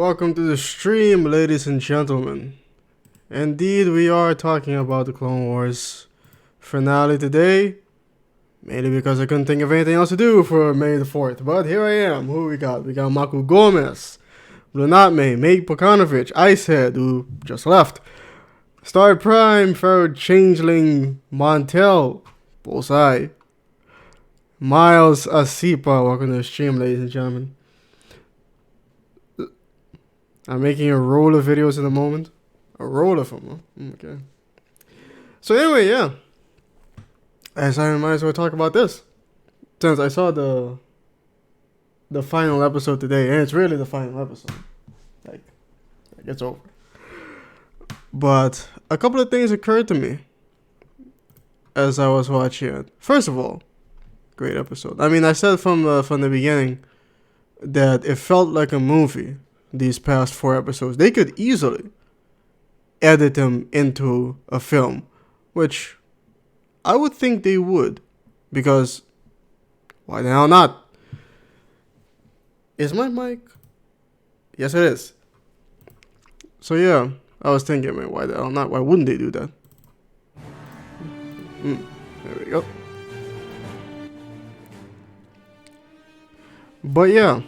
welcome to the stream, ladies and gentlemen. Indeed, we are talking about the Clone Wars finale today, mainly because I couldn't think of anything else to do for May the 4th. But here I am. Who we got? We got Mako Gomez, Lunatme, Meg Pokanovich, Icehead, who just left, Star Prime, Pharaoh Changeling, Montel, Bullseye, Miles Asipa. Welcome to the stream, ladies and gentlemen. I'm making a roll of videos in a moment. A roll of them, huh? Okay. So anyway, yeah. I might as well talk about this. Since I saw the final episode today, and it's really the final episode. Like it's over. But a couple of things occurred to me as I was watching it. First of all, great episode. I mean, I said from the beginning that it felt like a movie. These past 4 episodes, they could easily edit them into a film, which I would think they would, because why the hell not? Is my mic? Yes, it is. So yeah, I was thinking, man, why the hell not? Why wouldn't they do that? There we go. But yeah.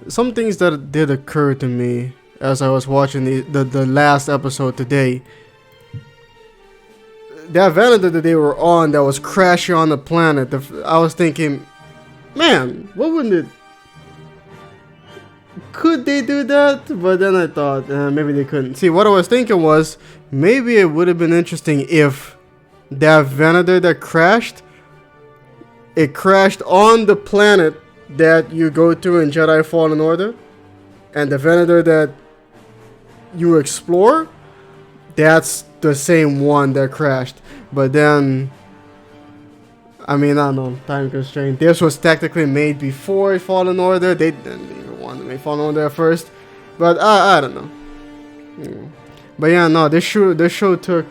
Some things that did occur to me as I was watching the last episode today. That Venator that they were on that was crashing on the planet, I was thinking, man, what wouldn't it... Could they do that? But then I thought, maybe they couldn't. See, what I was thinking was, maybe it would have been interesting if that Venator that crashed, it crashed on the planet that you go to in Jedi Fallen Order, and the Venator that you explore, that's the same one that crashed. But then, I mean, I don't know, time constraint. This was technically made before Fallen Order. They didn't even want to make Fallen Order first, but I don't know. But yeah, no, this show took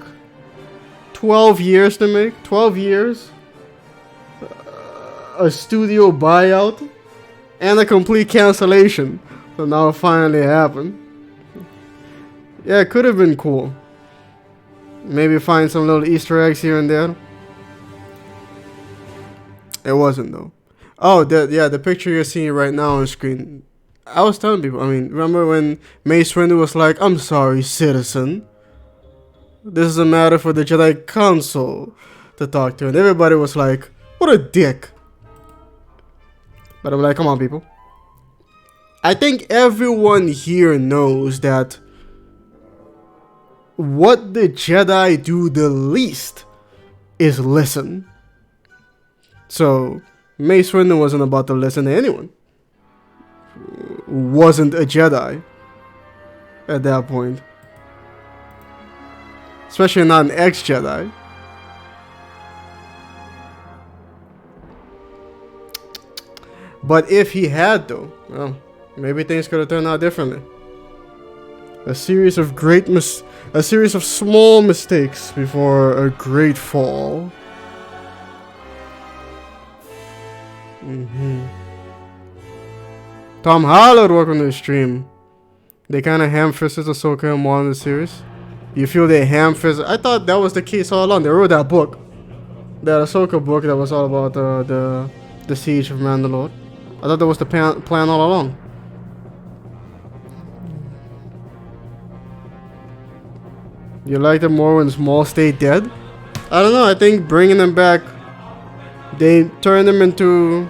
12 years to make. 12 years. A studio buyout and a complete cancellation. So now it finally happened. Yeah, it could have been cool. Maybe find some little Easter eggs here and there. It wasn't though. Oh, the picture you're seeing right now on screen. I was telling people, I mean, remember when Mace Windu was like, "I'm sorry, citizen. This is a matter for the Jedi Council to talk to." And everybody was like, "What a dick." But I'm like, come on, people. I think everyone here knows that what the Jedi do the least is listen. So, Mace Windu wasn't about to listen to anyone. Wasn't a Jedi at that point. Especially not an ex-Jedi. But if he had, though, well, maybe things could have turned out differently. A series of small mistakes before a great fall. Tom Holland, welcome to the stream. They kind of ham-fisted Ahsoka in one of the series. You feel they ham-fisted? I thought that was the case all along. They wrote that book, that Ahsoka book that was all about the siege of Mandalore. I thought that was the plan all along. You liked it more when Maul stayed dead? I don't know. I think bringing them back, they turned them into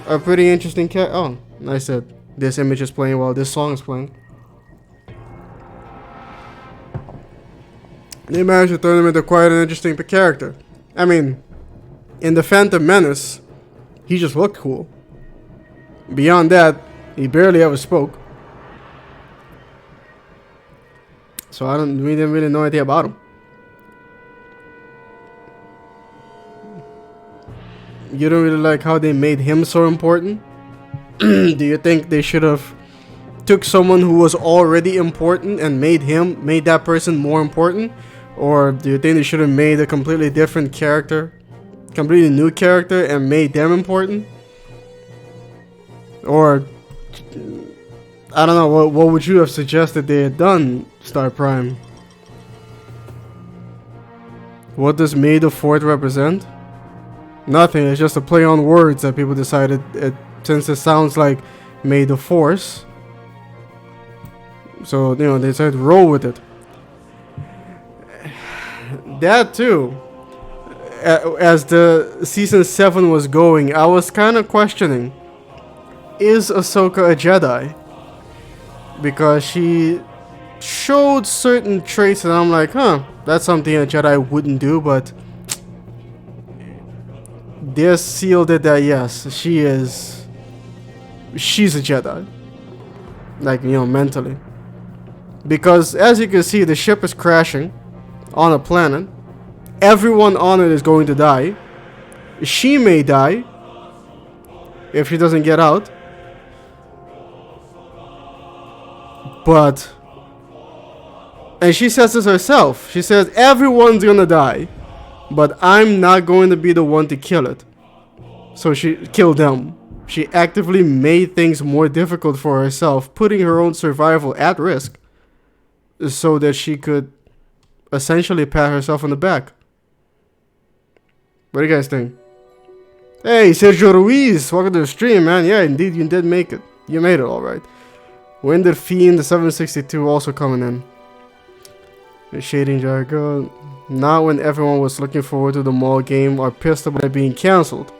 a pretty interesting character. Oh, I said this image is playing while this song is playing. They managed to turn him into quite an interesting character. I mean, in the Phantom Menace, he just looked cool. Beyond that, he barely ever spoke. So we didn't really know anything about him. You don't really like how they made him so important? Do you think they should have took someone who was already important and made that person more important? Or do you think they should have made a completely different character, completely new character, and made them important? Or I don't know, what would you have suggested they had done, Star Prime? What does May the 4th represent? Nothing, it's just a play on words that people decided, since it sounds like May the Force. So, you know, they decided to roll with it. That too, as the season 7 was going, I was kind of questioning, is Ahsoka a Jedi? Because she showed certain traits and I'm like, huh, that's something a Jedi wouldn't do, but this sealed it that yes, she's a Jedi. Like, you know, mentally. Because as you can see, the ship is crashing on a planet. Everyone on it is going to die. She may die if she doesn't get out. But, and she says this herself. She says, everyone's gonna die, but I'm not going to be the one to kill it. So she killed them. She actively made things more difficult for herself, putting her own survival at risk, so that she could essentially pat herself on the back. What do you guys think? Hey, Sergio Ruiz, welcome to the stream, man. Yeah, indeed, you did make it. You made it all right. When did Fiend the 762 also coming in? The shading jargon. Not when everyone was looking forward to the mall game or pissed about it being cancelled.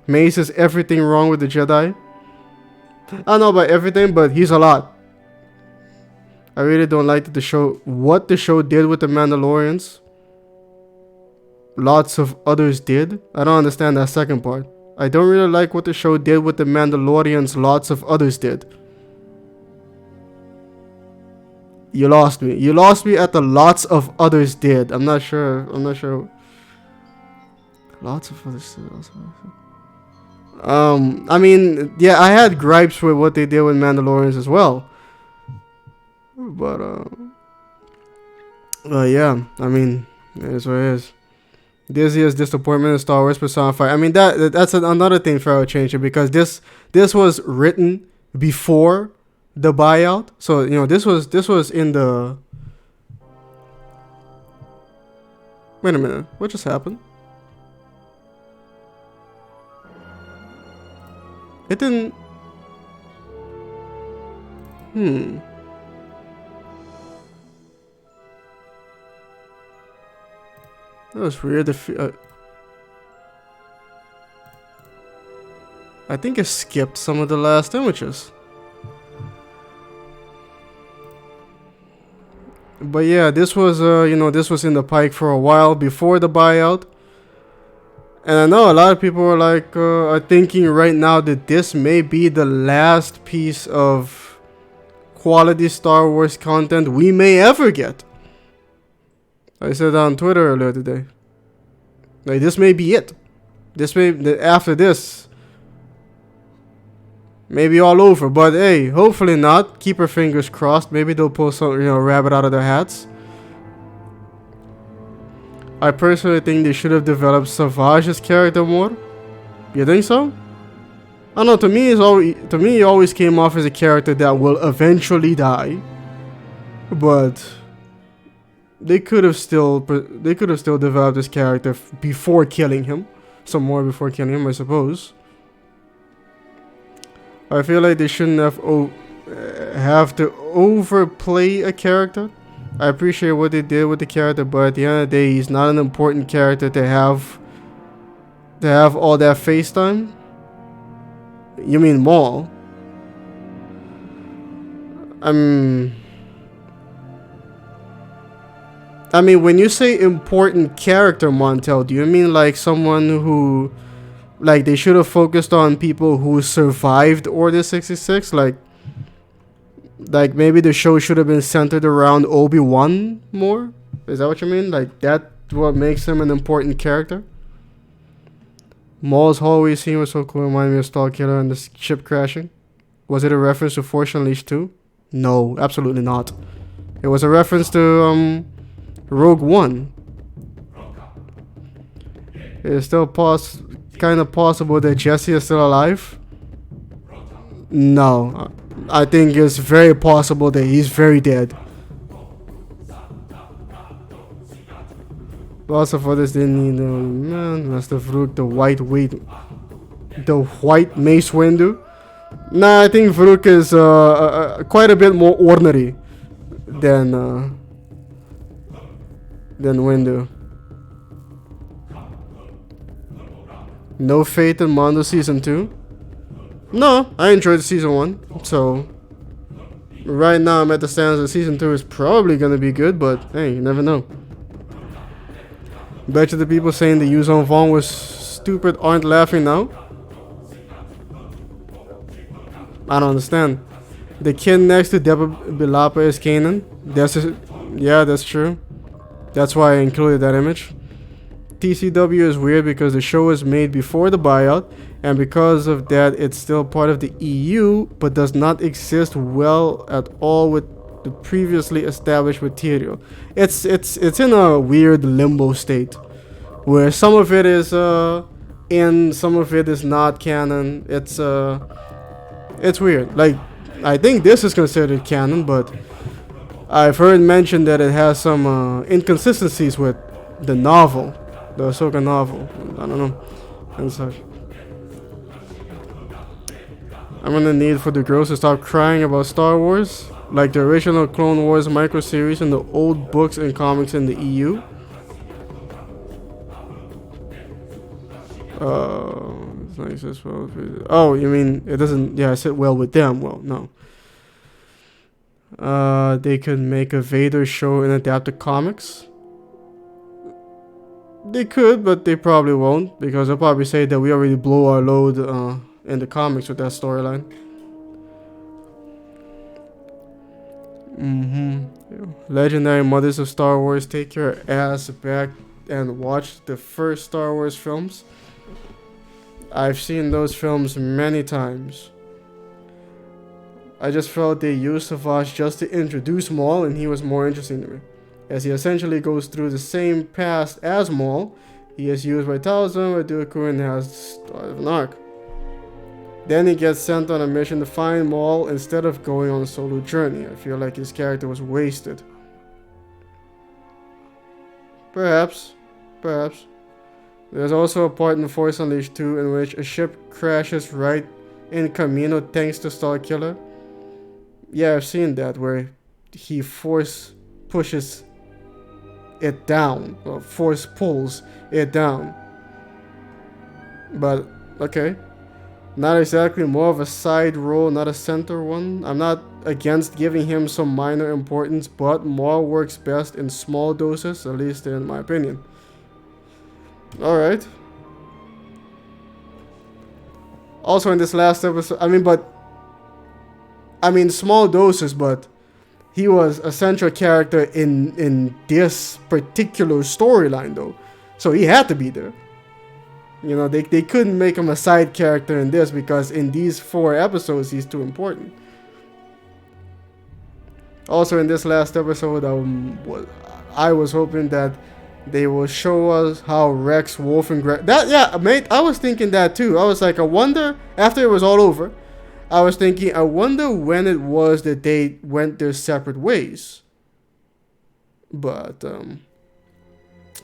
May says everything wrong with the Jedi. I don't know about everything, but he's a lot. I really don't like that what the show did with the Mandalorians. Lots of others did. I don't understand that second part. I don't really like what the show did with the Mandalorians. Lots of others did. You lost me. You lost me at the lots of others did. I'm not sure. Lots of others did also. I mean, yeah, I had gripes with what they did with Mandalorians as well. But yeah, I mean, it is what it is. Dizzy's disappointment in Star Wars personified. I mean, that's another thing for our change it, because this was written before the buyout. So, you know, this was in the... Wait a minute, what just happened? It didn't... That was weird. I think I skipped some of the last images. But yeah, this was you know, this was in the pike for a while before the buyout. And I know a lot of people are like are thinking right now that this may be the last piece of quality Star Wars content we may ever get. I said on Twitter earlier today. Like, this may be it. This may, after this, maybe all over. But hey, hopefully not. Keep our fingers crossed. Maybe they'll pull some, you know, rabbit out of their hats. I personally think they should have developed Savage's character more. You think so? I don't know. To me, he always came off as a character that will eventually die. But they could have still developed this character before killing him. Some more before killing him, I suppose. I feel like they shouldn't have to overplay a character. I appreciate what they did with the character, but at the end of the day, he's not an important character to have all that face time. You mean Maul? I mean, when you say important character, Montel, do you mean like someone who, like, they should have focused on people who survived Order 66? Like maybe the show should have been centered around Obi-Wan more? Is that what you mean? Like, that's what makes him an important character? Maul's hallway scene was so cool. Reminded me of Starkiller and the ship crashing. Was it a reference to Force Unleashed 2? No, absolutely not. It was a reference to Rogue One. It's still kind of possible that Jesse is still alive. No, I think it's very possible that he's very dead. Also for this, they need Master Vrook, the white Mace Windu. Nah, I think Vrook is quite a bit more ordinary than Windu. No Fate in Mando season 2. No, I enjoyed season 1, so right now I'm at the stance that season 2 is probably gonna be good, but hey, you never know. Bet you the people saying the Yuuzhan Vong was stupid aren't laughing now. I don't understand. The kid next to Depa Billapa is Kanan. Yeah, that's true. That's why I included that image. TCW is weird because the show was made before the buyout, and because of that it's still part of the EU, but does not exist well at all with the previously established material. It's in a weird limbo state, where some of it is some of it is not canon. It's weird. Like, I think this is considered canon, but I've heard mentioned that it has some inconsistencies with the novel. The Ahsoka novel. I don't know. And such. I'm gonna need for the girls to stop crying about Star Wars, like the original Clone Wars micro series and the old books and comics in the EU. It's nice as well. Oh, you mean it doesn't? Yeah, sit well with them. Well, no. They could make a Vader show and adapt the comics. They could, but they probably won't, because they'll probably say that we already blow our load in the comics with that storyline. Legendary mothers of Star Wars, take your ass back and watch the first Star Wars films. I've seen those films many times. I just felt they used Savage just to introduce Maul, and he was more interesting to me, as he essentially goes through the same past as Maul. He is used by Talzin, by Dooku, and has the start of an arc. Then he gets sent on a mission to find Maul instead of going on a solo journey. I feel like his character was wasted. Perhaps. There's also a part in Force Unleashed 2 in which a ship crashes right in Kamino thanks to Starkiller. Yeah, I've seen that, where he force pushes it down, or force pulls it down. But okay, not exactly, more of a side role, not a center one. I'm not against giving him some minor importance, but Maul works best in small doses, at least in my opinion. Alright. Also in this last episode, small doses, but he was a central character in this particular storyline, though. So he had to be there. You know, they couldn't make him a side character in this, because in these 4 episodes, he's too important. Also in this last episode, I was hoping that they will show us how Rex, Wolf, and Greg... mate, I was thinking that too. I was like, I wonder, after it was all over, I was thinking, I wonder when it was that they went their separate ways. But, oh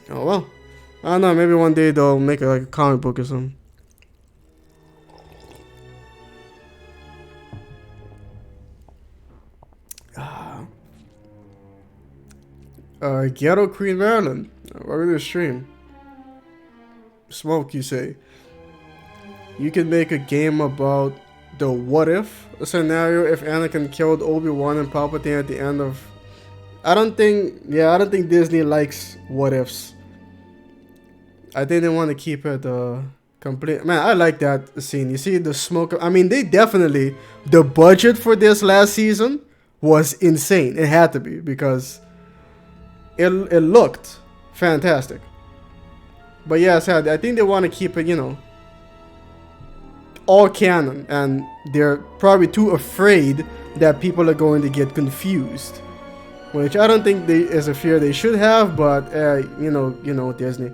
well. I don't know, maybe one day they'll make it like a comic book or something. Ghetto Queen Maryland. Welcome to the stream. Smoke, you say. You can make a game about the what if scenario if Anakin killed Obi-Wan and Palpatine at the end of... I don't think Disney likes what ifs. I think they want to keep it complete. Man, I like that scene. You see the smoke. I mean, they definitely... The budget for this last season was insane. It had to be, because it looked fantastic. But yeah, I think they want to keep it, you know, all canon, and they're probably too afraid that people are going to get confused, which I don't think is a fear they should have, but you know Disney.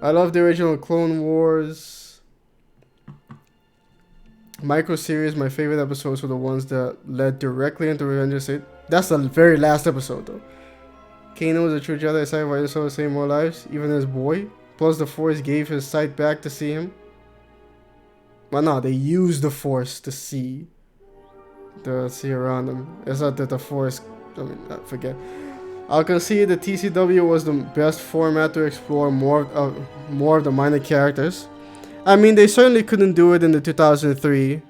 I love the original Clone Wars micro series. My favorite episodes were the ones that led directly into Revenge of Sith. That's the very last episode though. Kanan was a true Jedi, sacrificed so to save more lives, even as boy. Plus the Force gave his sight back to see him. Well, no, they used the Force to see around them. It's not that the Force. I mean, I forget. I'll concede that TCW was the best format to explore more of the minor characters. I mean, they certainly couldn't do it in the 2003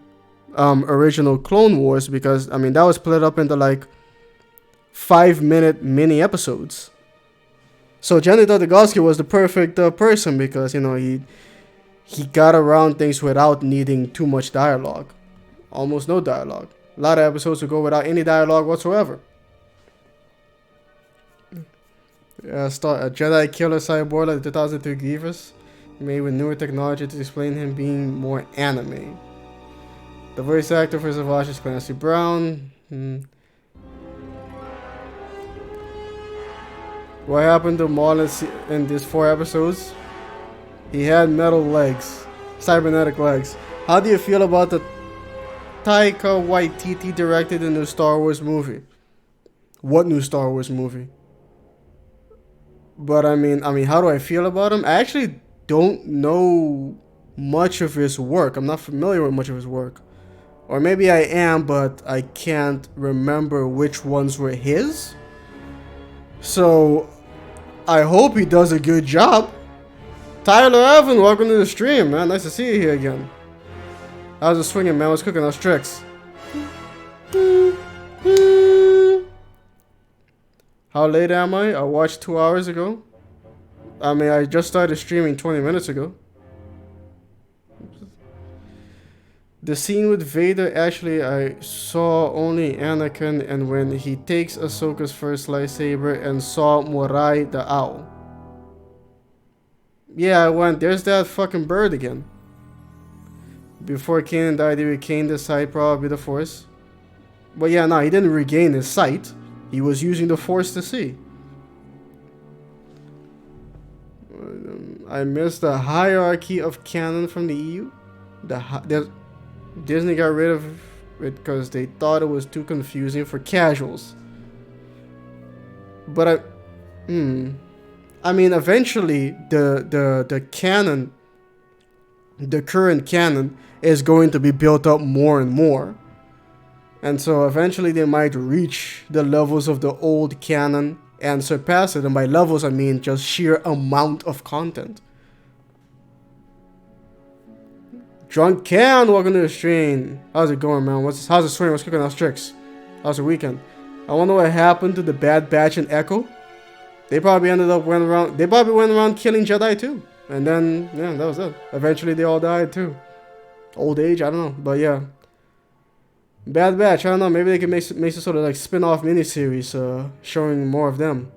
original Clone Wars because, I mean, that was split up into like 5-minute mini episodes. So Jenny Tartakovsky was the perfect person because, you know, he got around things without needing too much dialogue. Almost no dialogue. A lot of episodes would go without any dialogue whatsoever. Start a Jedi killer cyborg like the 2003 Grievous, made with newer technology to explain him being more anime. The voice actor for Savage is Clancy Brown. What happened to Maul in these 4 episodes? He had metal legs, cybernetic legs. How do you feel about the Taika Waititi directed the new Star Wars movie? What new Star Wars movie? But I mean, how do I feel about him? I actually don't know much of his work. I'm not familiar with much of his work. Or maybe I am, but I can't remember which ones were his. So, I hope he does a good job. Tyler Evan, welcome to the stream, man. Nice to see you here again. How's it swinging, man? What's cooking? Those tricks? How late am I? I watched 2 hours ago. I mean, I just started streaming 20 minutes ago. The scene with Vader, actually, I saw only Anakin and when he takes Ahsoka's first lightsaber and saw Morai the owl. Yeah, I went, there's that fucking bird again. Before Kanan died, he regained his sight, probably the Force. But yeah, no, he didn't regain his sight. He was using the Force to see. I missed the hierarchy of canon from the EU. Disney got rid of it because they thought it was too confusing for casuals. But I mean, eventually the canon, the current canon, is going to be built up more and more. And so eventually they might reach the levels of the old canon and surpass it. And by levels, I mean just sheer amount of content. Drunk Can, welcome to the stream. How's it going, man? How's the swing? What's cooking? How's tricks? How's the weekend? I wonder what happened to the Bad Batch and Echo. They probably went around killing Jedi too. And then, yeah, that was it. Eventually they all died too. Old age, I don't know. But yeah. Bad Batch, I don't know. Maybe they can make some sort of like spin-off miniseries showing more of them.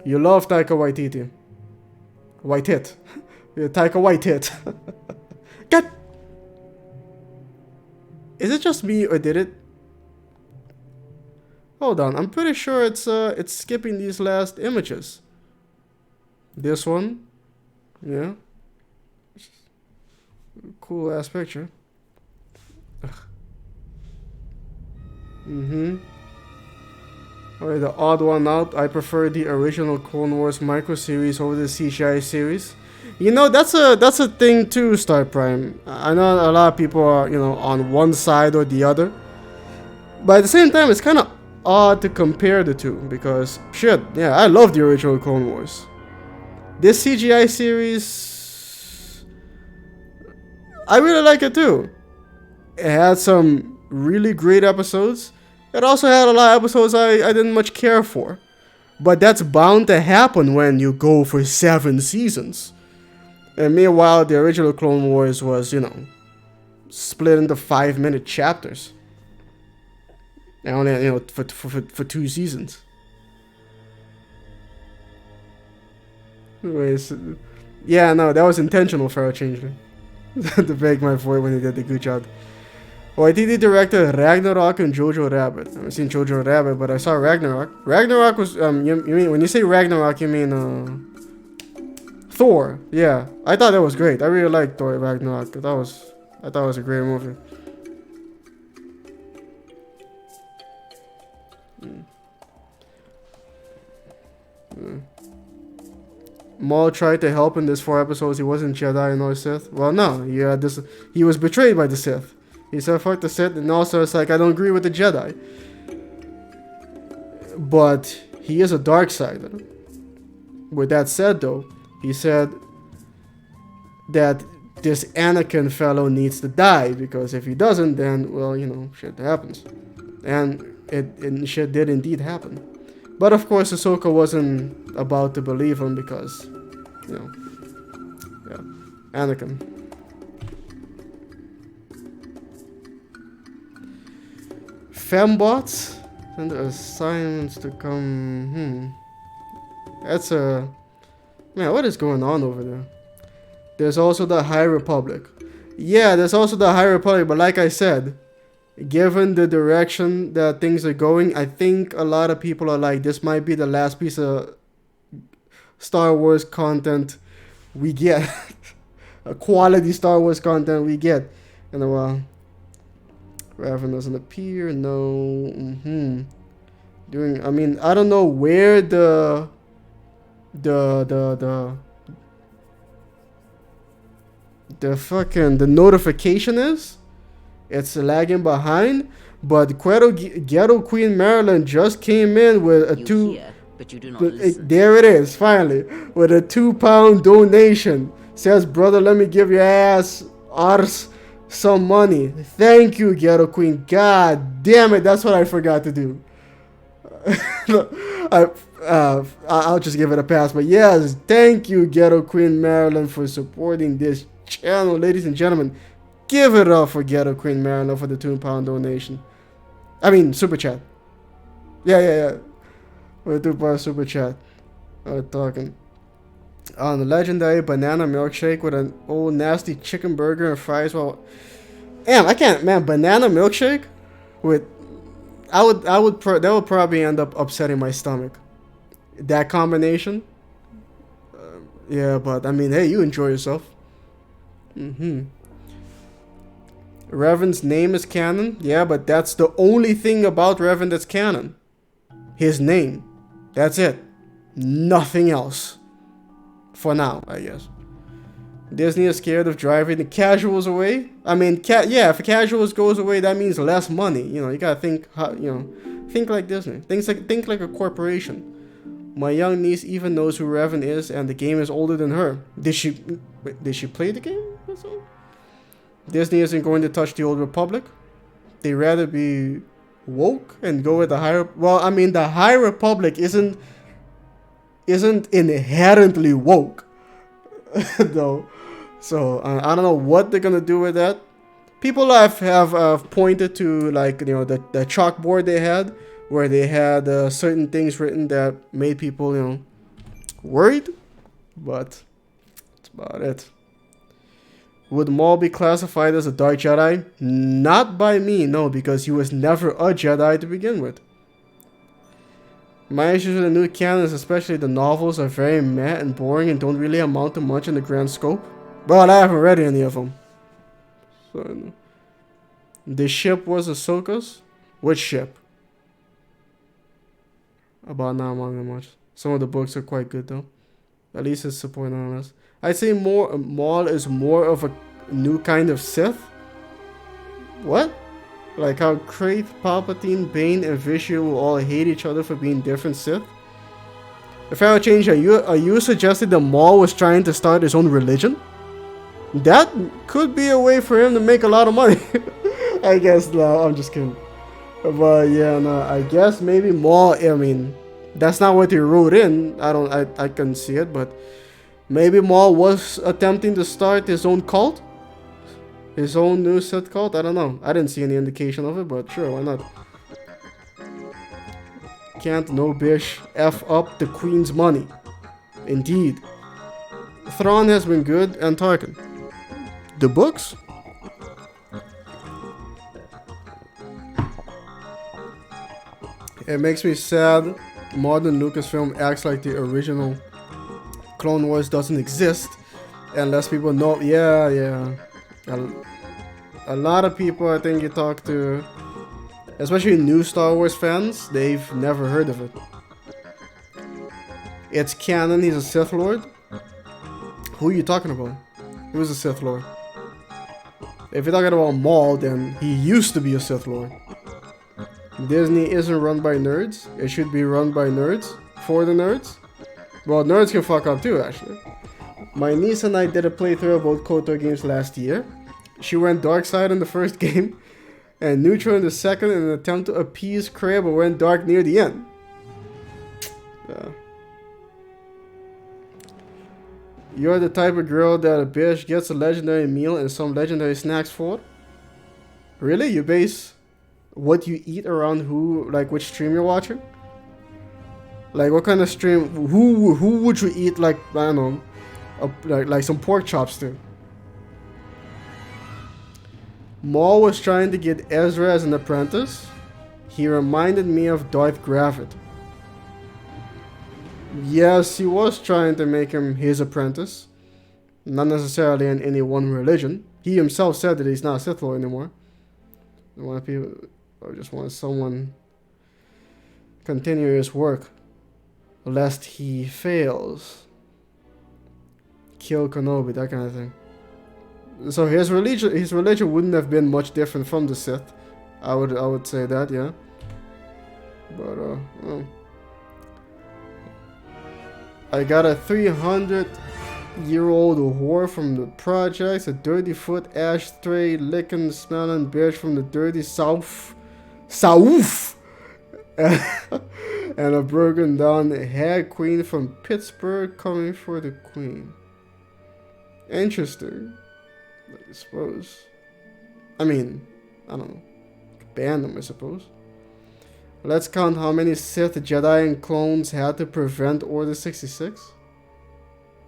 You love Taika Waititi. White-hit. Yeah, Taika White-hit. God! Is it just me or did it? Hold on, I'm pretty sure it's skipping these last images. This one. Yeah. Cool ass picture. Alright, the odd one out. I prefer the original Clone Wars micro series over the CGI series. You know, that's a thing too, Star Prime. I know a lot of people are, you know, on one side or the other. But at the same time, it's kind of odd to compare the two because shit, yeah, I love the original Clone Wars. This CGI series, I really like it too. It had some really great episodes. It also had a lot of episodes I didn't much care for. But that's bound to happen when you go for 7 seasons. And meanwhile, the original Clone Wars was, you know, split into 5-minute chapters. And only, you know, for 2 seasons. Anyways, yeah, no, that was intentional for a changeling. To break my voice when he did the good job. Waititi directed Ragnarok and Jojo Rabbit. I haven't seen Jojo Rabbit, but I saw Ragnarok. Ragnarok was, you mean, when you say Ragnarok, you mean, Thor, yeah. I thought that was great. I really liked Thor Ragnarok. I thought it was a great movie. Maul tried to help in this 4 episodes. He wasn't Jedi nor Sith. Well, no. He was betrayed by the Sith. He said, fuck the Sith. And also, it's like, I don't agree with the Jedi. But he is a dark sider. With that said, though, he said that this Anakin fellow needs to die. Because if he doesn't, then, well, you know, shit happens. And shit did indeed happen. But of course, Ahsoka wasn't about to believe him because, you know, yeah, Anakin. Fembots and assignments to come. That's a man. What is going on over there? There's also the High Republic. Yeah, there's also the High Republic. But like I said, given the direction that things are going, I think a lot of people are like, this might be the last piece of Star Wars content we get. A quality Star Wars content we get in a while. Raven doesn't appear. No. I mean, I don't know where the notification is. It's lagging behind, but Ghetto Queen Marilyn just came in with a but you do not listen. There it is, finally, with a £2 donation. Says, brother, let me give your ass some money. Thank you, Ghetto Queen. God damn it, that's what I forgot to do. I'll just give it a pass. But yes, thank you, Ghetto Queen Marilyn, for supporting this channel, ladies and gentlemen. Give it up for Ghetto Queen Marilyn for the £2 donation. I mean, super chat. Yeah. For the £2 super chat. Talking. On the legendary banana milkshake with an old nasty chicken burger and fries. Well, damn, I can't, man. Banana milkshake with, that would probably end up upsetting my stomach. That combination. Yeah, but I mean, hey, you enjoy yourself. Revan's name is canon. Yeah, but that's the only thing about Revan that's canon. His name. That's it. Nothing else. For now, I guess. Disney is scared of driving the casuals away. I mean, if casuals goes away, that means less money. You know, you gotta think. Think like Disney. Think like a corporation. My young niece even knows who Revan is, and the game is older than her. Did she play the game? Disney isn't going to touch the Old Republic. They rather be woke and go with the higher. Well, I mean, the High Republic isn't inherently woke, though. So I don't know what they're gonna do with that. People have pointed to, like, you know, the chalkboard they had, where they had certain things written that made people, you know, worried. But that's about it. Would Maul be classified as a Dark Jedi? Not by me, no, because he was never a Jedi to begin with. My issues with the new canons, especially the novels, are very meh and boring and don't really amount to much in the grand scope. But I haven't read any of them. So, the ship was Ahsoka's? Which ship? About not among them much. Some of the books are quite good though. At least it's supporting on us. I'd say Maul is more of a new kind of Sith. What? Like how Kraith, Palpatine, Bane, and Vishnu will all hate each other for being different Sith? If I would change, are you suggesting that Maul was trying to start his own religion? That could be a way for him to make a lot of money. I guess, no, I'm just kidding. But yeah, no, I guess maybe Maul, I mean, that's not what he wrote in. I couldn't see it, but maybe Maul was attempting to start his own cult? His own new Sith cult? I don't know. I didn't see any indication of it, but sure, why not? Can't no bish F up the Queen's money. Indeed. Thrawn has been good, and Tarkin. The books? It makes me sad modern Lucasfilm acts like the original Clone Wars doesn't exist unless people know. Yeah. A lot of people, I think you talk to, especially new Star Wars fans, they've never heard of it. It's canon, he's a Sith Lord. Who are you talking about? Who's a Sith Lord? If you're talking about Maul, then he used to be a Sith Lord. Disney isn't run by nerds. It should be run by nerds. For the nerds. Well, nerds can fuck up too, actually. My niece and I did a playthrough about KOTOR games last year. She went dark side in the first game, and neutral in the second in an attempt to appease Kreia, but went dark near the end. You're the type of girl that a bitch gets a legendary meal and some legendary snacks for? Really? You base what you eat around who, like which stream you're watching? Like what kind of stream? Who would you eat like, I don't know, like some pork chops to? Maul was trying to get Ezra as an apprentice. He reminded me of Darth Gravit. Yes, he was trying to make him his apprentice. Not necessarily in any one religion. He himself said that he's not a Sith Lord anymore. I just want someone continue his work, lest he fails. Kill Kenobi, that kind of thing. So his religion wouldn't have been much different from the Sith. I would say that, yeah. But well. I got a 300-year-old whore from the projects, a dirty foot ashtray licking smelling bitch from the dirty south, and a broken down hag queen from Pittsburgh coming for the queen. Interesting. I suppose. I mean, I don't know. Ban them, I suppose. Let's count how many Sith, Jedi, and clones had to prevent Order 66.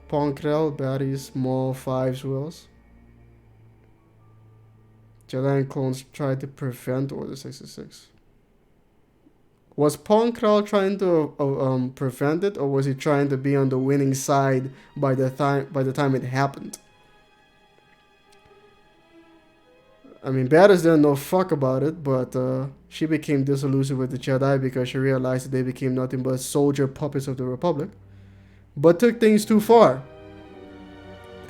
Pong Krell, baddies, Maul, 5s, Wills. Jedi and clones tried to prevent Order 66. Was Pong Krell trying to prevent it, or was he trying to be on the winning side by the time it happened? I mean, Badass didn't know fuck about it, but she became disillusioned with the Jedi because she realized that they became nothing but soldier puppets of the Republic, but took things too far.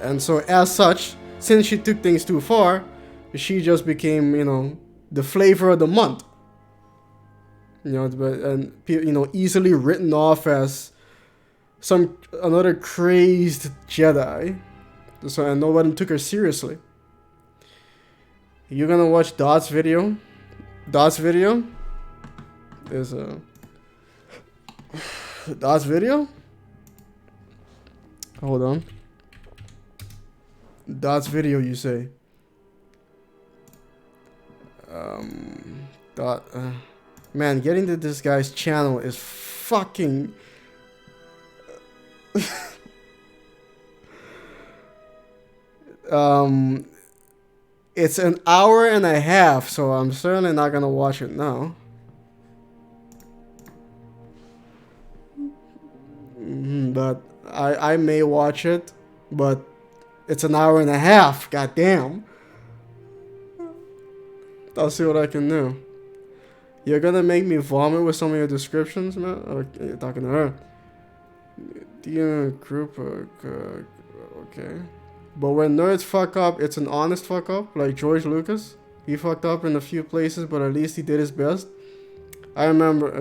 And so, as such, since she took things too far, she just became, you know, the flavor of the month. You know, and you know, easily written off as another crazed Jedi. So, and nobody took her seriously. You're gonna watch Dot's video? Dot's video is Dot's video? Hold on. Dot's video, you say? Dot. Man, getting to this guy's channel is fucking. It's an hour and a half, so I'm certainly not gonna watch it now. But I may watch it, but it's an hour and a half. God damn. I'll see what I can do. You're gonna make me vomit with some of your descriptions, man? Or you're talking to her. The group, okay. But when nerds fuck up, it's an honest fuck up, like George Lucas. He fucked up in a few places, but at least he did his best. I remember,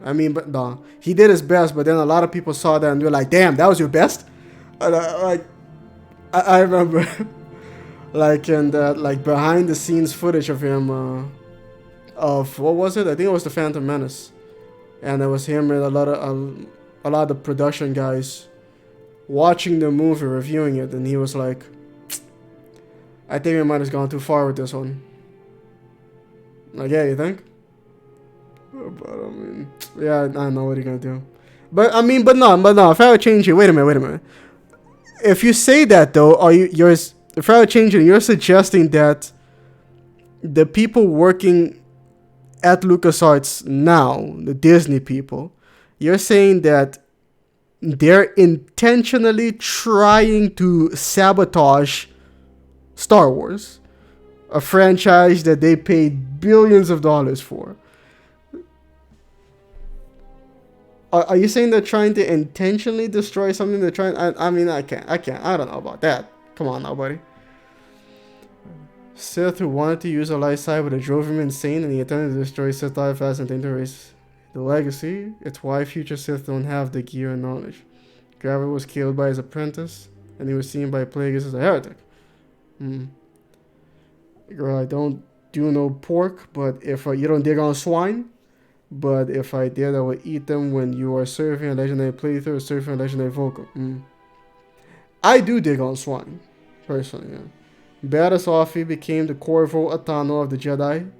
I mean, but no, he did his best, but then a lot of people saw that and they're like, damn, that was your best? And I remember, like, in that, like, behind the scenes footage of him, of, what was it? I think it was The Phantom Menace. And it was him and a lot of the production guys watching the movie, reviewing it, and he was like, I think we might have gone too far with this one. Like, yeah, you think? But I mean, yeah, I don't know what you're gonna do. But I mean, but no, if I would change it, wait a minute. If you say that though, if I would change it, you're suggesting that the people working at LucasArts now, the Disney people, you're saying that they're intentionally trying to sabotage Star Wars, a franchise that they paid billions of dollars for. Are you saying they're trying to intentionally destroy something? They're trying. I mean, I can't. I don't know about that. Come on now, buddy. Sith who wanted to use a light side, but it drove him insane, and he attempted to destroy Sith life fast and think to erase the legacy. It's why future Sith don't have the gear and knowledge. Graver was killed by his apprentice, and he was seen by Plagueis as a heretic. Girl, I don't do no pork, but if you don't dig on swine, but if I did, I would eat them when you are serving a legendary playthrough or serving a legendary vocal. I do dig on swine, personally, yeah. Badass Offie became the Corvo Attano of the Jedi.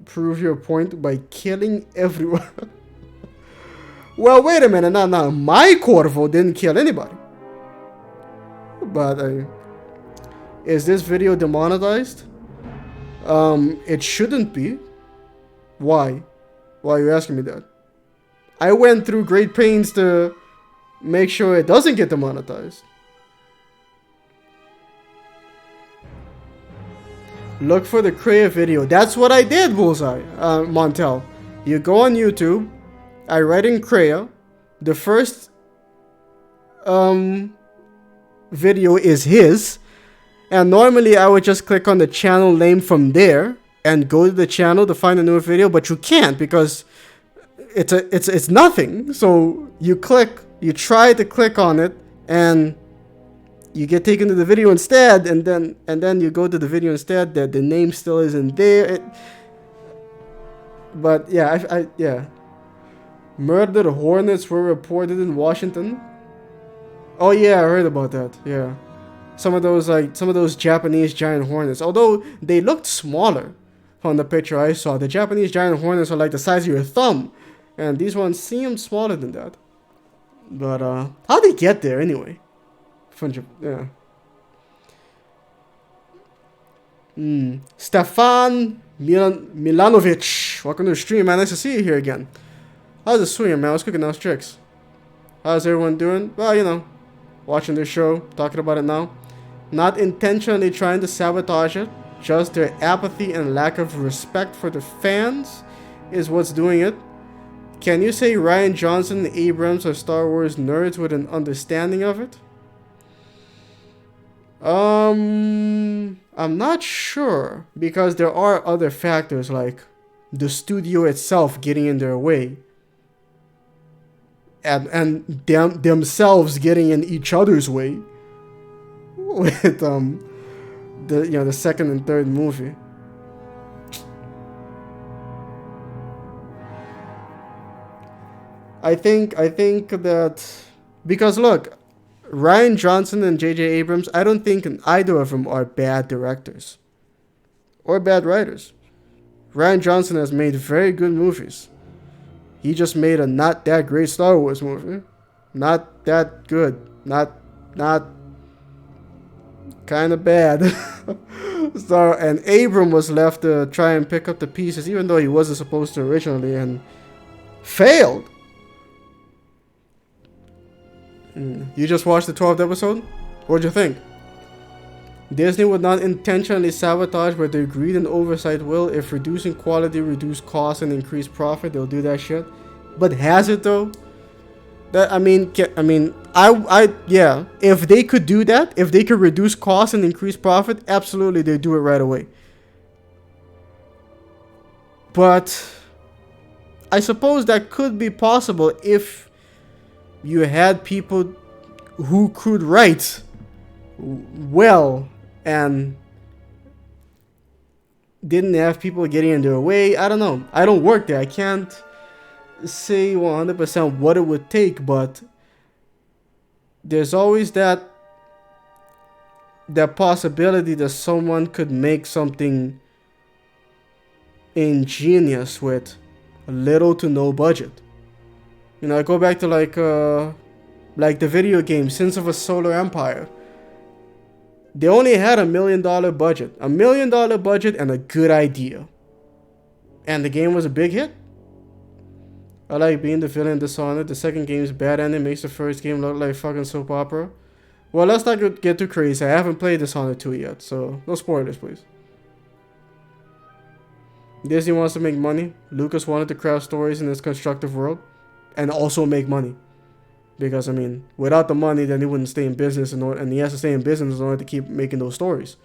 Prove your point by killing everyone. Well, wait a minute. Now, my Corvo didn't kill anybody. But, is this video demonetized? It shouldn't be. Why? Why are you asking me that? I went through great pains to make sure it doesn't get demonetized. Look for the Kreia video. That's what I did, Bullseye, Montel. You go on YouTube. I write in Kreia. The first video is his. And normally I would just click on the channel name from there and go to the channel to find a new video, but you can't because it's nothing. So you try to click on it, and you get taken to the video instead, and then you go to the video instead. That the name still isn't there. But yeah, yeah. Murdered hornets were reported in Washington. Oh yeah, I heard about that. Yeah, some of those Japanese giant hornets. Although they looked smaller from the picture I saw. The Japanese giant hornets are like the size of your thumb, and these ones seem smaller than that. But how'd they get there anyway? Yeah. Stefan Milanovic, welcome to the stream, man. Nice to see you here again. How's it swinging, man? What's cooking those tricks? How's everyone doing? Well, you know, watching this show, talking about it now. Not intentionally trying to sabotage it, just their apathy and lack of respect for the fans is what's doing it. Can you say Rian Johnson and Abrams are Star Wars nerds with an understanding of it? I'm not sure, because there are other factors like the studio itself getting in their way, and themselves getting in each other's way with the second and third movie. I think that because look, Rian Johnson and J.J. Abrams, I don't think either of them are bad directors or bad writers. Rian Johnson has made very good movies. He just made a not that great Star Wars movie. Not that good. Not kind of bad. So, and Abrams was left to try and pick up the pieces, even though he wasn't supposed to originally, and failed. You just watched the 12th episode? What'd you think? Disney would not intentionally sabotage, but their greed and oversight will. If reducing quality, reduce cost, and increase profit, they'll do that shit. But has it though? Yeah. If they could do that, if they could reduce cost and increase profit, absolutely they'd do it right away. But I suppose that could be possible if you had people who could write well and didn't have people getting in their way. I don't know. I don't work there. I can't say 100% what it would take, but there's always that possibility that someone could make something ingenious with little to no budget. You know, I go back to like the video game Sins of a Solar Empire. They only had $1 million budget. $1 million budget and a good idea. And the game was a big hit. I like being the villain in Dishonored. The second game's bad ending makes the first game look like fucking soap opera. Well, let's not get too crazy. I haven't played Dishonored 2 yet, so no spoilers, please. Disney wants to make money. Lucas wanted to craft stories in this constructive world and also make money. Because, I mean, without the money, then he wouldn't stay in business, and he has to stay in business in order to keep making those stories.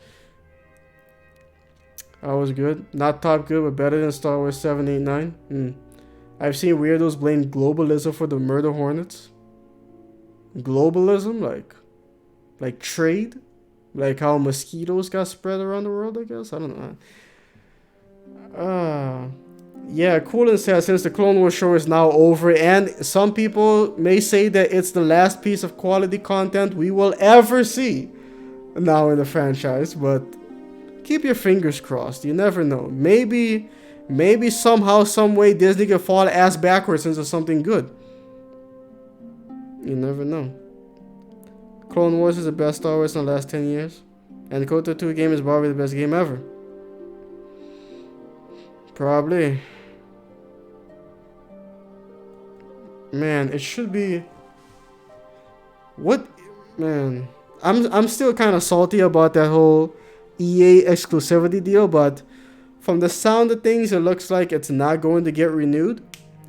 I was good. Not top good, but better than Star Wars 7, 8, 9. I've seen weirdos blame globalism for the murder hornets. Globalism? Like trade? Like how mosquitoes got spread around the world, I guess? I don't know. Yeah, Coolin says since the Clone Wars show is now over, and some people may say that it's the last piece of quality content we will ever see now in the franchise, but keep your fingers crossed. You never know. Maybe somehow, some way Disney can fall ass backwards into something good. You never know. Clone Wars is the best Star Wars in the last 10 years. And the KOTOR 2 game is probably the best game ever. Probably. Man, it should be... What? Man. I'm still kind of salty about that whole EA exclusivity deal, but... From the sound of things, it looks like it's not going to get renewed.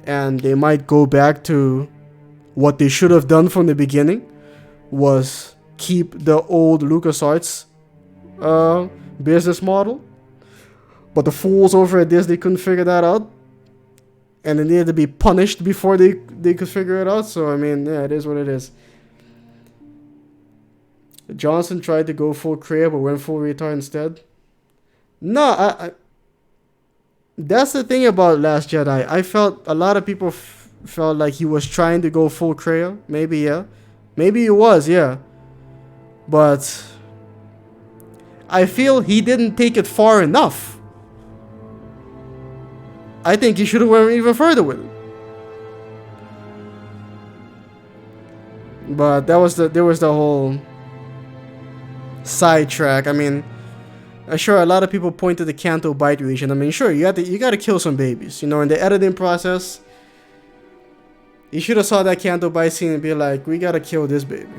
And they might go back to what they should have done from the beginning. Was keep the old LucasArts business model. But the fools over at Disney couldn't figure that out. And they needed to be punished before they could figure it out. So, I mean, yeah, it is what it is. Johnson tried to go full Kreia, but went full retard instead. No, that's the thing about Last Jedi. I felt a lot of people felt like he was trying to go full Kreia. Maybe, yeah. Maybe he was, yeah. But I feel he didn't take it far enough. I think he should have went even further with it. But there was the whole sidetrack. I mean, I'm sure a lot of people point to the Canto Bight region. I mean, sure, you got to kill some babies. You know, in the editing process, you should have saw that Canto Bight scene and be like, we got to kill this baby.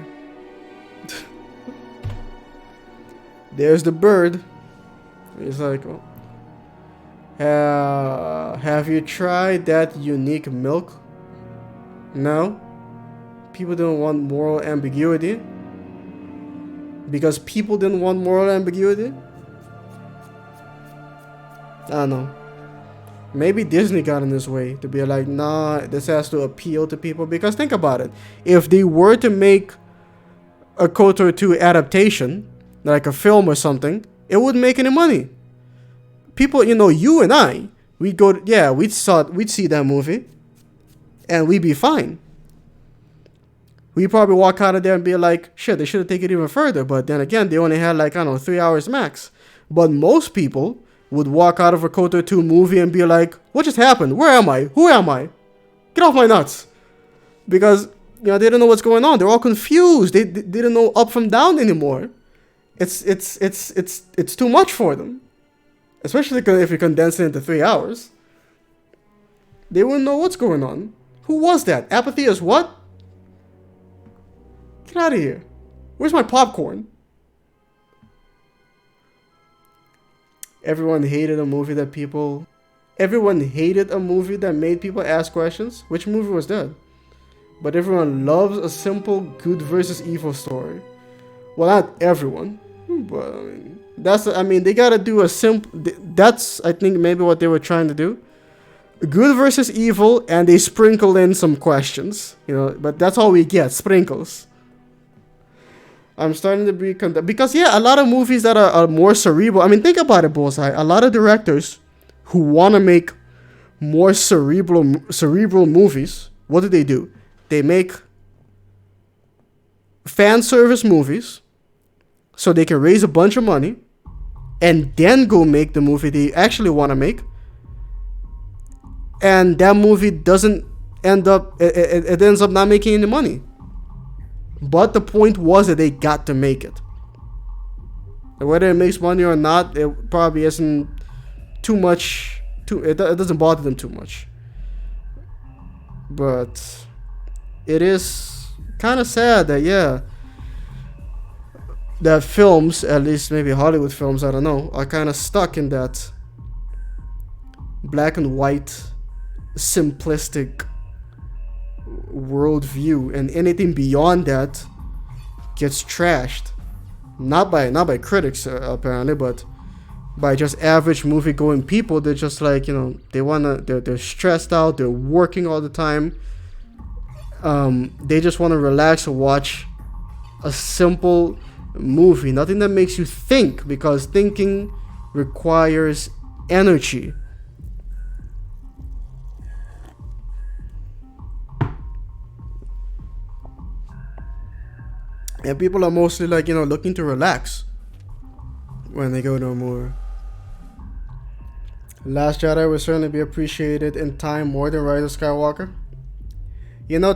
There's the bird. He's like, oh. Have you tried that unique milk? No. People didn't want moral ambiguity. Because people didn't want moral ambiguity? I don't know. Maybe Disney got in this way to be like, nah, this has to appeal to people. Because think about it. If they were to make a KOTOR 2 adaptation, like a film or something, it wouldn't make any money. People, you know, you and I, we'd go, yeah, we'd see that movie, and we'd be fine. We'd probably walk out of there and be like, shit, they should have taken it even further. But then again, they only had like, I don't know, 3 hours max. But most people would walk out of a KOTOR 2 movie and be like, what just happened? Where am I? Who am I? Get off my nuts. Because, you know, they didn't know what's going on. They're all confused. They didn't know up from down anymore. It's too much for them. Especially if you condense it into 3 hours. They wouldn't know what's going on. Who was that? Apathy is what? Get out of here. Where's my popcorn? Everyone hated a movie that made people ask questions. Which movie was that? But everyone loves a simple good versus evil story. Well, not everyone, but I mean, they gotta do a simple. That's, I think, maybe what they were trying to do. Good versus evil, and they sprinkle in some questions, you know. But that's all we get, sprinkles. I'm starting to be because yeah, a lot of movies that are more cerebral. I mean, think about it, Bullseye. A lot of directors who want to make more cerebral movies, what do? They make fan service movies so they can raise a bunch of money and then go make the movie they actually want to make. And that movie doesn't end up, it ends up not making any money. But the point was that they got to make it. And whether it makes money or not, it probably isn't too much. It doesn't bother them too much. But it is kind of sad that, yeah, that films, at least maybe Hollywood films, I don't know, are kind of stuck in that black and white, simplistic worldview, and anything beyond that gets trashed. Not by critics apparently, but by just average movie going people. They're just like, they're stressed out, they're working all the time. They just want to relax and watch a simple movie, nothing that makes you think, because thinking requires energy. And people are mostly like, looking to relax when they go to a movie. Last Jedi will certainly be appreciated in time more than Rise of Skywalker.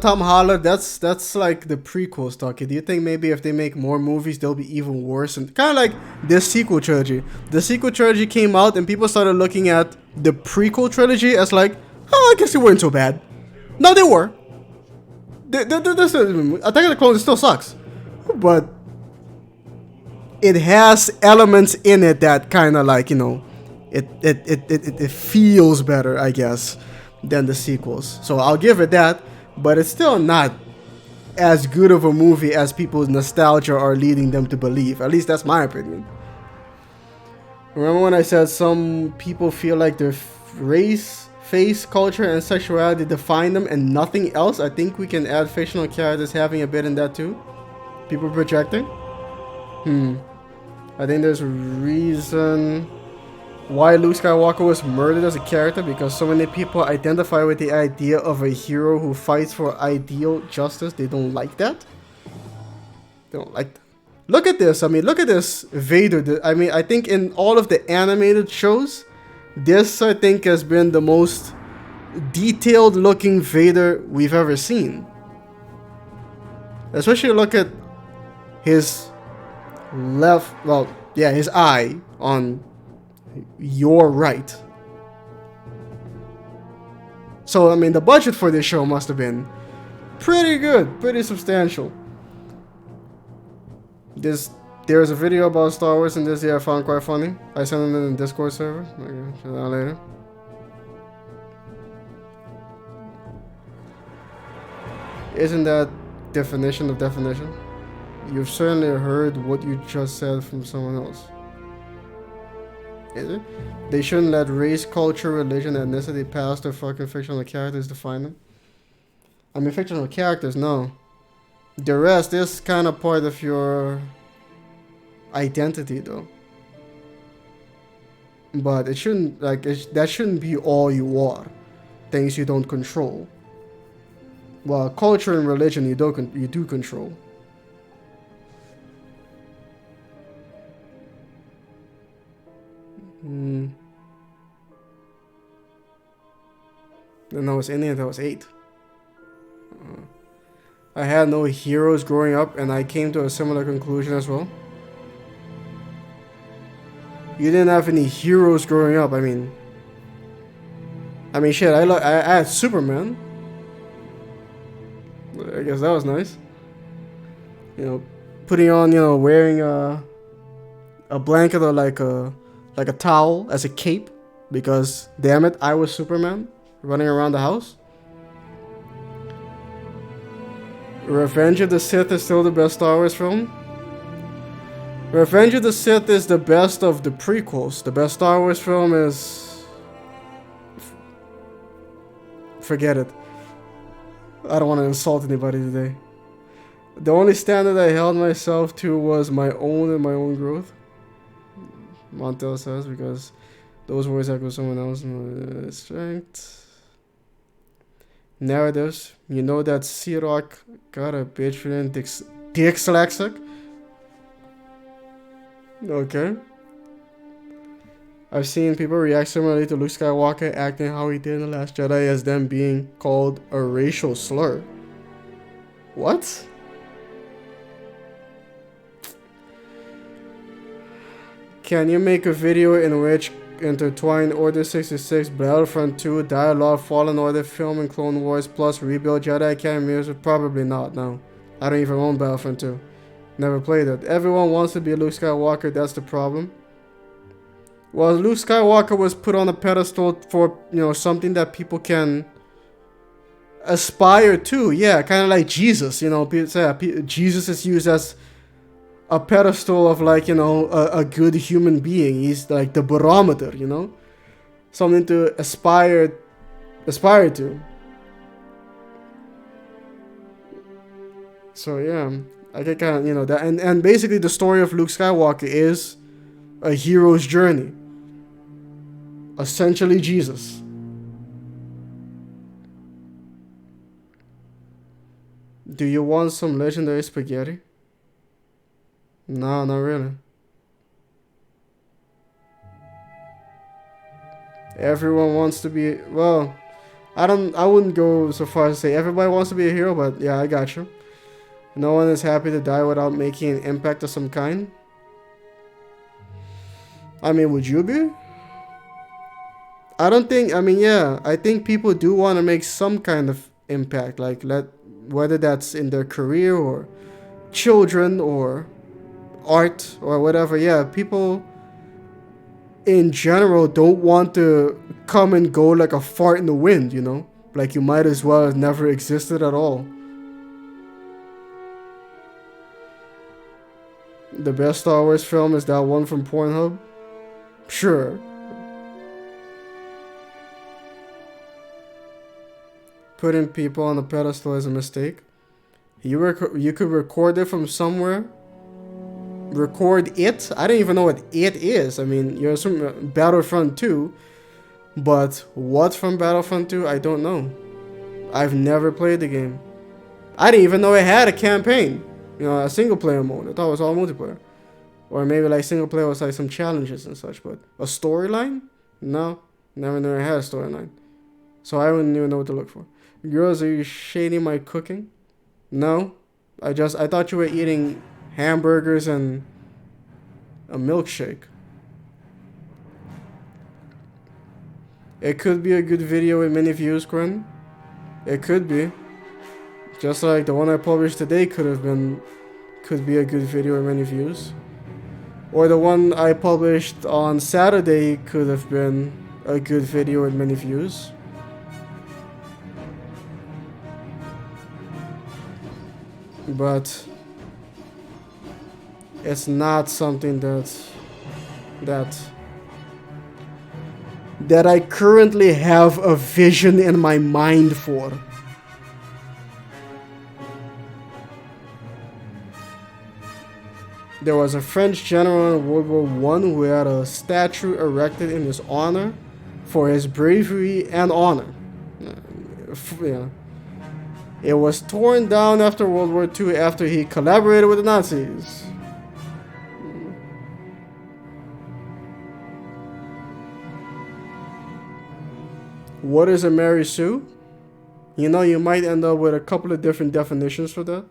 Tom Holland, that's like the prequel stuff. Do you think maybe if they make more movies, they'll be even worse? And kind of like this sequel trilogy. The sequel trilogy came out, and people started looking at the prequel trilogy as like, oh, I guess they weren't so bad. No, they were. Attack of the Clones still sucks, but it has elements in it that kind of like, it feels better, I guess, than the sequels. So I'll give it that. But it's still not as good of a movie as people's nostalgia are leading them to believe. At least that's my opinion. Remember when I said some people feel like their race, face, culture, and sexuality define them and nothing else? I think we can add fictional characters having a bit in that too. People projecting? I think there's a reason why Luke Skywalker was murdered as a character, because so many people identify with the idea of a hero who fights for ideal justice. They don't like that. They don't like that. Look at this. I mean, look at this Vader. I mean, I think in all of the animated shows, this, I think, has been the most detailed looking Vader we've ever seen. Especially look at his left, his eye on your right. So, I mean, the budget for this show must have been pretty good, pretty substantial. There's a video about Star Wars in this I found quite funny. I sent it in the Discord server. Okay, check that out later. Isn't that definition of definition? You've certainly heard what you just said from someone else. Is it? They shouldn't let race, culture, religion, ethnicity, past, or fucking fictional characters define them. I mean, fictional characters, no. The rest is kind of part of your identity, though. But it shouldn't, that shouldn't be all you are. Things you don't control. Well, culture and religion you do control. Then I was Indian, I was 8. I had no heroes growing up, and I came to a similar conclusion as well. You didn't have any heroes growing up. I mean shit, I had Superman. I guess that was nice. Putting on, wearing a blanket or like a towel as a cape, because damn it, I was Superman running around the house. Revenge of the Sith is still the best Star Wars film. Revenge of the Sith is the best of the prequels. The best Star Wars film is... Forget it. I don't want to insult anybody today. The only standard I held myself to was my own and my own growth. Montel says, because those words echo someone else's strength. Narratives. You know that C-Rock got a bitch for dyslexic? Okay. I've seen people react similarly to Luke Skywalker acting how he did in The Last Jedi as them being called a racial slur. What? Can you make a video in which intertwine Order 66, Battlefront 2, Dialogue, Fallen Order, film, and Clone Wars, plus Rebuild, Jedi Academy music? Probably not, no. I don't even own Battlefront 2. Never played it. Everyone wants to be Luke Skywalker, that's the problem. Well, Luke Skywalker was put on a pedestal for, something that people can aspire to. Yeah, kind of like Jesus, people say Jesus is used as a pedestal of like, a good human being. He's like the barometer, something to aspire to. So yeah, I get kind of, that, and basically the story of Luke Skywalker is a hero's journey. Essentially Jesus. Do you want some legendary spaghetti? No, not really. Everyone wants to be, well, I wouldn't go so far as to say everybody wants to be a hero, but yeah, I got you. No one is happy to die without making an impact of some kind. I mean, would you be? I think people do want to make some kind of impact, like whether that's in their career or children or art or whatever. Yeah, people in general don't want to come and go like a fart in the wind, like you might as well have never existed at all. The best Star Wars film is that one from Pornhub? Sure. Putting people on a pedestal is a mistake. You could record it from somewhere. Record it? I don't even know what it is. I mean, you're assuming Battlefront 2. But what from Battlefront 2? I don't know. I've never played the game. I didn't even know it had a campaign. A single player mode. I thought it was all multiplayer. Or maybe like single player was like some challenges and such. But a storyline? No. Never knew it had a storyline. So I wouldn't even know what to look for. Girls, are you shading my cooking? No. I thought you were eating hamburgers and a milkshake. It could be a good video with many views, Quinn. It could be. Just like the one I published today could be a good video with many views. Or the one I published on Saturday could have been a good video with many views. But it's not something that I currently have a vision in my mind for. There was a French general in World War I who had a statue erected in his honor for his bravery and honor. Yeah. It was torn down after World War II after he collaborated with the Nazis. What is a Mary Sue? You might end up with a couple of different definitions for that.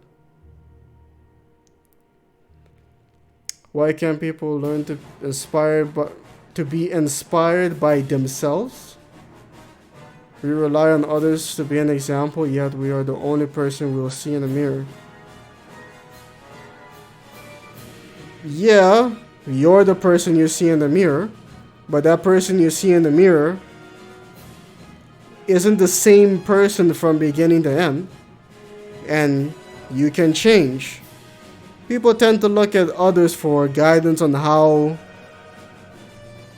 Why can't people learn to be inspired by themselves? We rely on others to be an example, yet we are the only person we will see in the mirror. Yeah, you're the person you see in the mirror, but that person you see in the mirror isn't the same person from beginning to end, and you can change. People tend to look at others for guidance on how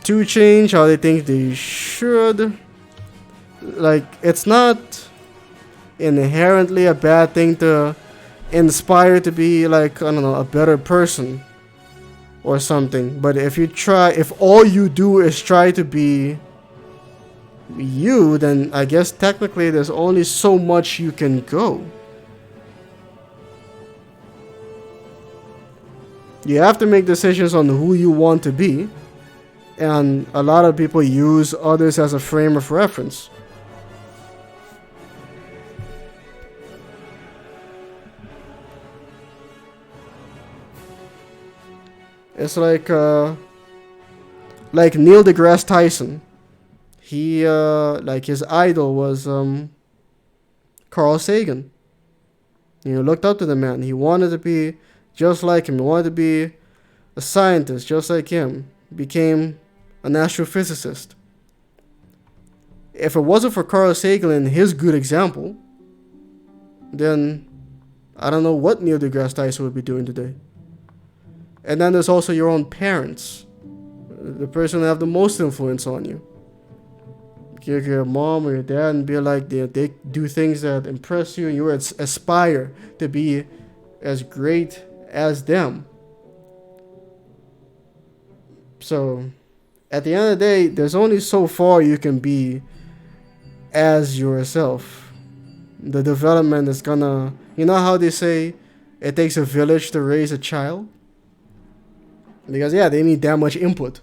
to change, how they think they should. Like, it's not inherently a bad thing to inspire to be like, I don't know, a better person or something. But if all you do is try to be you, then I guess technically there's only so much you can go. You have to make decisions on who you want to be, and a lot of people use others as a frame of reference. It's like Like Neil deGrasse Tyson. He, like his idol was Carl Sagan. He looked up to the man. He wanted to be just like him. He wanted to be a scientist just like him. Became an astrophysicist. If it wasn't for Carl Sagan and his good example, then I don't know what Neil deGrasse Tyson would be doing today. And then there's also your own parents. The person who have the most influence on you. Your mom or your dad, and be like, they do things that impress you, and you aspire to be as great as them. So at the end of the day, there's only so far you can be as yourself. The development is gonna, you know how they say it takes a village to raise a child? Because yeah, they need that much input.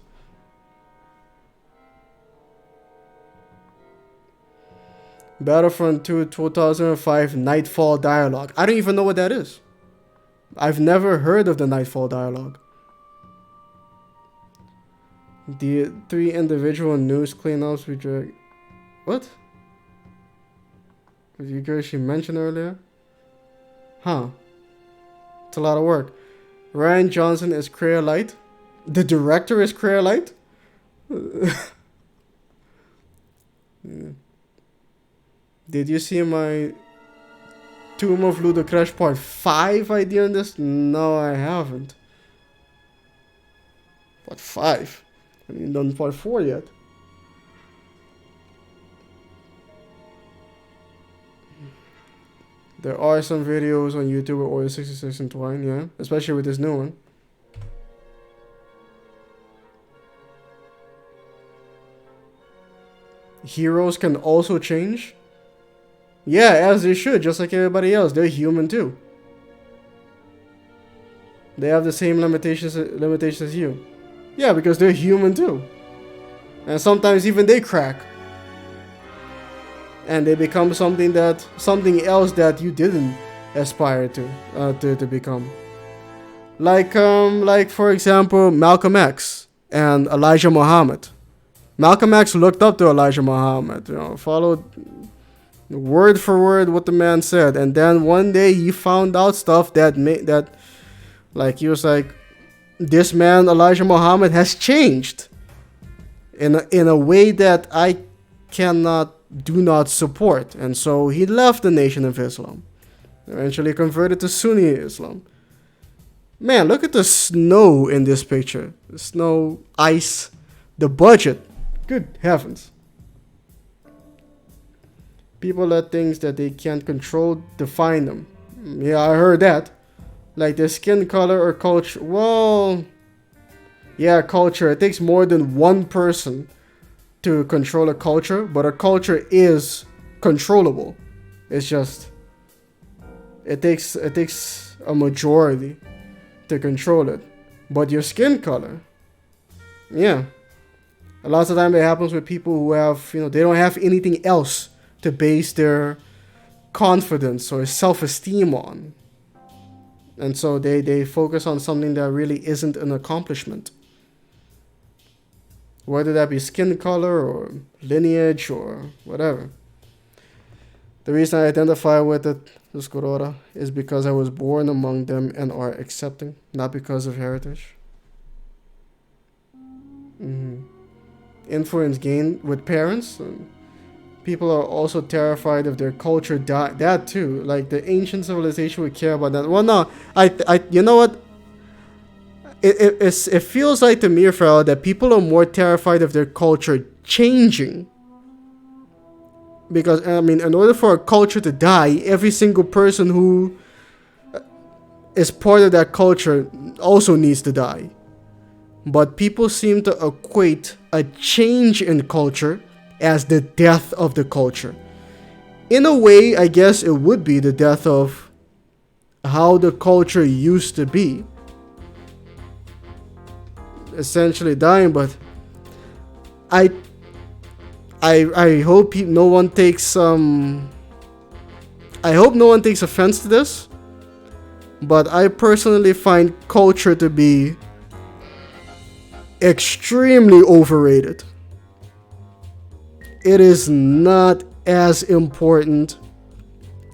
Battlefront 2 2005 Nightfall dialogue. I don't even know what that is. I've never heard of the Nightfall dialogue. The 3 individual news cleanups we drag. What? Did you guys she mentioned earlier? Huh. It's a lot of work. Rian Johnson is Craolite. The director is Craolite? Yeah. Did you see my Tomb of Ludocrash Part 5 idea on this? No, I haven't. Part 5? I haven't done Part 4 yet. There are some videos on YouTube with Order 66 and Twine, yeah. Especially with this new one. Heroes can also change? Yeah, as they should, just like everybody else. They're human too. They have the same limitations as you. Yeah, because they're human too. And sometimes even they crack. And they become something else that you didn't aspire to become. Like for example, Malcolm X and Elijah Muhammad. Malcolm X looked up to Elijah Muhammad, followed word for word what the man said, and then one day he found out stuff that he was like, this man Elijah Muhammad has changed in a way that I do not support, and so he left the Nation of Islam, eventually converted to Sunni Islam. Man, look at the snow in this picture. The snow, ice, the budget. Good heavens. People let things that they can't control define them. Yeah, I heard that. Like their skin color or culture. Well, yeah, culture. It takes more than one person to control a culture, but a culture is controllable. It's just it takes a majority to control it. But your skin color, yeah. A lot of the time it happens with people who have, they don't have anything else to base their confidence or self-esteem on. And so they focus on something that really isn't an accomplishment. Whether that be skin color or lineage or whatever. The reason I identify with the Skorora is because I was born among them and are accepting, not because of heritage. Influence gained with parents. People are also terrified of their culture. That too, like the ancient civilization would care about that. Well, no, I you know what? It feels like to me, Raphael, that people are more terrified of their culture changing. Because I mean, in order for a culture to die, every single person who is part of that culture also needs to die. But people seem to equate a change in culture as the death of the culture. In a way, I guess it would be the death of how the culture used to be. Essentially dying, but I hope no one takes I hope no one takes offense to this, but I personally find culture to be extremely overrated. It is not as important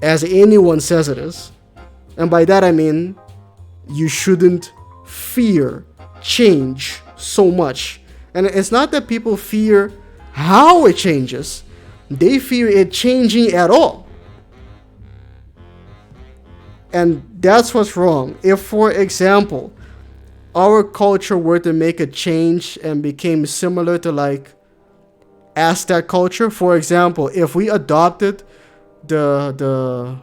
as anyone says it is. And by that I mean, you shouldn't fear change so much. And it's not that people fear how it changes, they fear it changing at all. And that's what's wrong. If, for example, our culture were to make a change and became similar to like Aztec culture, for example, if we adopted the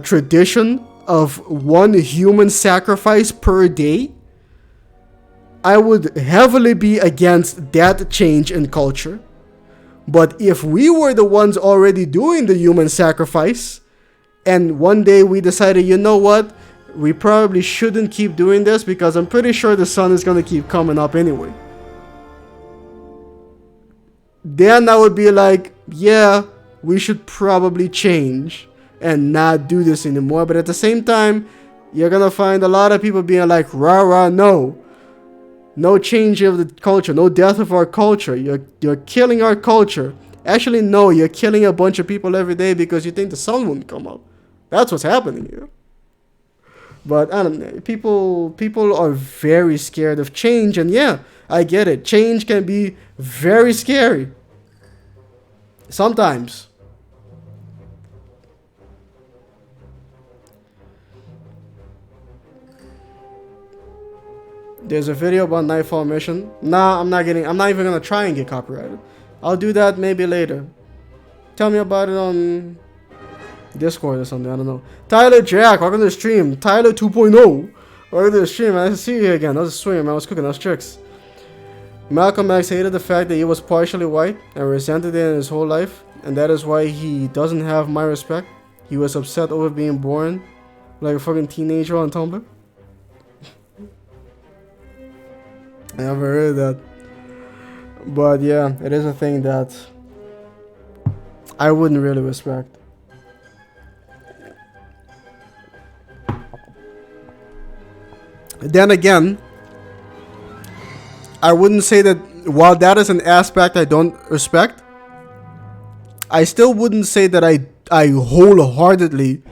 tradition of one human sacrifice per day, I would heavily be against that change in culture. But if we were the ones already doing the human sacrifice, and one day we decided, you know what, we probably shouldn't keep doing this because I'm pretty sure the sun is going to keep coming up anyway, then I would be like, yeah, we should probably change and not do this anymore. But at the same time, you're going to find a lot of people being like, rah, rah, no. No change of the culture, no death of our culture. You're killing our culture. Actually, no, you're killing a bunch of people every day because you think the sun won't come up. That's what's happening here. But I don't know. People are very scared of change, and yeah, I get it. Change can be very scary. Sometimes. There's a video about Nightfall Mission. Nah, I'm not even gonna try and get copyrighted. I'll do that maybe later. Tell me about it on Discord or something, I don't know. Tyler Jack, welcome to the stream. Tyler 2.0. Welcome to the stream, man. I see you again. That was a swing, man. I was cooking those tricks. Malcolm X hated the fact that he was partially white and resented it in his whole life, and that is why he doesn't have my respect. He was upset over being born like a fucking teenager on Tumblr. I never heard that. But yeah, it is a thing that I wouldn't really respect. Then again, I wouldn't say that while that is an aspect I don't respect, I still wouldn't say that I wholeheartedly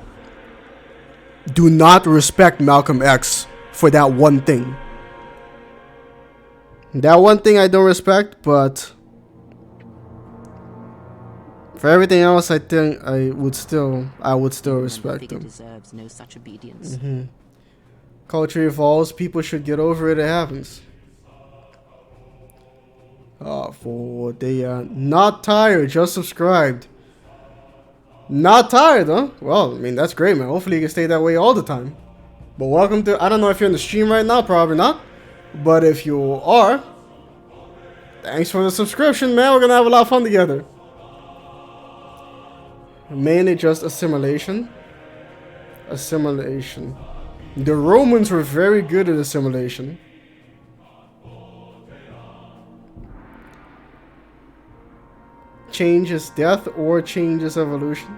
do not respect Malcolm X for that one thing. That one thing I don't respect, but for everything else, I think I would still respect him. Deserves no such obedience. Culture evolves. People should get over it. It happens. For they are not tired, just subscribed. Not tired, huh? Well, I mean, that's great, man. Hopefully you can stay that way all the time. But welcome to, I don't know if you're in the stream right now, probably not. But if you are, thanks for the subscription, man. We're gonna have a lot of fun together. Mainly just assimilation. Assimilation. The Romans were very good at assimilation. Change is death or change is evolution.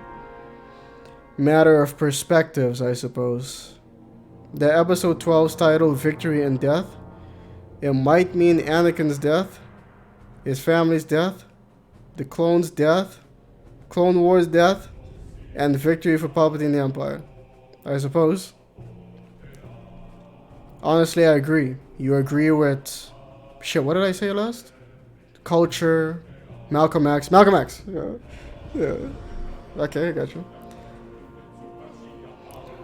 Matter of perspectives, I suppose. The episode 12's title, Victory and Death. It might mean Anakin's death, his family's death, the clone's death, Clone Wars death, and victory for Palpatine the Empire. I suppose. Honestly, I agree. You agree with... Shit, what did I say last? Culture, Malcolm X. Malcolm X! Yeah. Okay, I got you.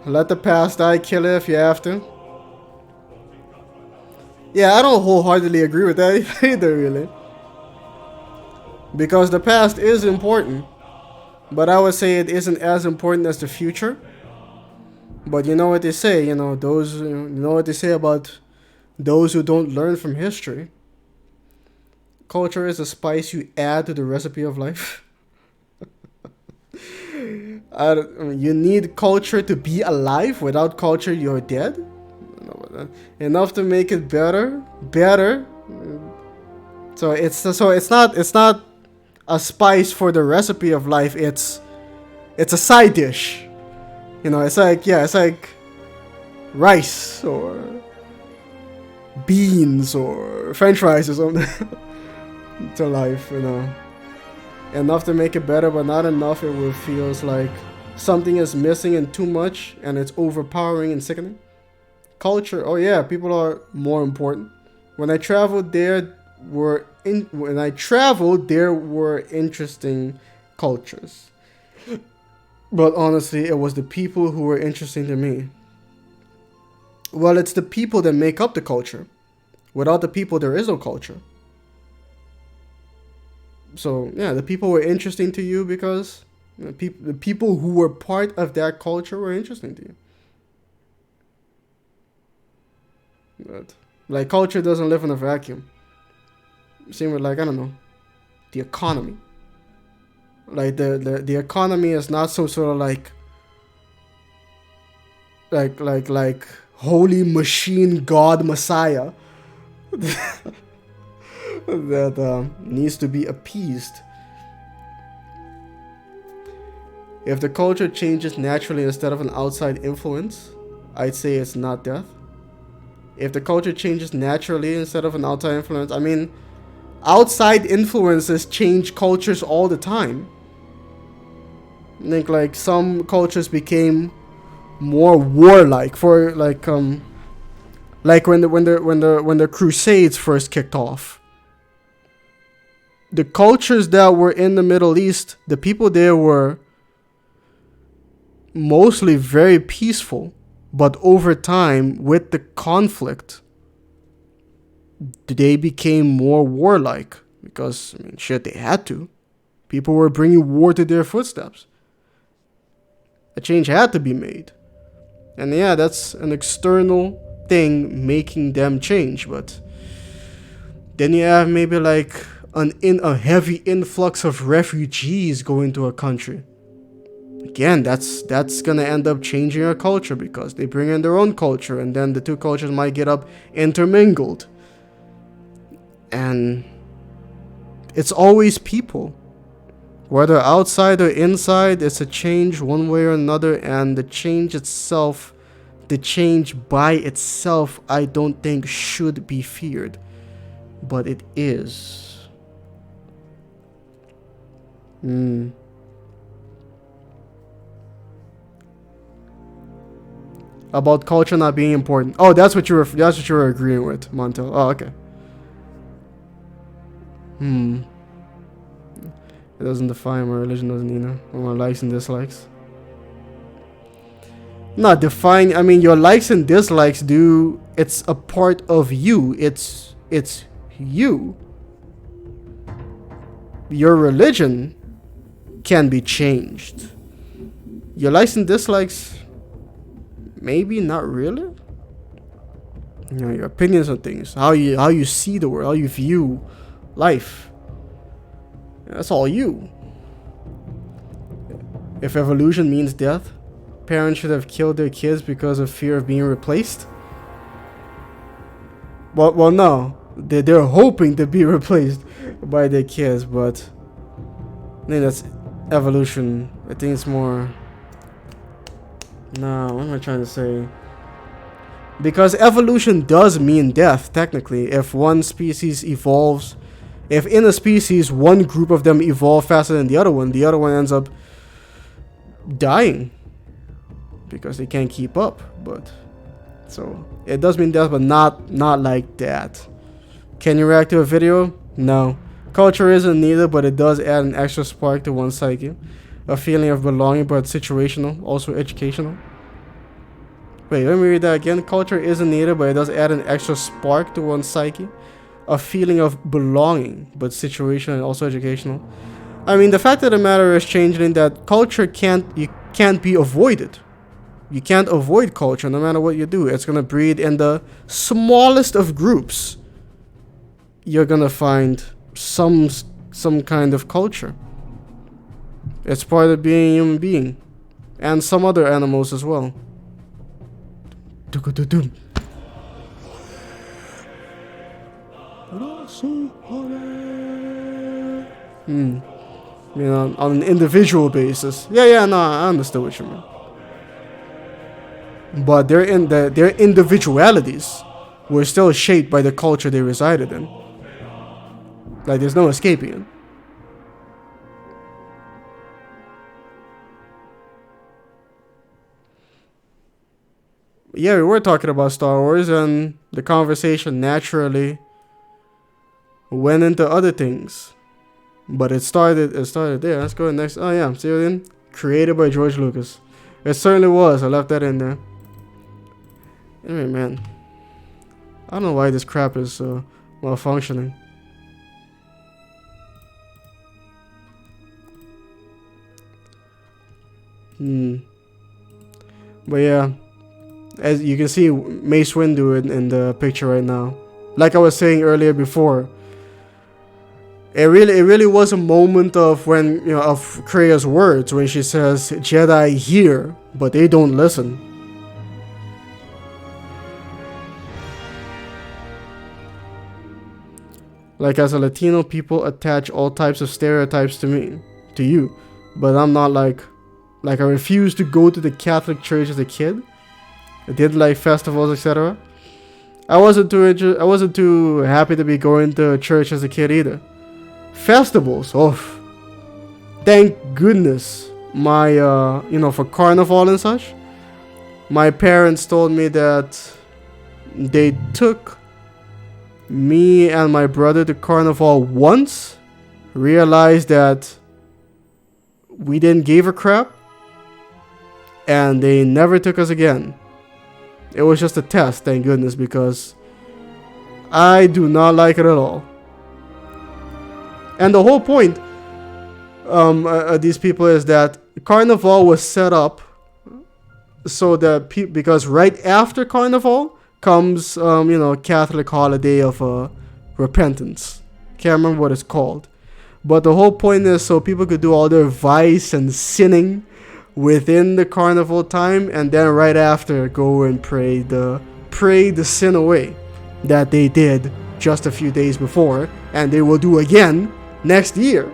Let the past die, kill it if you have to. Yeah, I don't wholeheartedly agree with that either, really. Because the past is important. But I would say it isn't as important as the future. But you know what they say, you know what they say about those who don't learn from history. Culture is a spice you add to the recipe of life. I mean, you need culture to be alive. Without culture, you're dead. Enough to make it better. So it's not a spice for the recipe of life. It's a side dish. You know, it's like rice or beans or French fries or something to life, you know. Enough to make it better, but not enough. It will feels like something is missing and too much, and it's overpowering and sickening. Culture, oh yeah, people are more important. When I traveled, there were interesting cultures, but honestly, it was the people who were interesting to me. Well, it's the people that make up the culture. Without the people, there is no culture. So yeah, the people were interesting to you because the people who were part of that culture were interesting to you. But like, culture doesn't live in a vacuum. Same with, like, I don't know, the economy. Like the economy is not some sort of like holy machine god messiah that needs to be appeased. If the culture changes naturally instead of an outside influence, I'd say it's not death. If the culture changes naturally instead of an outside influence, I mean, outside influences change cultures all the time. I think like some cultures became more warlike for like when the Crusades first kicked off. The cultures that were in the Middle East, the people there were mostly very peaceful, but over time, with the conflict, they became more warlike because, I mean, shit, they had to. People were bringing war to their footsteps. A change had to be made. And yeah, that's an external thing making them change, but then you have maybe like a heavy influx of refugees going to a country. Again, that's gonna end up changing our culture because they bring in their own culture, and then the two cultures might get up intermingled. And it's always people. Whether outside or inside, it's a change one way or another, and the change itself, the change by itself, I don't think should be feared. But it is. About culture not being important. Oh, that's what you were agreeing with, Montel. Oh, okay. It doesn't define my religion, doesn't either. Or my likes and dislikes. Not define. I mean, your likes and dislikes do. It's a part of you. It's you. Your religion can be changed. Your likes and dislikes, maybe not really. You know, your opinions on things, how you see the world, how you view life. That's all you. If evolution means death, parents should have killed their kids because of fear of being replaced. Well, no, they're hoping to be replaced by their kids, but I think that's evolution. I think it's more. No, what am I trying to say? Because evolution does mean death, technically. If one species evolves, if in a species one group of them evolve faster than the other one ends up dying because they can't keep up. But so it does mean death, but not like that. Can you react to a video? No. Culture isn't neither, but it does add an extra spark to one's psyche. A feeling of belonging, but situational, also educational. Wait, let me read that again. Culture isn't neither, but it does add an extra spark to one's psyche. A feeling of belonging, but situational and also educational. I mean, the fact of the matter is changing that culture can't be avoided. You can't avoid culture no matter what you do. It's gonna breed in the smallest of groups. You're gonna find some kind of culture. It's part of being a human being, and some other animals as well. You know, on an individual basis. Yeah, no, I understood what you mean. But their individualities were still shaped by the culture they resided in. Like, there's no escaping it. Yeah, we were talking about Star Wars, and the conversation naturally went into other things. But it started there. Let's go next. Oh yeah, see it in? Created by George Lucas. It certainly was. I left that in there. Anyway, man. I don't know why this crap is malfunctioning. But yeah, as you can see, Mace Windu in the picture right now. Like I was saying earlier before, it really was a moment of when, you know, of Krea's words when she says, "Jedi hear, but they don't listen." Like, as a Latino, people attach all types of stereotypes to you, but I'm not like I refused to go to the Catholic Church as a kid. I did like festivals, etc. I wasn't too happy to be going to church as a kid either. Festivals, thank goodness. My for Carnival and such, my parents told me that they took me and my brother to Carnival once, realized that we didn't give a crap, and they never took us again. It was just a test, thank goodness, because I do not like it at all. And the whole point these people is that Carnival was set up so that because right after Carnival comes Catholic holiday of repentance. Can't remember what it's called, but the whole point is so people could do all their vice and sinning within the Carnival time, and then right after go and pray the sin away that they did just a few days before, and they will do again next year.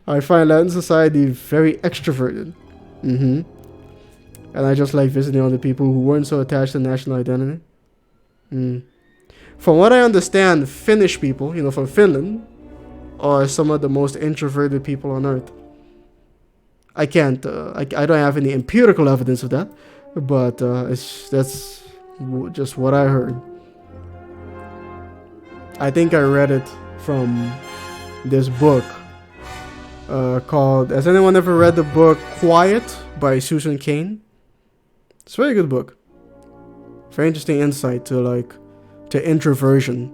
I find Latin society very extroverted. And I just like visiting other people who weren't so attached to national identity. From what I understand, Finnish people, from Finland, are some of the most introverted people on earth. I can't, I don't have any empirical evidence of that, but that's just what I heard. I think I read it from this book called, has anyone ever read the book Quiet by Susan Cain? It's a very good book. Very interesting insight to introversion.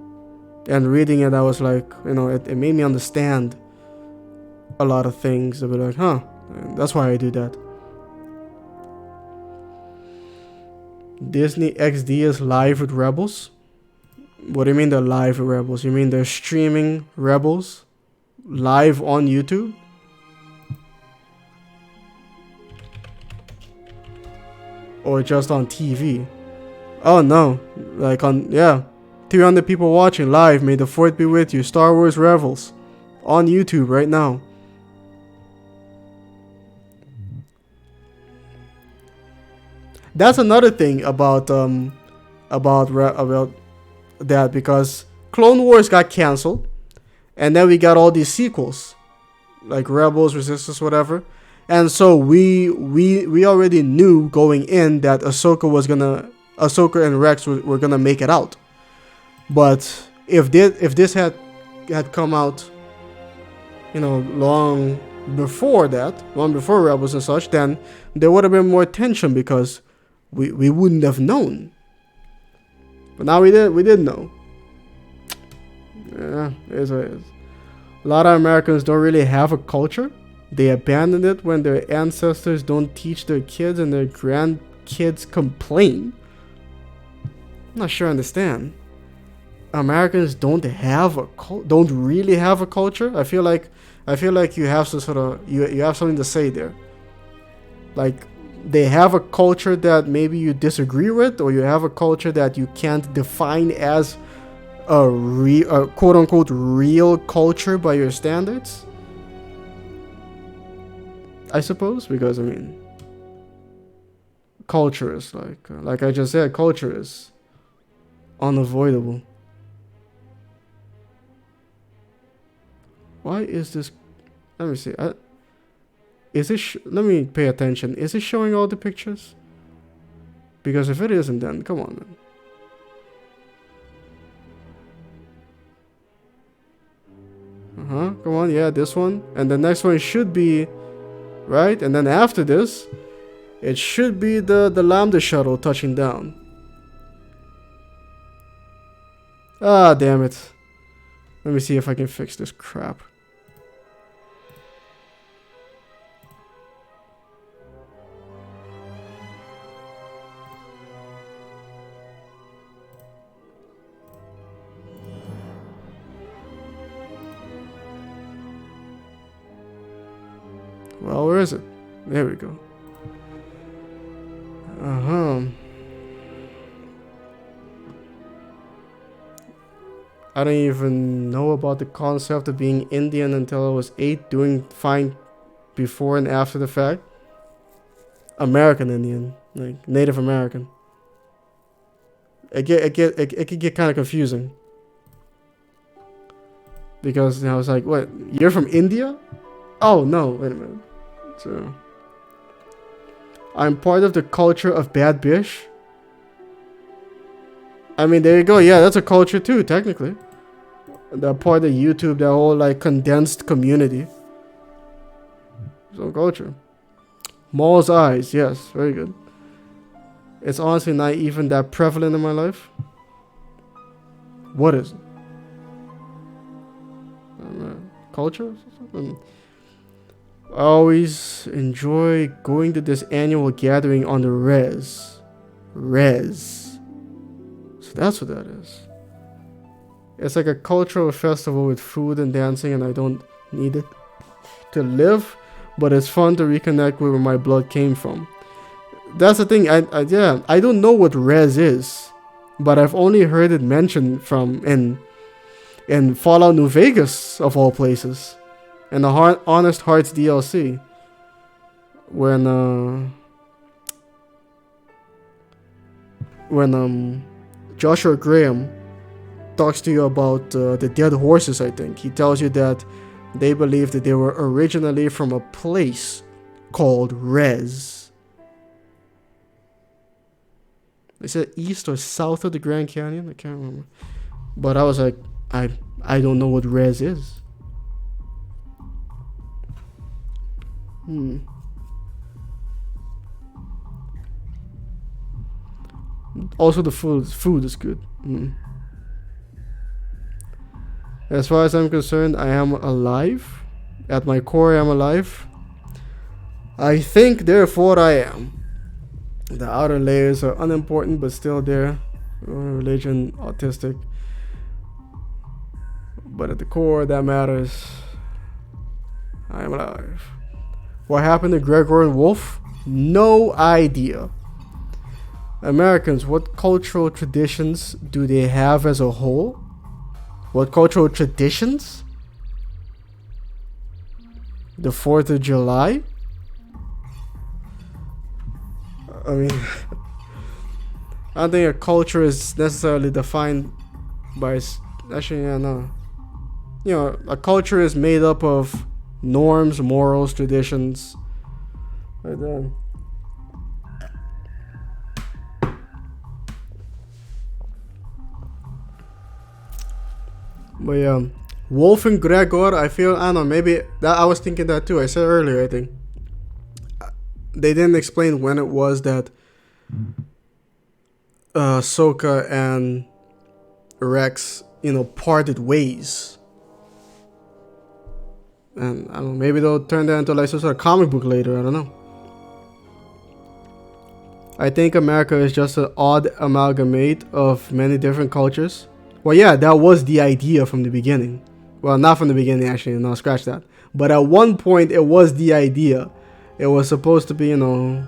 And reading it, I was like, it made me understand a lot of things. I'd be like, that's why I do that. Disney XD is live with Rebels? What do you mean they're live with Rebels? You mean they're streaming Rebels live on YouTube? Or just on TV? Oh no, 300 people watching live. May the 4th be with you. Star Wars Rebels on YouTube right now. That's another thing about that, because Clone Wars got canceled, and then we got all these sequels like Rebels, Resistance, whatever. And so we already knew going in that Ahsoka and Rex were gonna make it out. But if this had come out, long before Rebels and such, then there would have been more tension because we wouldn't have known. But now we did know. Yeah, it is what it is. A lot of Americans don't really have a culture. They abandon it when their ancestors don't teach their kids and their grandkids complain. I'm not sure I understand. Americans don't really have a culture. I feel like you have some sort of you have something to say there. Like, they have a culture that maybe you disagree with, or you have a culture that you can't define as a quote unquote real culture by your standards. I suppose, because culture is like I just said, culture is unavoidable. Why is this? Let me see. Is it? Let me pay attention. Is it showing all the pictures? Because if it isn't, then come on, man. Come on, yeah, this one. And the next one should be, right? And then after this, it should be the Lambda shuttle touching down. Ah, damn it. Let me see if I can fix this crap. Well, where is it? There we go. I don't even know about the concept of being Indian until I was 8, doing fine before and after the fact. American Indian, like Native American. It could get kind of confusing. Because I was like, what, you're from India? Oh, no, wait a minute. So, I'm part of the culture of Bad Bish. I mean, there you go. Yeah, that's a culture too, technically. That part of YouTube, that whole like condensed community. So culture. Maul's eyes, yes, very good. It's honestly not even that prevalent in my life. What is it? Culture? I always enjoy going to this annual gathering on the res. So that's what that is. It's like a cultural festival with food and dancing, and I don't need it to live, but it's fun to reconnect with where my blood came from. That's the thing. I don't know what res is, but I've only heard it mentioned from in Fallout New Vegas of all places. And the Honest Hearts DLC, when Joshua Graham talks to you about the dead horses, I think he tells you that they believe that they were originally from a place called Rez. They said east or south of the Grand Canyon, I can't remember. But I was like, I don't know what Rez is. Also, the food is good. As far as I'm concerned, I am alive. At my core, I am alive. I think, therefore, I am. The outer layers are unimportant, but still there. Religion, autistic. But at the core, that matters. I am alive. What happened to Gregor and Wolf? No idea. Americans, what cultural traditions do they have as a whole? What cultural traditions? The 4th of July? I mean, I don't think a culture is necessarily defined by... Actually, yeah, no. You know, a culture is made up of norms, morals, traditions. Right there. But yeah, Wolf and Gregor, I don't know, maybe that I was thinking that too. I said earlier, I think they didn't explain when it was that Sokka and Rex, parted ways. And I don't know, maybe they'll turn that into like some sort of comic book later. I don't know. I think America is just an odd amalgamate of many different cultures. Well, yeah, that was the idea from the beginning. Well, not from the beginning, actually. No, scratch that. But at one point, it was the idea. It was supposed to be, a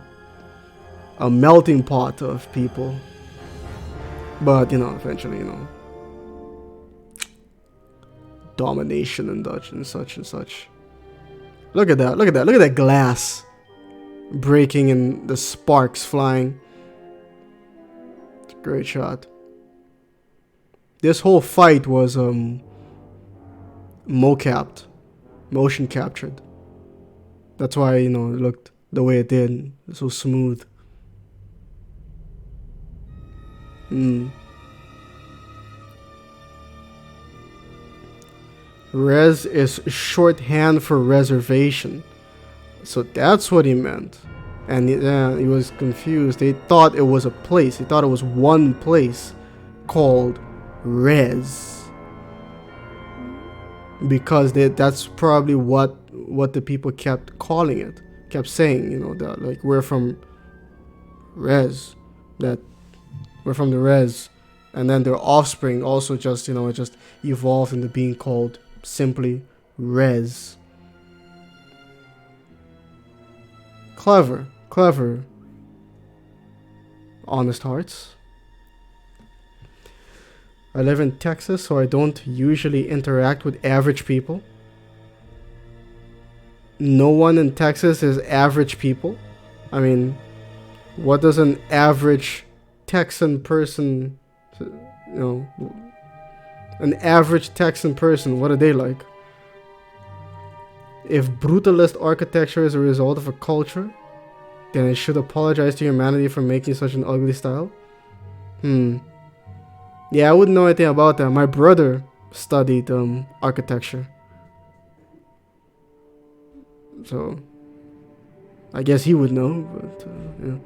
melting pot of people. But, eventually, domination and such and such. Look at that. Look at that. Look at that glass. breaking and the sparks flying. It's a great shot. This whole fight was mocapped, motion captured. That's why, you know, it looked the way it did, so smooth. Res is shorthand for reservation. So that's what he meant. And he was confused. They thought it was a place. They thought it was one place called Res. Because that's probably what the people kept calling it. Kept saying, you know, that like we're from Res. That we're from the Res. And then their offspring also just, you know, it just evolved into being called simply Res. Clever. Honest hearts. I live in Texas, so I don't usually interact with average people. No one in Texas is average people. I mean, what does an average Texan person, you know, an average Texan person, what are they like? If brutalist architecture is a result of a culture, then it should apologize to humanity for making such an ugly style. Yeah, I wouldn't know anything about that. My brother studied architecture. So, I guess he would know. But, yeah.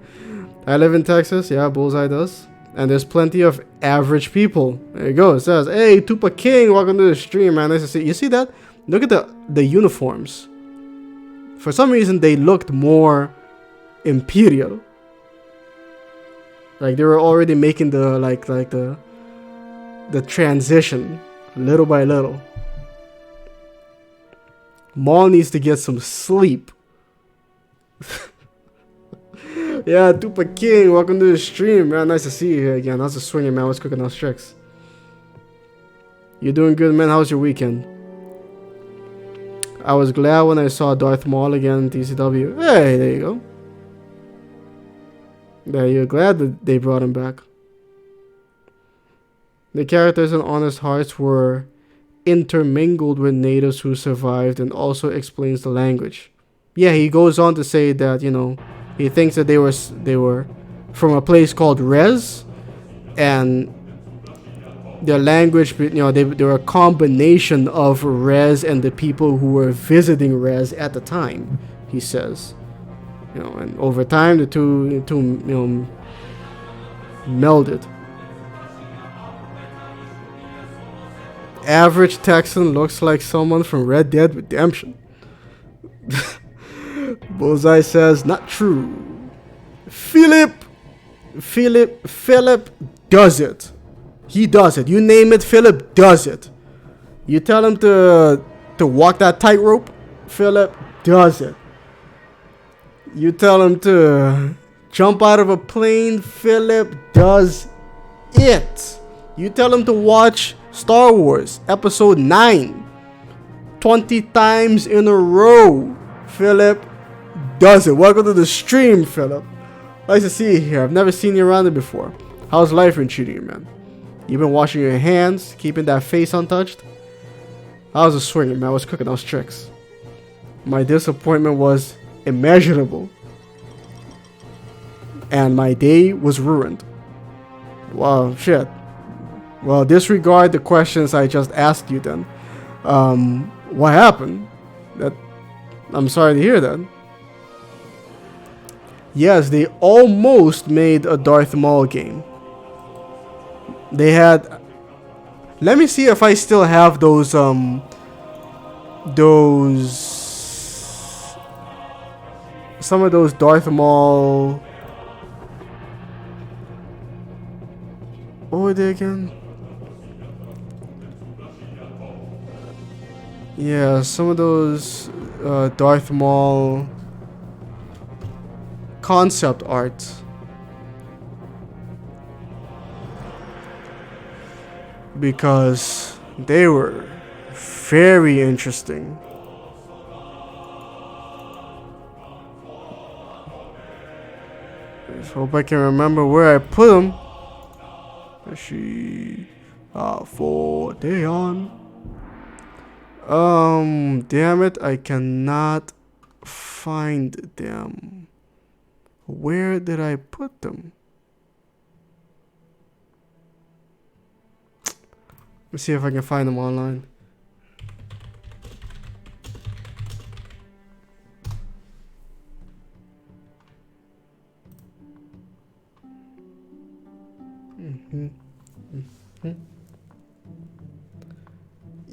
I live in Texas. Yeah, Bullseye does. And there's plenty of average people. There you go. It says, hey, Tupac King, welcome to the stream, man. Nice to see you. See that? Look at the uniforms. For some reason, they looked more imperial. Like they were already making the the transition little by little. Maul needs to get some sleep. Yeah, Tupac King, welcome to the stream, man. Nice to see you here again. How's the swinging, man? What's cooking those tricks? You doing good, man? How's your weekend? I was glad when I saw Darth Maul again in TCW. Hey, there you go. Yeah, you're glad that they brought him back. The characters in Honest Hearts were intermingled with natives who survived, and also explains the language. Yeah, he goes on to say that, you know, he thinks that they were from a place called Res, and their language, you know, they were a combination of Res and the people who were visiting Res at the time, he says. You know, and over time the two you know, melded. Average Texan looks like someone from Red Dead Redemption. Bullseye says, not true. Philip does it. He does it. You name it, Philip does it. You tell him to walk that tightrope, Philip does it. You tell him to jump out of a plane, Philip does it. You tell him to watch Star Wars Episode 9 20 times in a row, Philip does it. Welcome to the stream, Philip. Nice to see you here. I've never seen you around it before. How's life been treating you, man? You've been washing your hands, keeping that face untouched? How's the swinging, man? I was cooking those tricks. My disappointment was immeasurable, and my day was ruined. Wow, shit. Well, disregard the questions I just asked you then. What happened? I'm sorry to hear that. Yes, they almost made a Darth Maul game. They had... Let me see if I still have those... Some of those Darth Maul... What were they again? Yeah, some of those Darth Maul concept art. Because they were very interesting. Just hope I can remember where I put them. She for Dayon. Damn it, I cannot find them. Where did I put them? Let's see if I can find them online.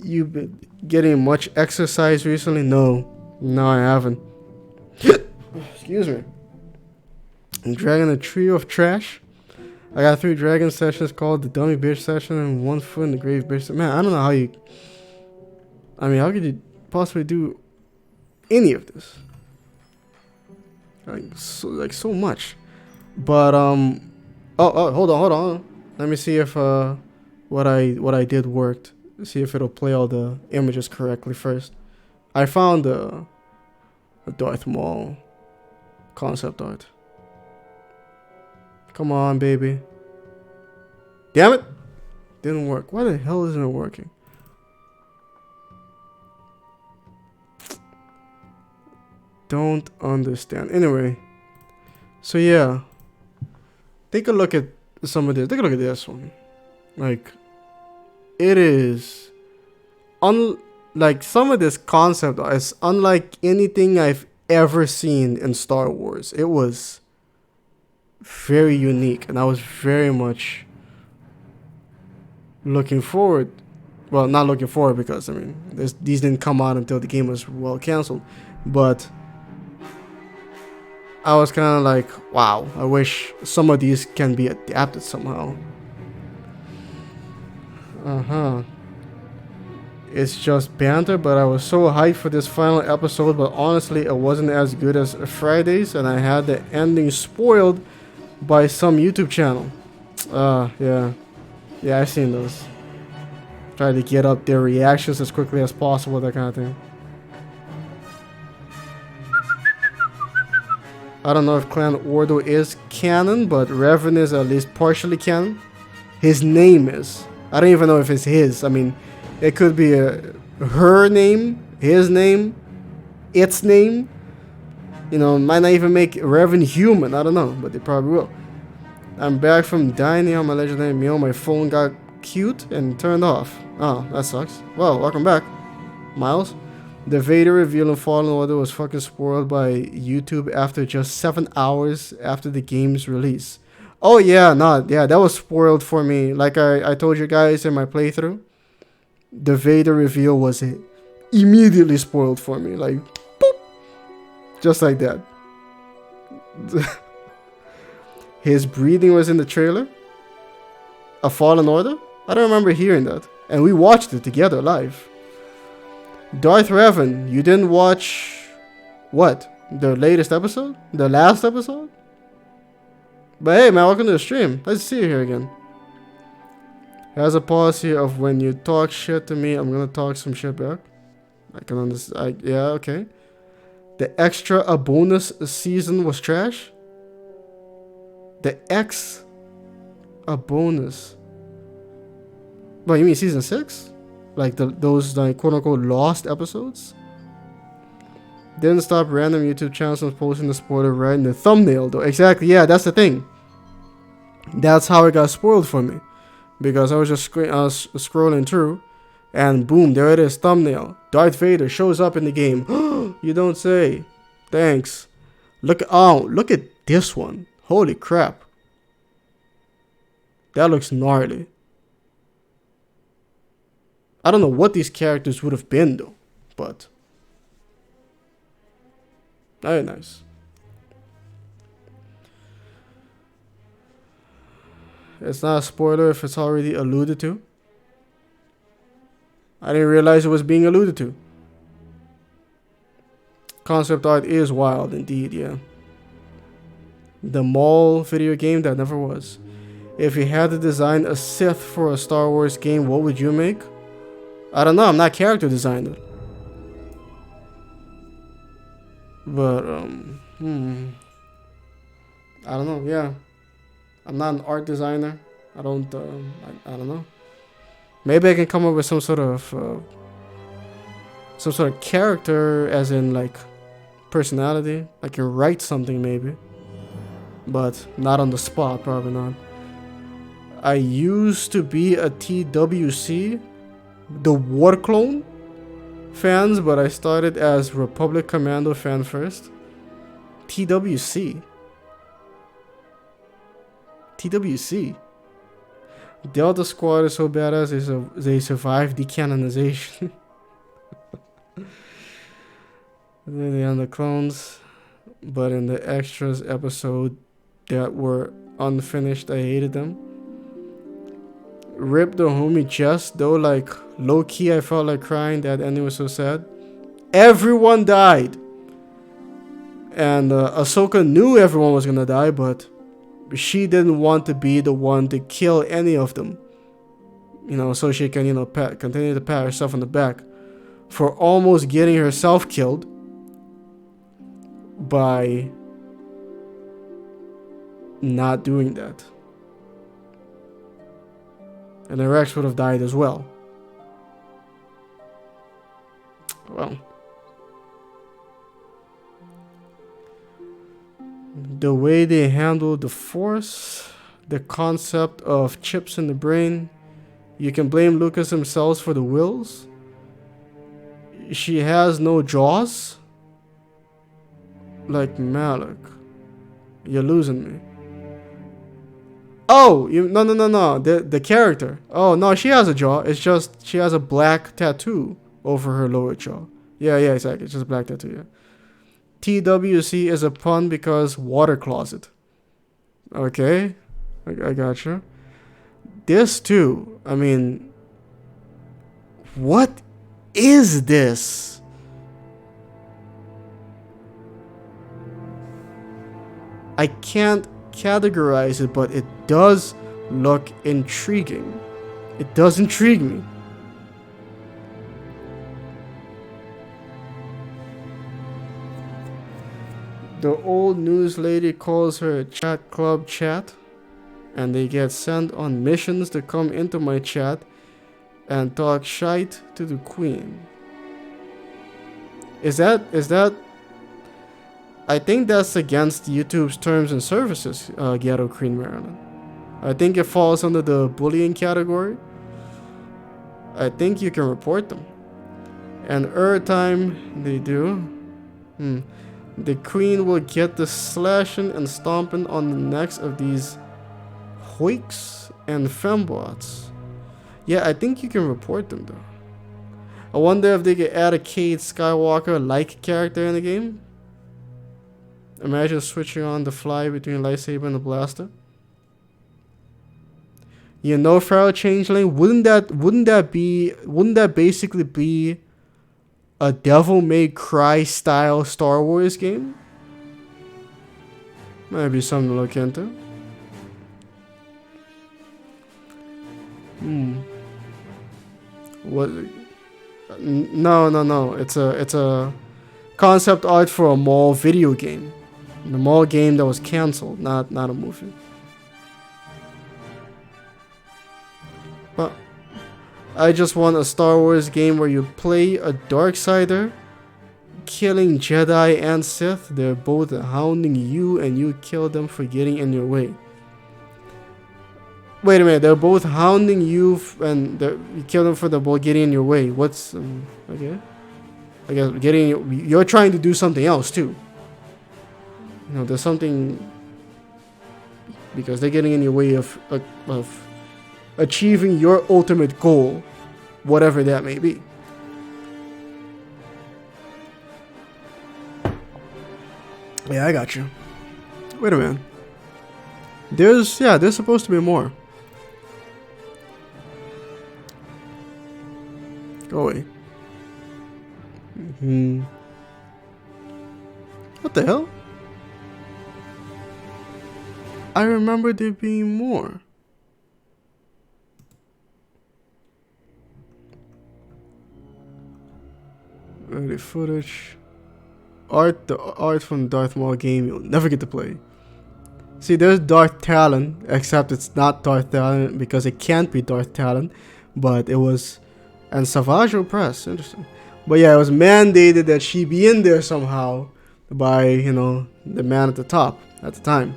You've been getting much exercise recently? No, I haven't. Excuse me. I'm dragging a trio of trash. I got 3 dragon sessions called the dummy bitch session and 1 foot in the grave bitch. Man, I don't know how you. I mean, how could you possibly do any of this? Like so much. But oh, hold on. Let me see if what I did worked. See if it'll play all the images correctly first. I found a Darth Maul concept art. Come on, baby. Damn it! Didn't work. Why the hell isn't it working? Don't understand. Anyway. So yeah. Take a look at some of this. Take a look at this one. Like, it is like some of this concept is unlike anything I've ever seen in Star Wars. It was very unique, and I was very much looking forward. Well, not looking forward because I mean these didn't come out until the game was well canceled, but I was kind of like, wow, I wish some of these can be adapted somehow. It's just banter, but I was so hyped for this final episode, but honestly it wasn't as good as Friday's, and I had the ending spoiled by some YouTube channel. Yeah, I've seen those. Try to get up their reactions as quickly as possible, that kind of thing. I don't know if Clan Ordo is canon, but Revan is at least partially canon. His name is. I don't even know if it's his. I mean, it could be her name, his name, its name. You know, might not even make Revan human. I don't know, but they probably will. I'm back from dining on my legendary meal. My phone got cute and turned off. Oh, that sucks. Well, welcome back, Miles. The Vader reveal in Fallen Order was fucking spoiled by YouTube after just 7 hours after the game's release. Oh yeah, that was spoiled for me. Like I told you guys in my playthrough, the Vader reveal was immediately spoiled for me. Like, boop, just like that. His breathing was in the trailer. A Fallen Order? I don't remember hearing that. And we watched it together live. Darth Revan, you didn't watch what? The latest episode? The last episode? But hey man, welcome to the stream. Nice to see you here again. Has a policy of when you talk shit to me, I'm gonna talk some shit back. I can understand. Yeah, okay. The extra a bonus season was trash. The X a bonus. What, you mean season 6? Like those like quote unquote lost episodes? Didn't stop random YouTube channels from posting the spoiler right in the thumbnail though. Exactly, yeah, that's the thing. That's how it got spoiled for me. Because I was just scrolling through, and boom, there it is, thumbnail. Darth Vader shows up in the game. You don't say. Thanks. Look at this one. Holy crap. That looks gnarly. I don't know what these characters would have been though, but very nice. It's not a spoiler if it's already alluded to. I didn't realize it was being alluded to. Concept art is wild indeed, yeah. The Maul video game that never was. If you had to design a Sith for a Star Wars game, what would you make? I don't know, I'm not character designer. But, I don't know. Yeah, I'm not an art designer. I don't. I don't know. Maybe I can come up with some sort of character, as in like personality. I can write something maybe, but not on the spot. Probably not. I used to be a TWC, the War Clone fans, but I started as Republic Commando fan first. TWC. TWC. Delta Squad is so badass, they survived decanonization. They are the clones, but in the extras episode that were unfinished, I hated them. Rip the homie chest, though, like low key, I felt like crying. That ending was so sad. Everyone died, and Ahsoka knew everyone was gonna die, but she didn't want to be the one to kill any of them. You know, so she can, continue to pat herself on the back for almost getting herself killed by not doing that. And the Rex would have died as well. Well, the way they handled the Force, the concept of chips in the brain, you can blame Lucas himself for the wills. She has no jaws. Like Malik, you're losing me. Oh, no. The character. Oh no, she has a jaw. It's just she has a black tattoo over her lower jaw. Yeah, exactly. It's just a black tattoo. Yeah. TWC is a pun because water closet. Okay, I gotcha. This too. I mean, what is this? I can't categorize it, but it does look intriguing. It does intrigue me. The old news lady calls her a chat club chat, and they get sent on missions to come into my chat and talk shite to the queen. Is that I think that's against YouTube's terms and services, Ghetto Queen Maryland. I think it falls under the bullying category. I think you can report them. And time they do. The queen will get the slashing and stomping on the necks of these hoiks and fembots. Yeah, I think you can report them though. I wonder if they could add a Cade Skywalker-like character in the game. Imagine switching on the fly between lightsaber and the blaster. You know, Feral Changeling, wouldn't that basically be a Devil May Cry style Star Wars game? Might be something to look into. What? No. It's a concept art for a mall video game. The mall game that was cancelled, not a movie. But I just want a Star Wars game where you play a Darksider, killing Jedi and Sith. They're both hounding you and you kill them for getting in your way. Wait a minute, they're both hounding you and you kill them for the both getting in your way. What's okay? I guess you're trying to do something else too. You know, there's something because they're getting in your way of achieving your ultimate goal, whatever that may be. Yeah, I got you. Wait a minute. There's supposed to be more. Go away. What the hell? I remember there being more. Early footage. The art from Darth Maul game you'll never get to play. See, there's Darth Talon, except it's not Darth Talon because it can't be Darth Talon, but it was, and Savage Press, interesting. But yeah, it was mandated that she be in there somehow by, you know, the man at the top at the time.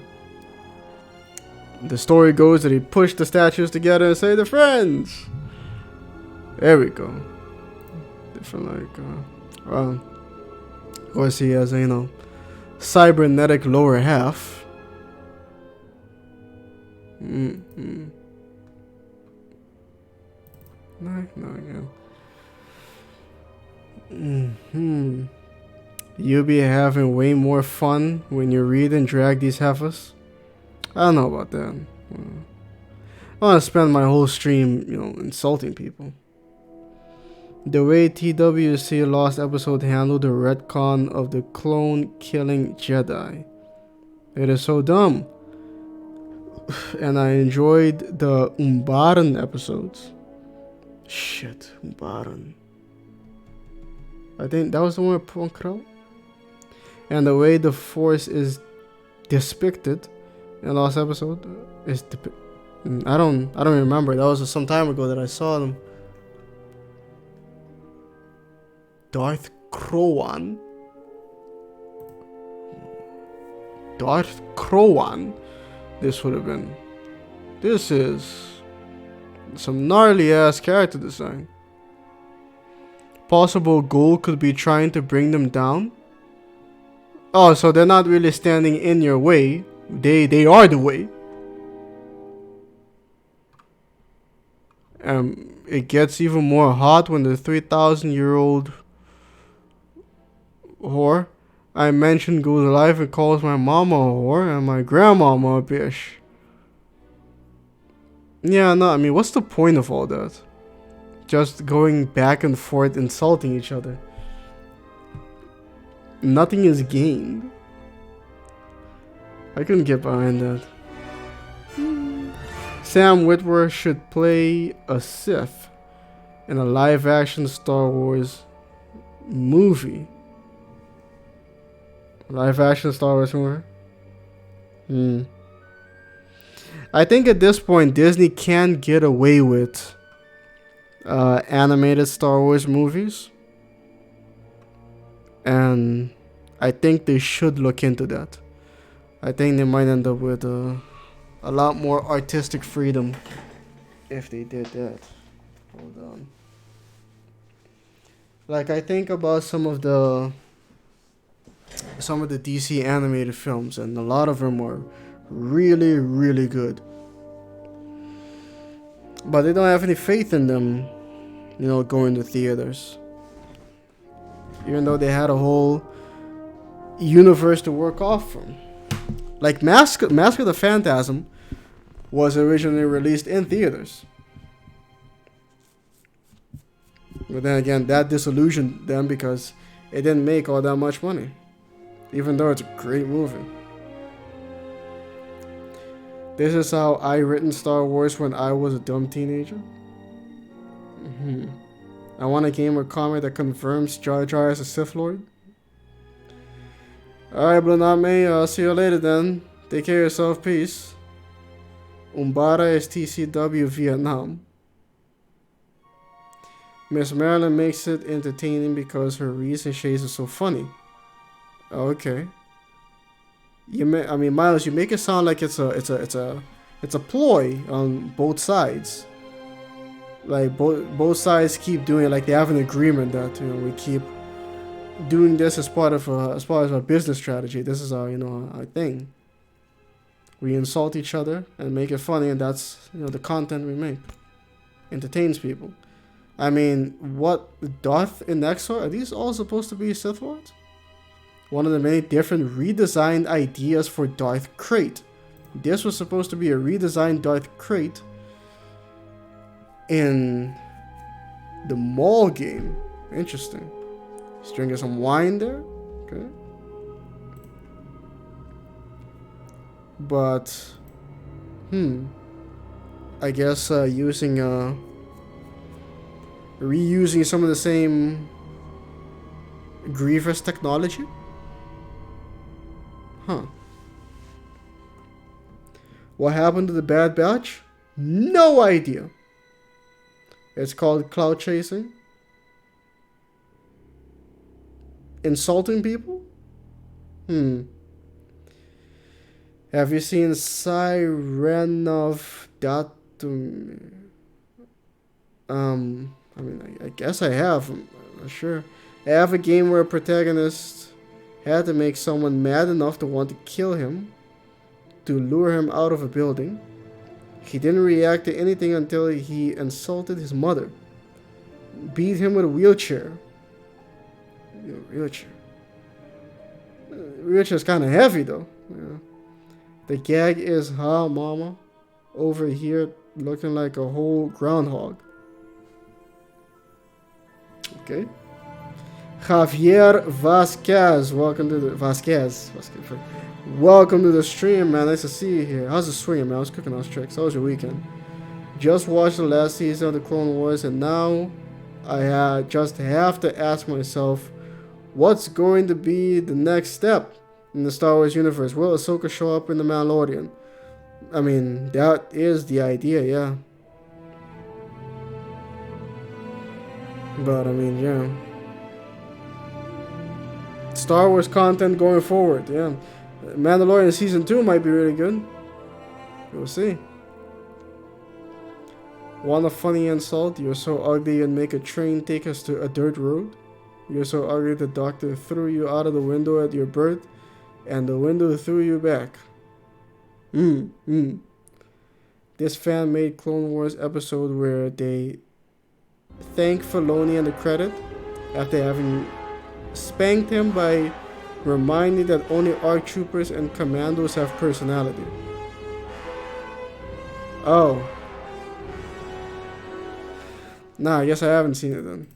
The story goes that he pushed the statues together and say, "They're friends." There we go. Different, like, well, of course he has a, you know, cybernetic lower half. Mm-hmm. No, yeah. Mm-hmm. You be having way more fun when you read and drag these heifers? I don't know about that. I want to spend my whole stream, you know, insulting people. The way TWC Lost episode handled the retcon of the clone-killing Jedi. It is so dumb. And I enjoyed the Umbaran episodes. Shit, Umbaran. I think that was the one with Ponkrell. And the way the Force is depicted in the last episode is I don't remember. That was some time ago that I saw them. Darth Krowan. Darth Krowan. This would have been. This is some gnarly ass character design. Possible goal could be trying to bring them down. Oh, so they're not really standing in your way. They are the way. It gets even more hot when the 3,000-year-old whore I mentioned goes live and calls my mama a whore and my grandmama a bitch. Yeah, no, I mean, what's the point of all that? Just going back and forth insulting each other. Nothing is gained. I couldn't get behind that. Sam Witwer should play a Sith in a live-action Star Wars movie. Live-action Star Wars movie? I think at this point Disney can get away with animated Star Wars movies. And I think they should look into that. I think they might end up with a lot more artistic freedom if they did that. Hold on. Like, I think about some of the DC animated films, and a lot of them are really, really good. But they don't have any faith in them, you know, going to theaters. Even though they had a whole universe to work off from. Like Mask of the Phantasm was originally released in theaters. But then again, that disillusioned them because it didn't make all that much money. Even though it's a great movie. This is how I written Star Wars when I was a dumb teenager. I want a game or comic that confirms Jar Jar as a Sith Lord. Alright, Blaname, I'll see you later then. Take care of yourself, peace. Umbara is TCW Vietnam. Miss Marilyn makes it entertaining because her reason shades are so funny. Okay. I mean, Miles, you make it sound like it's a ploy on both sides. Like both sides keep doing it, like they have an agreement that, you know, we keep doing this as part of our business strategy. This is our, you know, our thing. We insult each other and make it funny, and that's, you know, the content we make. Entertains people. I mean, what Darth and Exor, are these all supposed to be Sith Lords? One of the many different redesigned ideas for Darth Krayt. This was supposed to be a redesigned Darth Krayt in the Maul game. Interesting. He's drinking some wine there. Okay. But, I guess reusing some of the same Grievous technology. Huh. What happened to the Bad Batch? No idea. It's called cloud chasing. Insulting people? Have you seen Sirenov Datum? I guess I have. I'm not sure. I have a game where a protagonist had to make someone mad enough to want to kill him, to lure him out of a building. He didn't react to anything until he insulted his mother, beat him with a wheelchair. Wheelchair's kind of heavy though. Yeah. The gag is, "Ha, mama," over here looking like a whole groundhog. Okay. Javier Vasquez, welcome to the welcome to the stream, man. Nice to see you here. How's it swinging, man? I was cooking those tricks. How was your weekend? Just watched the last season of the Clone Wars, and now I just have to ask myself, what's going to be the next step in the Star Wars universe? Will Ahsoka show up in The Mandalorian? I mean, that is the idea, yeah. But I mean, yeah. Star Wars content going forward, yeah. Mandalorian Season 2 might be really good. We'll see. Want a funny insult? You're so ugly and make a train take us to a dirt road? You're so ugly the doctor threw you out of the window at your birth, and the window threw you back. This fan-made Clone Wars episode where they thank Filoni in the credit after having spanked him by reminding that only ARC troopers and commandos have personality. Oh. Nah, I guess I haven't seen it then.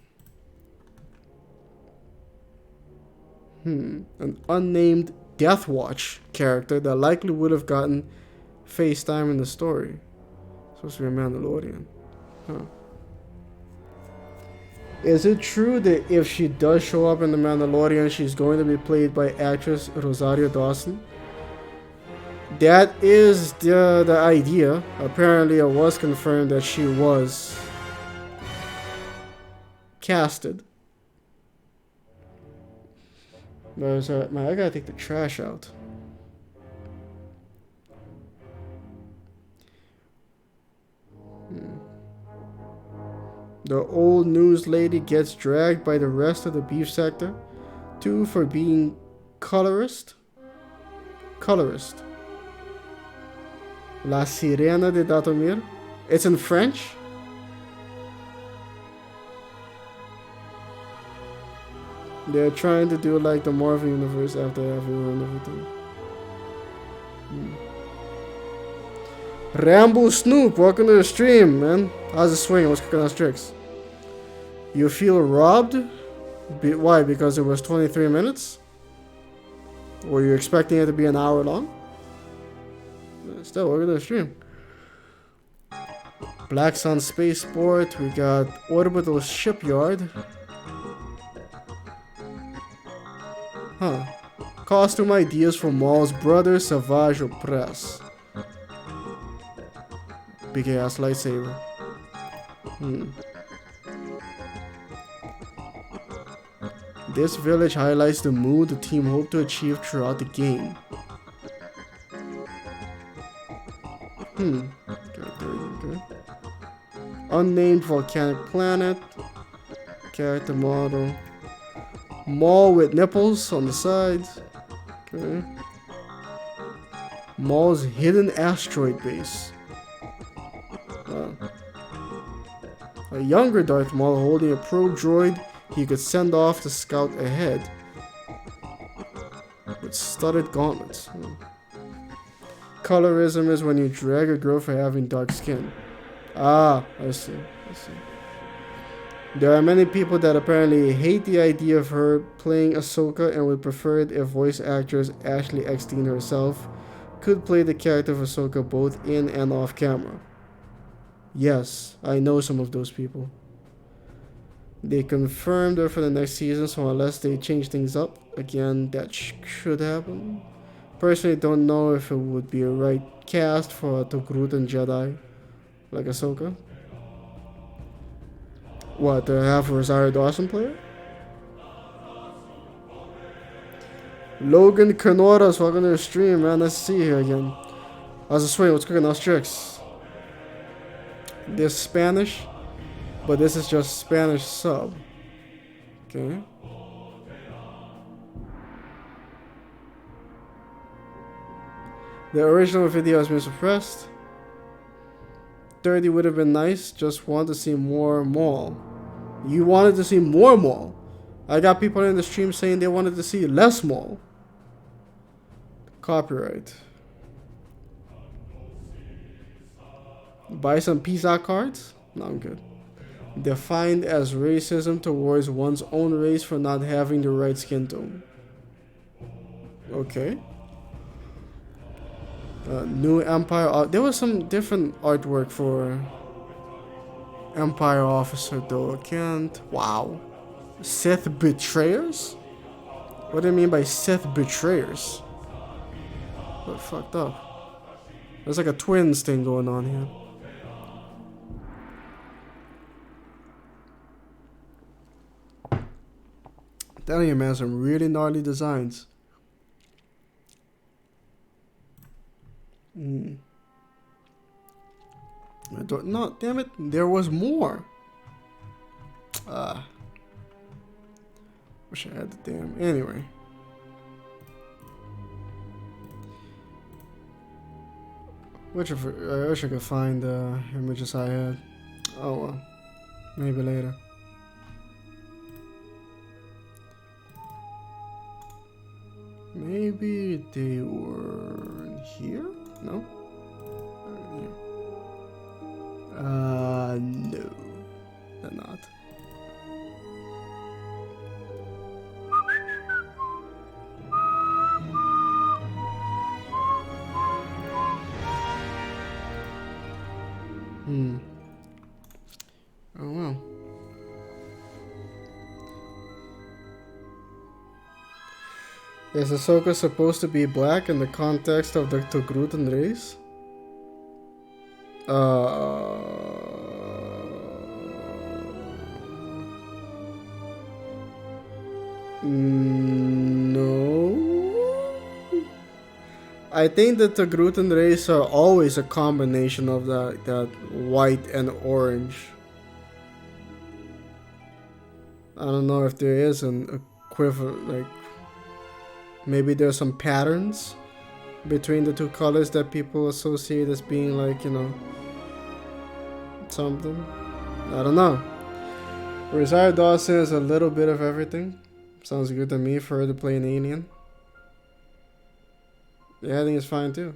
An unnamed Death Watch character that likely would have gotten face time in the story. Supposed to be a Mandalorian. Huh. Is it true that if she does show up in The Mandalorian, she's going to be played by actress Rosario Dawson? That is the idea. Apparently, it was confirmed that she was casted. There's man, I gotta take the trash out. The old news lady gets dragged by the rest of the beef sector, too, for being colorist. La Sirena de Datomir. It's in French. They're trying to do like the Marvel universe after everyone and everything. Rambo Snoop, welcome to the stream, man. How's it swinging? What's cooking those tricks? You feel robbed? Why? Because it was 23 minutes? Were you expecting it to be an hour long? Still, welcome to the stream. Black Sun Spaceport. We got Orbital Shipyard. Huh. Costume ideas for Maul's brother, Savage Press. Big ass lightsaber. This village highlights the mood the team hoped to achieve throughout the game. Okay. Unnamed volcanic planet. Character model. Maul with nipples on the sides. Okay. Maul's hidden asteroid base. A younger Darth Maul holding a probe droid he could send off to scout ahead with studded gauntlets. Colorism is when you drag a girl for having dark skin. Ah, I see. There are many people that apparently hate the idea of her playing Ahsoka and would prefer it if voice actress Ashley Eckstein herself could play the character of Ahsoka both in and off camera. Yes, I know some of those people. They confirmed her for the next season, so unless they change things up, again, that should happen. Personally, don't know if it would be a right cast for a Togrutan Jedi like Ahsoka. What, to have a Rosario Dawson player? Logan Canoras, welcome to the stream, man. Nice to see you here again. How's the swing? What's cooking? How's tricks? This Spanish, but this is just Spanish sub. Okay. The original video has been suppressed. 30 would have been nice. Just want to see more Maul. You wanted to see more Maul. I got people in the stream saying they wanted to see less Maul. Copyright. Buy some pizza cards? No, I'm good. Defined as racism towards one's own race for not having the right skin tone. Okay. New Empire. There was some different artwork for Empire Officer though. I can't. Wow. Sith Betrayers? What do you mean by Sith Betrayers? What fucked up? There's like a twins thing going on here. I'm telling you, man, some really gnarly designs. I don't, no, damn it, there was more. Wish I had the damn. Anyway. I wish I could find the images I had. Oh well. Maybe later. Maybe they were here? No? No. They're not. Oh well. Is Ahsoka supposed to be black in the context of the Togrutan race? No. I think the Togrutan race are always a combination of that white and orange. I don't know if there is an equivalent, like maybe there's some patterns between the two colors that people associate as being like, you know, something. I don't know. Rosario Dawson is a little bit of everything. Sounds good to me for her to play an alien. Yeah, I think it's fine too.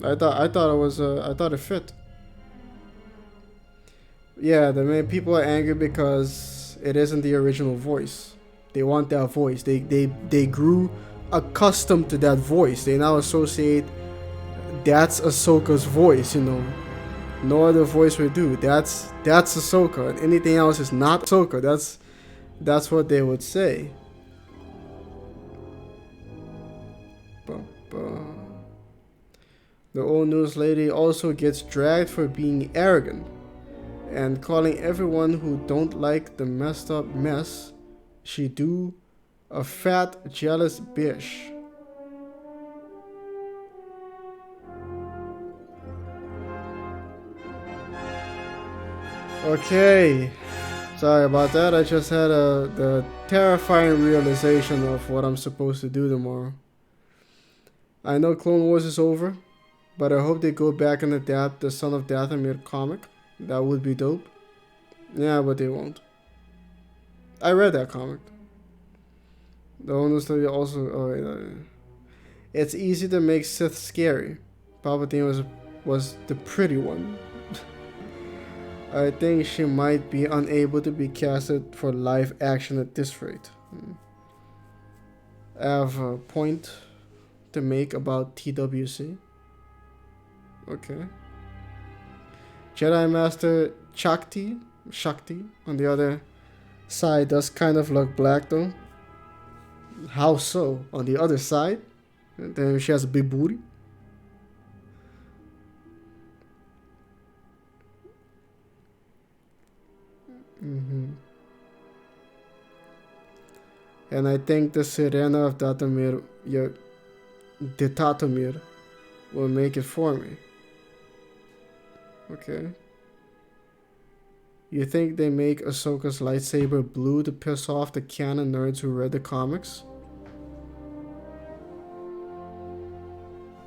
I thought it was I thought it fit. Yeah, people are angry because it isn't the original voice. They want that voice. They grew accustomed to that voice. They now associate that's Ahsoka's voice, you know. No other voice would do. That's Ahsoka. And anything else is not Ahsoka. That's what they would say. The old news lady also gets dragged for being arrogant and calling everyone who don't like the messed up mess she do a fat, jealous bitch. Okay. Sorry about that. I just had the terrifying realization of what I'm supposed to do tomorrow. I know Clone Wars is over, but I hope they go back and adapt the Son of Dathomir comic. That would be dope. Yeah, but they won't. I read that comic. The owner study also. Oh, wait, it's easy to make Sith scary. Palpatine was the pretty one. I think she might be unable to be casted for live action at this rate. I have a point to make about TWC. Okay. Jedi Master Shakti on the other side does kind of look black though. How so? On the other side? Then she has a big booty. And I think the Sirena of Datomir, the Tatomir, will make it for me. Okay. You think they make Ahsoka's lightsaber blue to piss off the canon nerds who read the comics?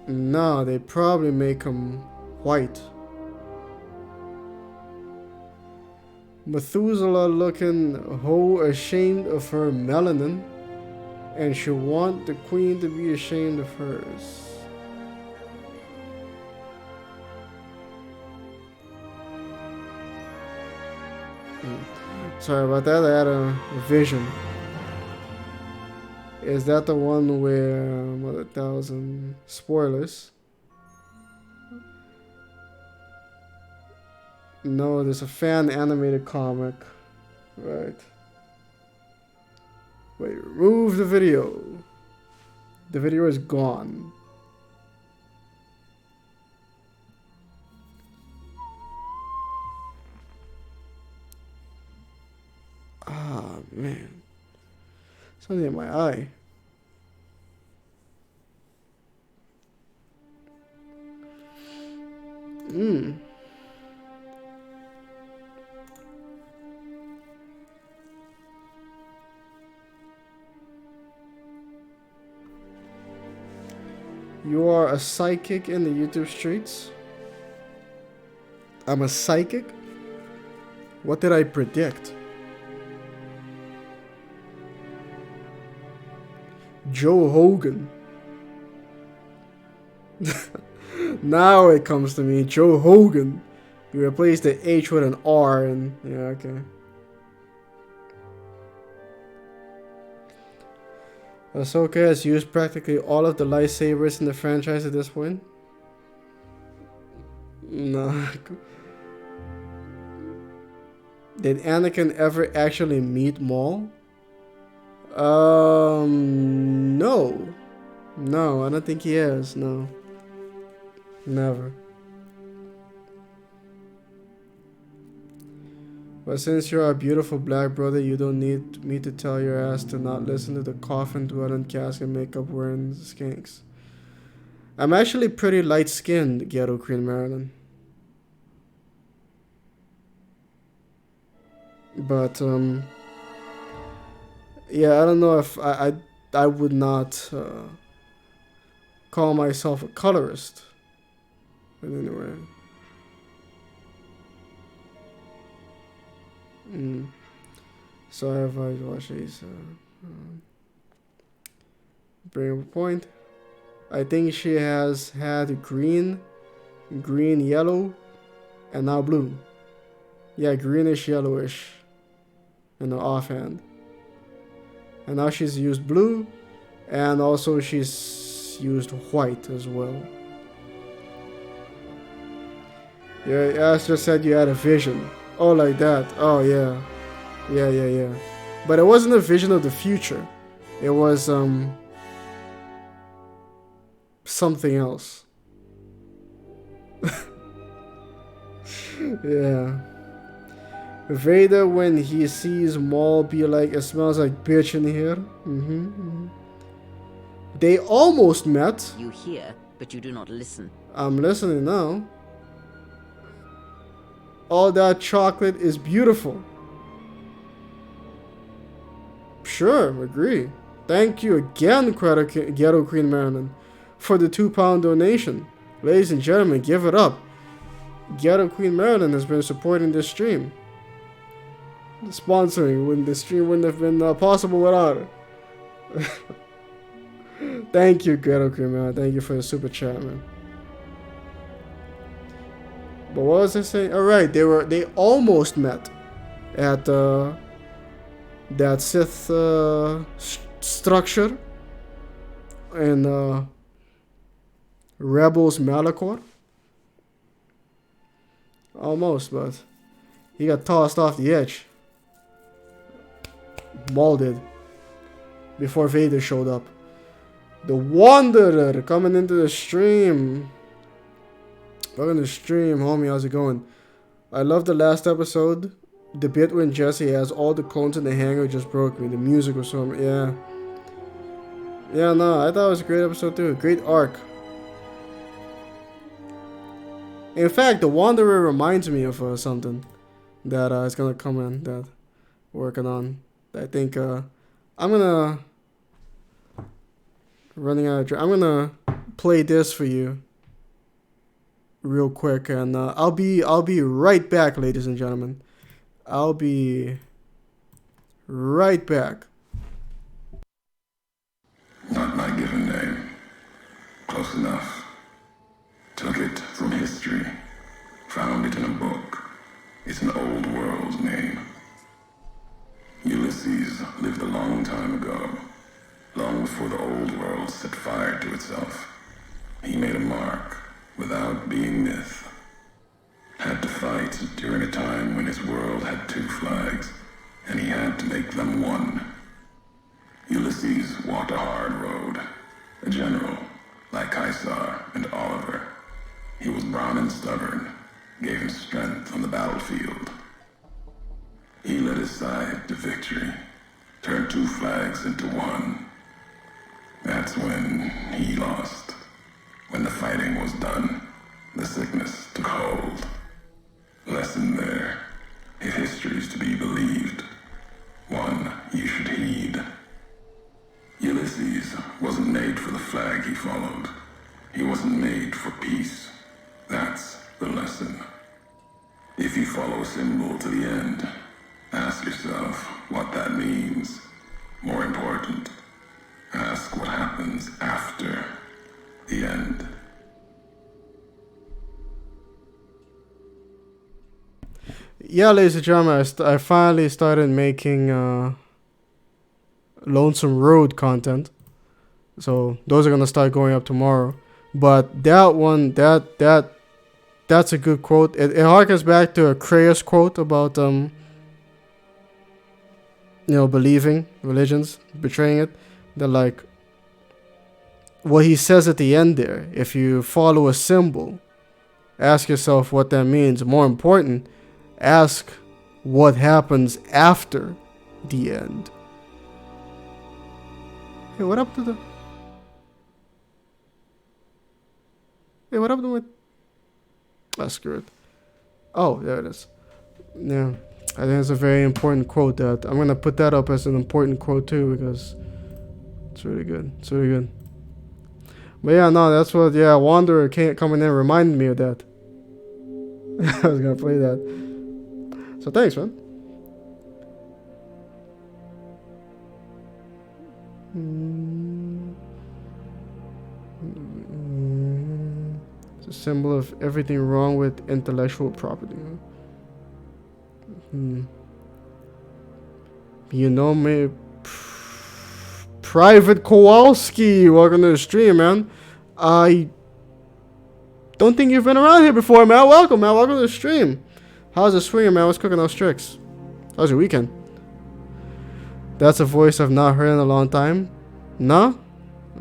No, they probably make them white. Methuselah looking hoe ashamed of her melanin, and she want the queen to be ashamed of hers. Sorry about that, I had a vision. Is that the one where, what, 1,000 spoilers? No, there's a fan animated comic. Right. Wait, remove the video. The video is gone. Ah, man. Something in my eye. You are a psychic in the YouTube streets? I'm a psychic? What did I predict? Joe Hogan. Now it comes to me. Joe Hogan. You replace the H with an R and... yeah, okay. Ahsoka has used practically all of the lightsabers in the franchise at this point. No. Did Anakin ever actually meet Maul? No. No, I don't think he has, no. Never. But since you're a beautiful black brother, you don't need me to tell your ass to not listen to the coffin dwelling casket makeup wearing skanks. I'm actually pretty light skinned, Ghetto Queen Marilyn. But yeah, I don't know if I would not call myself a colorist. But anyway. So if I watch these, bring up a point. I think she has had green, yellow, and now blue. Yeah, greenish, yellowish in the offhand. And now she's used blue, and also she's used white as well. Yeah, Astro said you had a vision. Oh, like that. Oh, yeah. Yeah. But it wasn't a vision of the future. It was, something else. Yeah. Vader, when he sees Maul, be like, it smells like bitch in here. They almost met. You hear, but you do not listen. I'm listening now. All that chocolate is beautiful. Sure, agree. Thank you again, Ghetto Queen Marilyn, for the £2 donation. Ladies and gentlemen, give it up. Ghetto Queen Marilyn has been supporting this stream. Sponsoring when the stream wouldn't have been possible without her. Thank you, Ghetto Queen Marilyn. Thank you for the super chat, man. But what was I saying? Alright, they almost met at that Sith structure in Rebels Malachor. Almost, but he got tossed off the edge. Maul did. before Vader showed up. The Wanderer coming into the stream. Welcome to the stream, homie. How's it going? I love the last episode. The bit when Jesse has all the clones in the hangar just broke me. The music was so... Yeah. Yeah, no, I thought it was a great episode too. Great arc. In fact, the Wanderer reminds me of something that is gonna come in that we're working on. I think I'm gonna... Running out of... I'm gonna play this for you real quick, and I'll be right back, ladies and gentlemen. I'll be right back. Not my given name. Close enough. Took it from history. Found it in a book. It's an old world name. Ulysses lived a long time ago. Long before the old world set fire to itself. He made a mark without being myth. Had to fight during a time when his world had 2 flags, and he had to make them one. Ulysses walked a hard road. A general, like Caesar and Oliver. He was brown and stubborn, gave him strength on the battlefield. He led his side to victory, turned 2 flags into one. That's when he lost. When the fighting was done, the sickness took hold. Lesson there, if history's to be believed, one you should heed. Ulysses wasn't made for the flag he followed. He wasn't made for peace. That's the lesson. If you follow a symbol to the end, ask yourself what that means. More important, ask what happens after the end. Yeah, ladies and gentlemen, I finally started making Lonesome Road content. So those are gonna start going up tomorrow. But that one, that's a good quote. It harkens back to a Creus quote about believing religions, betraying it. That like what he says at the end there. If you follow a symbol, ask yourself what that means. More important, ask what happens after the end. Hey, what happened to the... Hey, what happened to my... screw it. Oh, there it is. Yeah, I think it's a very important quote that... I'm going to put that up as an important quote too, because it's really good. It's really good. But yeah, no, that's what... Yeah, Wanderer coming in reminded me of that. I was going to play that. So thanks, man. It's a symbol of everything wrong with intellectual property. You know me, Private Kowalski. Welcome to the stream, man. I don't think you've been around here before, man. Welcome, man. Welcome to the stream. How's it swinging, man? What's cooking those tricks? How's your weekend? That's a voice I've not heard in a long time. No?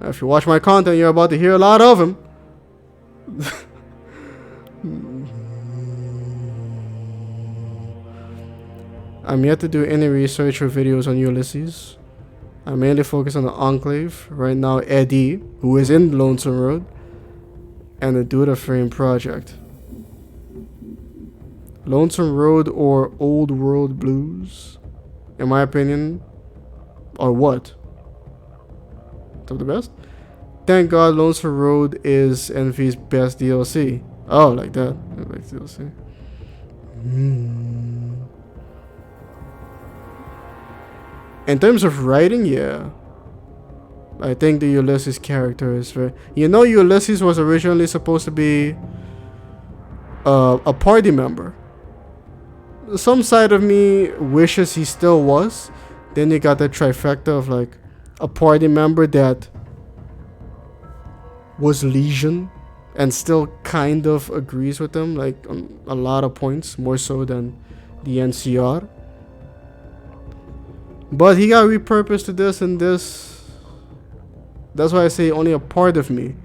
If you watch my content, you're about to hear a lot of him. I'm yet to do any research or videos on Ulysses. I mainly focus on the Enclave. Right now, Eddie, who is in Lonesome Road, and the Duda Frame project. Lonesome Road or Old World Blues, in my opinion, are what? Top the best? Thank God Lonesome Road is Envy's best DLC. Oh, like that. I like DLC. In terms of writing, yeah. I think the Ulysses character is very... Ulysses was originally supposed to be a party member. Some side of me wishes he still was. Then you got the trifecta of like a party member that was Legion and still kind of agrees with them, like on a lot of points, more so than the NCR. But he got repurposed to this and this. That's why I say only a part of me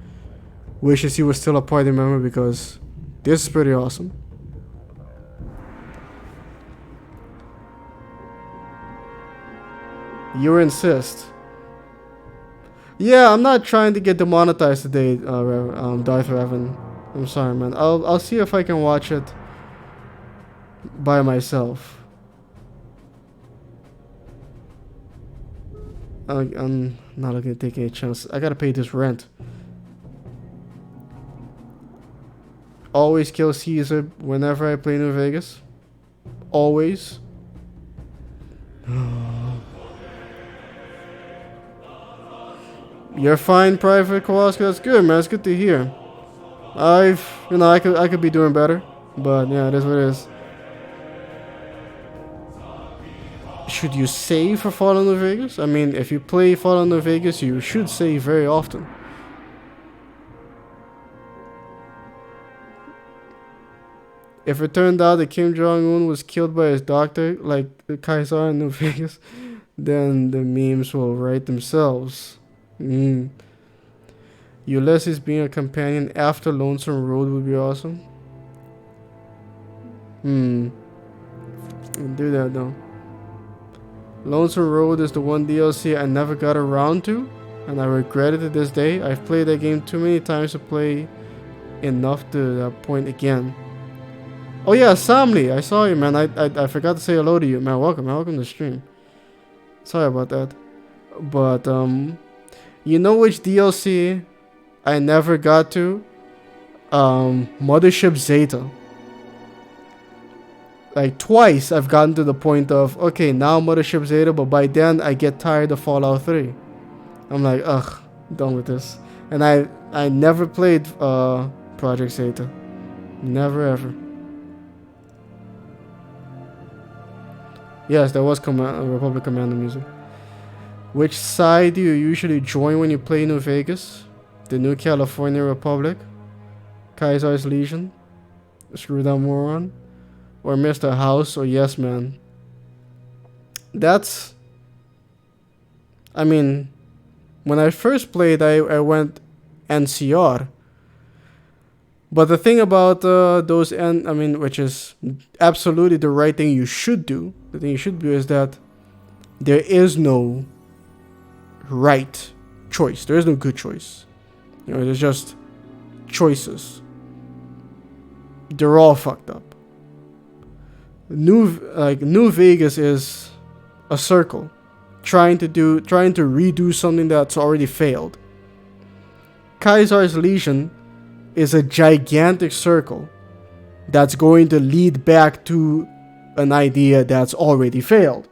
wishes he was still a party member, because this is pretty awesome. You insist. Yeah, I'm not trying to get demonetized today, Darth Revan. I'm sorry, man. I'll see if I can watch it by myself. I'm not gonna take any chance. I gotta pay this rent. Always kill Caesar whenever I play New Vegas. Always. You're fine, Private Kowalski. That's good, man. It's good to hear. I could be doing better, but yeah, it is what it is. Should you save for Fallout New Vegas? I mean, if you play Fallout New Vegas, you should save very often. If it turned out that Kim Jong-un was killed by his doctor, like the Kaiser in New Vegas, then the memes will write themselves. Ulysses being a companion after Lonesome Road would be awesome. Do that though. Lonesome Road is the one DLC I never got around to, and I regret it to this day. I've played that game too many times to play enough to that point again. Oh yeah, Samly, I saw you, man. I forgot to say hello to you, man. Welcome to the stream. Sorry about that. But you know which DLC I never got to? Mothership Zeta. Like twice I've gotten to the point of, okay, now Mothership Zeta, but by then I get tired of Fallout 3. I'm like, ugh, done with this. And I never played Project Zeta. Never ever. Yes, there was Republic Commando music. Which side do you usually join when you play New Vegas? The New California Republic? Kaiser's Legion? Screw that moron? Or Mr. House or Yes Man? That's... I mean, when I first played, I went NCR. But the thing about those, which is absolutely the right thing you should do, the thing you should do is that there is no right choice. There is no good choice. You know, there's just choices. They're all fucked up. New Vegas is a circle, trying to redo something that's already failed. Kaiser's Legion is a gigantic circle that's going to lead back to an idea that's already failed.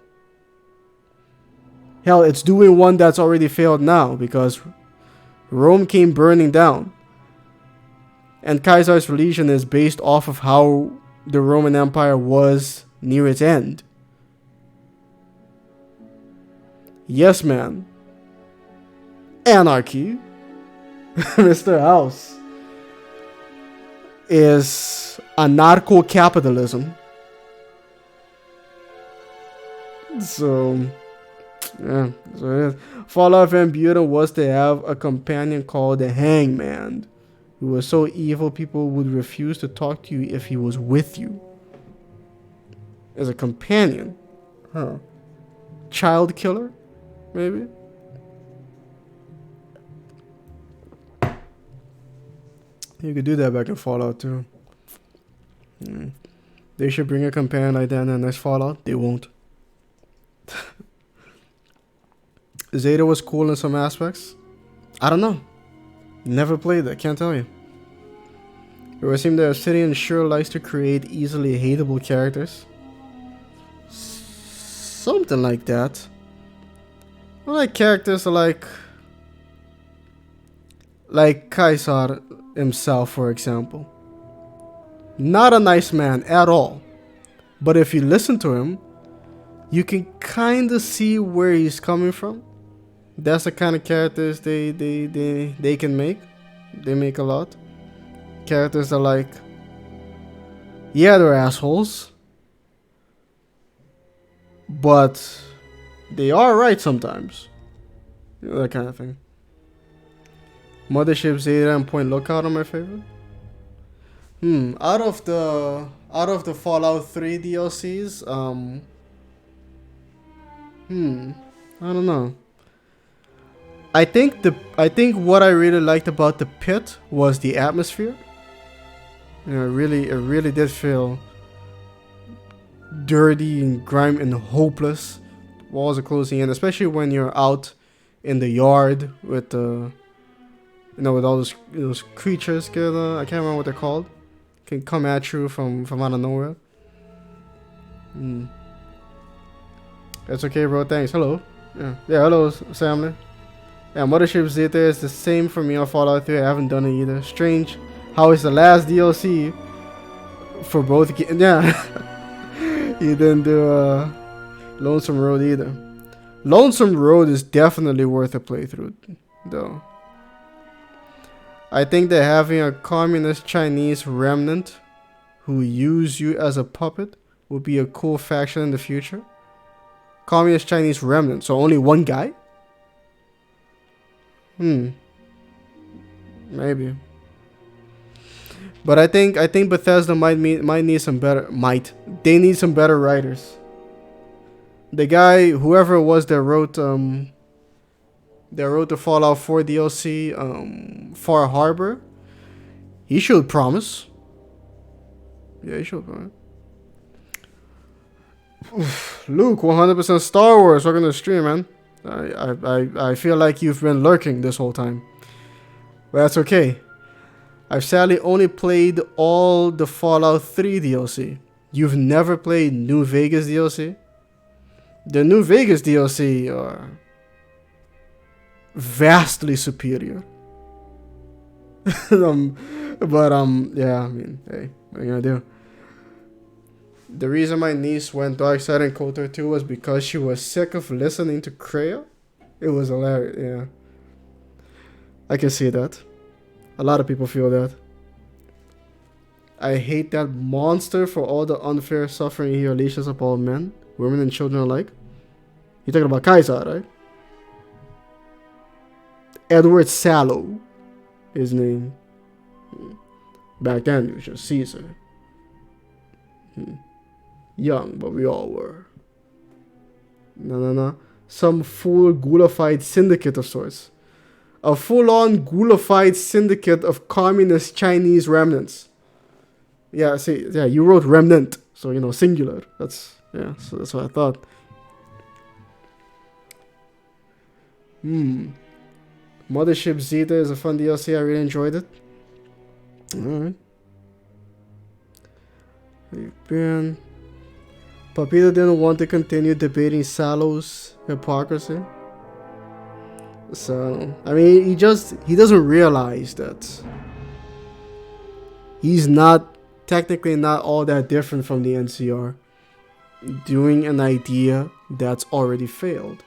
Hell, it's doing one that's already failed now, because Rome came burning down. And Kaiser's Legion is based off of how the Roman Empire was near its end. Yes, man. Anarchy. Mr. House. Is anarcho-capitalism. So, yeah, so it is. Fallout Van Buren was to have a companion called the Hangman, who was so evil people would refuse to talk to you if he was with you. As a companion. Huh. Child killer? Maybe? You could do that back in Fallout too. They should bring a companion like that in the next Fallout. They won't. Zeta was cool in some aspects. I don't know. Never played it. Can't tell you. It would seem that Obsidian sure likes to create easily hateable characters. Something like that. I like characters like Kaiser himself, for example. Not a nice man at all. But if you listen to him, you can kind of see where he's coming from. That's the kind of characters they can make. They make a lot. Characters are like, yeah, they're assholes, but they are right sometimes. You know, that kind of thing. Mothership Zeta and Point Lookout are my favorite. Out of the Fallout 3 DLCs, I don't know. I think what I really liked about the pit was the atmosphere. You know, it really did feel dirty and grimy and hopeless. Walls are closing in, especially when you're out in the yard with the, with all those creatures. I can't remember what they're called. Can come at you from out of nowhere. That's okay, bro. Thanks. Hello. Yeah. Hello, Samler. Yeah, Mothership Zeta is the same for me on Fallout 3. I haven't done it either. Strange how it's the last DLC for both games. Yeah. You didn't do Lonesome Road either. Lonesome Road is definitely worth a playthrough, though. I think that having a communist Chinese remnant who use you as a puppet would be a cool faction in the future. Communist Chinese remnant, so only one guy? Maybe. But I think Bethesda might need some better they need some better writers. The guy, whoever it was that wrote the Fallout 4 DLC, Far Harbor, he showed promise. Yeah, he showed promise. Luke, 100% Star Wars. Welcome to the stream, man. I feel like you've been lurking this whole time. But that's okay. I've sadly only played all the Fallout 3 DLC. You've never played New Vegas DLC? The New Vegas DLC are vastly superior. Yeah, I mean, hey, what are you gonna do? The reason my niece went dark side in KOTOR 2 was because she was sick of listening to Kreia. It was hilarious, yeah. I can see that. A lot of people feel that. I hate that monster for all the unfair suffering he unleashes upon men, women, and children alike. You're talking about Kaiser, right? Edward Sallow, his name. Back then, it was just Caesar. Young, but we all were. No. Some full ghoulified syndicate of sorts. A full-on ghoulified syndicate of communist Chinese remnants. Yeah, see, yeah, you wrote remnant, so singular. So that's what I thought. Mothership Zeta is a fun DLC. I really enjoyed it. Alright. Papito didn't want to continue debating Sallow's hypocrisy. So, I mean, he doesn't realize that he's technically not all that different from the NCR doing an idea that's already failed.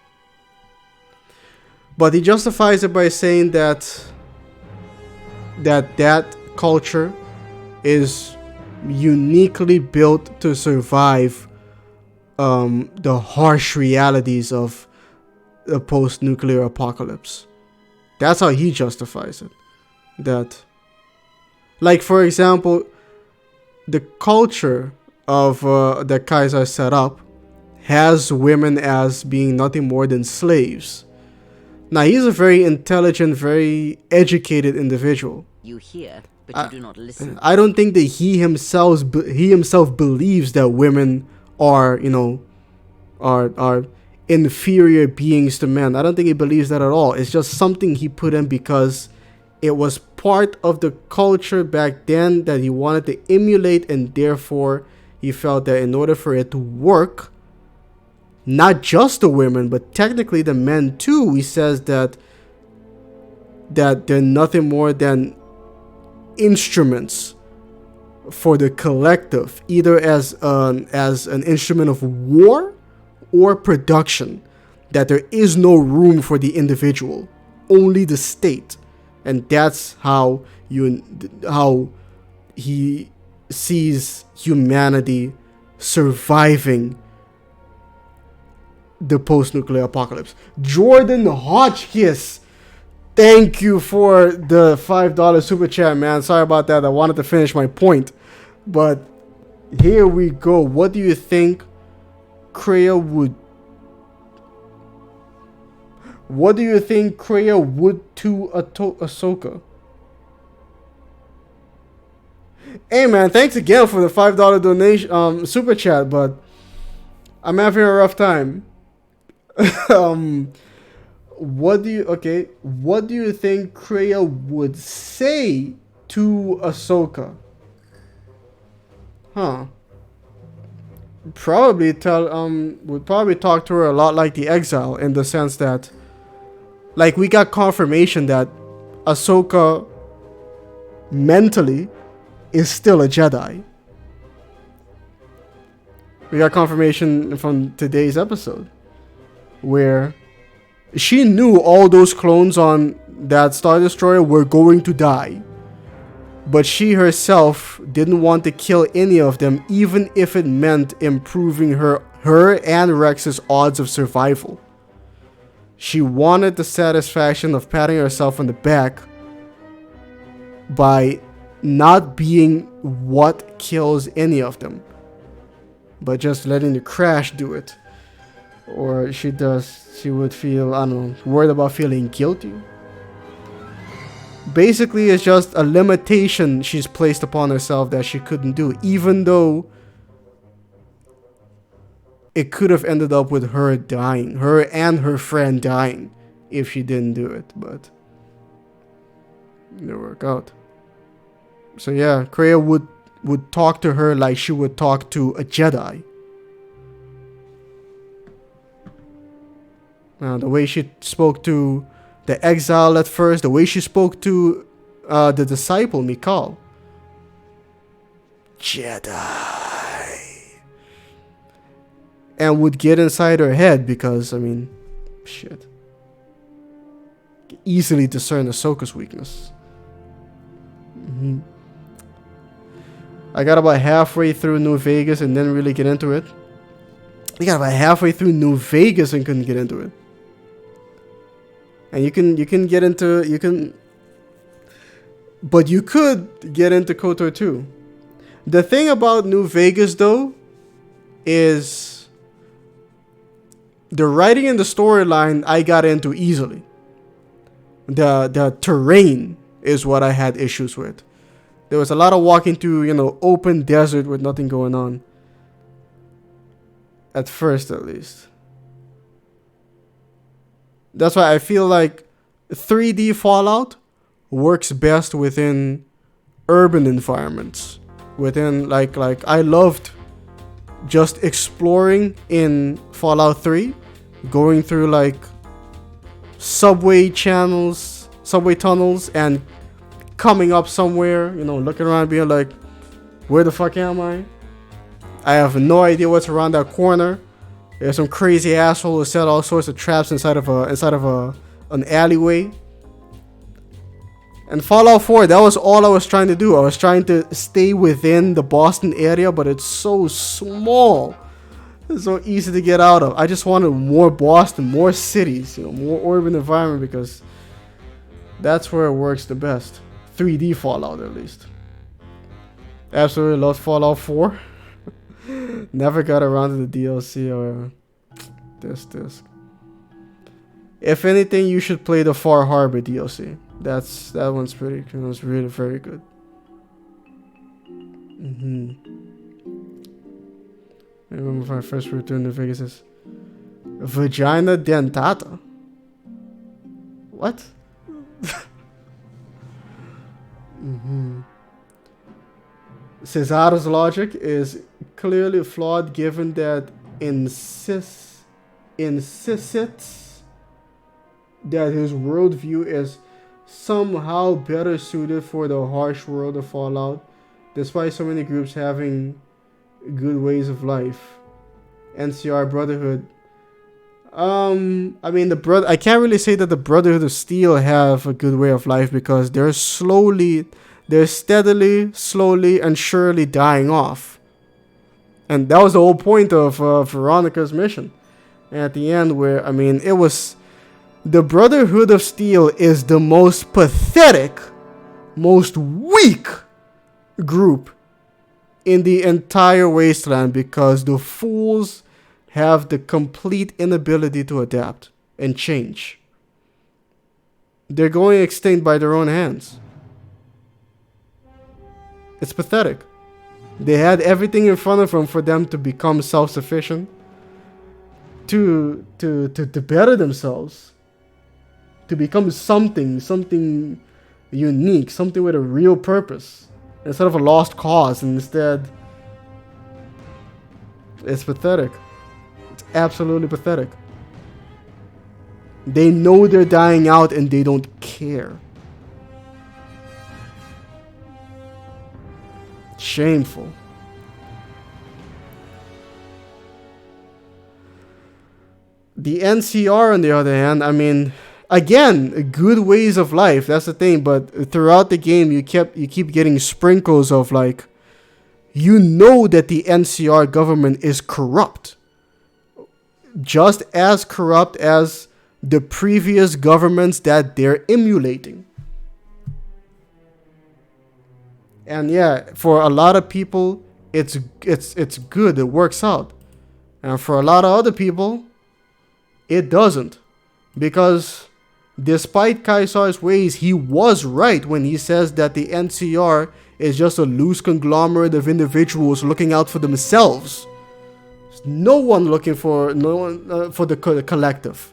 But he justifies it by saying that culture is uniquely built to survive the harsh realities of a post-nuclear apocalypse. That's how he justifies it. That, like, for example, the culture of that Kaiser set up has women as being nothing more than slaves. Now, he's a very intelligent, very educated individual. You hear, but you do not listen. I don't think that he himself believes that women are inferior beings to men. I don't think he believes that at all. It's just something he put in because it was part of the culture back then that he wanted to emulate, and therefore he felt that in order for it to work, not just the women, but technically the men too, he says that they're nothing more than instruments for the collective, either as an instrument of war or production, that there is no room for the individual, only the state. And that's how he sees humanity surviving the post-nuclear apocalypse. Jordan Hotchkiss, thank you for the $5 super chat, man. Sorry about that. I wanted to finish my point, but here we go. What do you think Kreia would? What do you think Kreia would to Ahsoka? Hey man, thanks again for the $5 donation, super chat, but I'm having a rough time. What do you think Kreia would say to Ahsoka? Huh. Would probably talk to her a lot like the Exile, in the sense that, like, we got confirmation that Ahsoka mentally is still a Jedi. We got confirmation from today's episode where she knew all those clones on that Star Destroyer were going to die, but she herself didn't want to kill any of them, even if it meant improving her and Rex's odds of survival. She wanted the satisfaction of patting herself on the back by not being what kills any of them, but just letting the crash do it. Or she would feel, I don't know, worried about feeling guilty. Basically, it's just a limitation she's placed upon herself that she couldn't do, even though it could have ended up with her dying, her and her friend dying, if she didn't do it, but it didn't work out. So yeah, Kreia would talk to her like she would talk to a Jedi. The way she spoke to the Exile at first, the way she spoke to the disciple, Mikal. Jedi. And would get inside her head because, I mean, shit. Easily discern Ahsoka's weakness. I got about halfway through New Vegas and didn't really get into it. I got about halfway through New Vegas and couldn't get into it. And you can get into, but you could get into KOTOR too. The thing about New Vegas though is the writing and the storyline I got into easily. The terrain is what I had issues with. There was a lot of walking through, open desert with nothing going on. At first, at least. That's why I feel like 3D Fallout works best within urban environments. Within, like I loved just exploring in Fallout 3. Going through, like, subway channels, subway tunnels, and coming up somewhere, looking around being like, where the fuck am I? I have no idea what's around that corner. There's some crazy asshole who set all sorts of traps inside of an alleyway. And Fallout 4, that was all I was trying to do. I was trying to stay within the Boston area, but it's so small. It's so easy to get out of. I just wanted more Boston, more cities, more urban environment, because that's where it works the best. 3D Fallout, at least. Absolutely loved Fallout 4. Never got around to the DLC or this disc. If anything, you should play the Far Harbor DLC. That one's pretty. It was really very good. I remember my first return to Vegas is Vagina Dentata. What? Cesar's logic is clearly flawed, given that insists that his worldview is somehow better suited for the harsh world of Fallout, despite so many groups having good ways of life. NCR Brotherhood. I mean, I can't really say that the Brotherhood of Steel have a good way of life, because they're steadily, slowly, and surely dying off. And that was the whole point of Veronica's mission. at the end, where, I mean, it was... The Brotherhood of Steel is the most pathetic, most weak group in the entire wasteland, because the fools have the complete inability to adapt and change. They're going extinct by their own hands. It's pathetic. They had everything in front of them for them to become self-sufficient, to better themselves, to become something unique, something with a real purpose, instead of a lost cause. And instead, it's pathetic. It's absolutely pathetic. They know they're dying out and they don't care. Shameful. The NCR, on the other hand, I mean, again, good ways of life. That's the thing. But throughout the game, you keep getting sprinkles of, like, you know that the NCR government is corrupt, just as corrupt as the previous governments that they're emulating. And yeah, for a lot of people, it's good. It works out. And for a lot of other people, it doesn't. Because despite Caesar's ways, he was right when he says that the NCR is just a loose conglomerate of individuals looking out for themselves. There's no one looking for the collective.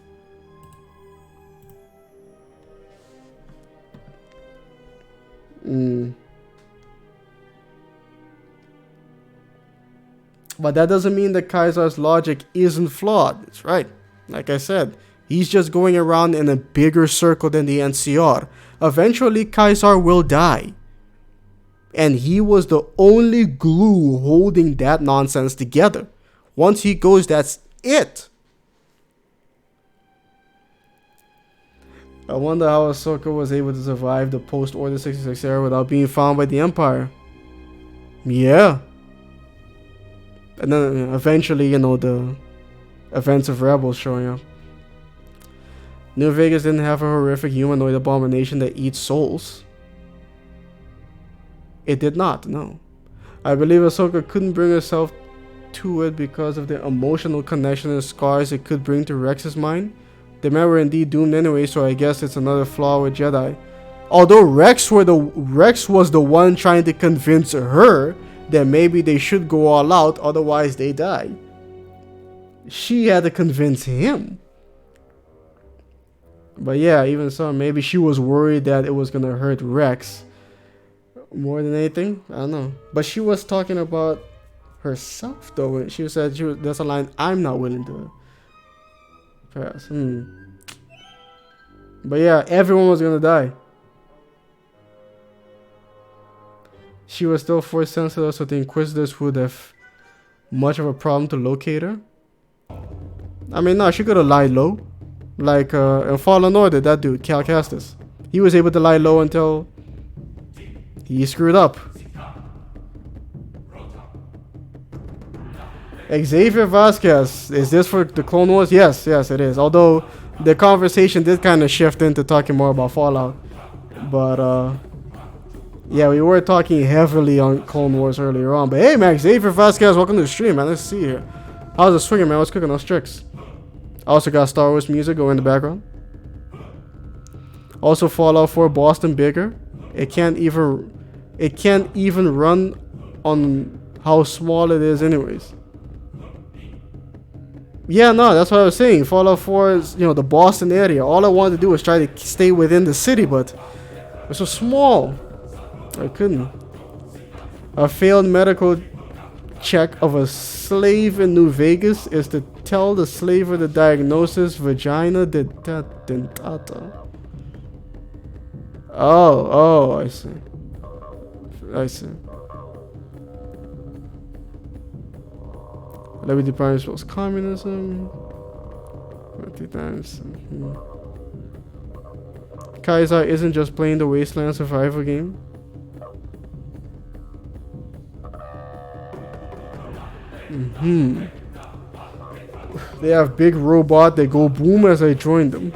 But that doesn't mean that Caesar's logic isn't flawed. It's right. Like I said, he's just going around in a bigger circle than the NCR. Eventually, Caesar will die. And he was the only glue holding that nonsense together. Once he goes, that's it. I wonder how Ahsoka was able to survive the post-Order 66 era without being found by the Empire. Yeah. And then eventually, you know, the events of Rebels showing up. New Vegas didn't have a horrific humanoid abomination that eats souls. It did not, no. I believe Ahsoka couldn't bring herself to it because of the emotional connection and scars it could bring to Rex's mind. The men were indeed doomed anyway, so I guess it's another flaw with Jedi. Although Rex was the one trying to convince her that maybe they should go all out, otherwise they die. She had to convince him. But yeah, even so, maybe she was worried that it was gonna hurt Rex more than anything. I don't know. But she was talking about herself though. She said that's a line I'm not willing to pass. But yeah, everyone was gonna die. She was still force sensitive, so the Inquisitors would have much of a problem to locate her. I mean, no, she could have lied low. Like in Fallen Order, that dude, Cal Kestis. He was able to lie low until he screwed up. Xavier Vasquez, is this for the Clone Wars? Yes, it is. Although the conversation did kind of shift into talking more about Fallout. But yeah, we were talking heavily on Clone Wars earlier on. But hey, man, Xavier Vasquez, welcome to the stream, man. Let's see here. How's it swinging, man? What's cooking those tricks? Also got Star Wars music going in the background. Also Fallout 4 Boston bigger. It can't even run on how small it is anyways. Yeah, no, that's what I was saying. Fallout 4 is, you know, the Boston area. All I wanted to do was try to stay within the city, but it's so small. I couldn't. A failed medical check of a slave in New Vegas is to tell the slaver the diagnosis vagina dentata. Oh, I see. Liberty Prime spells communism. 20 times. Kaiser isn't just playing the Wasteland survival game. They have big robot. They go boom as I join them.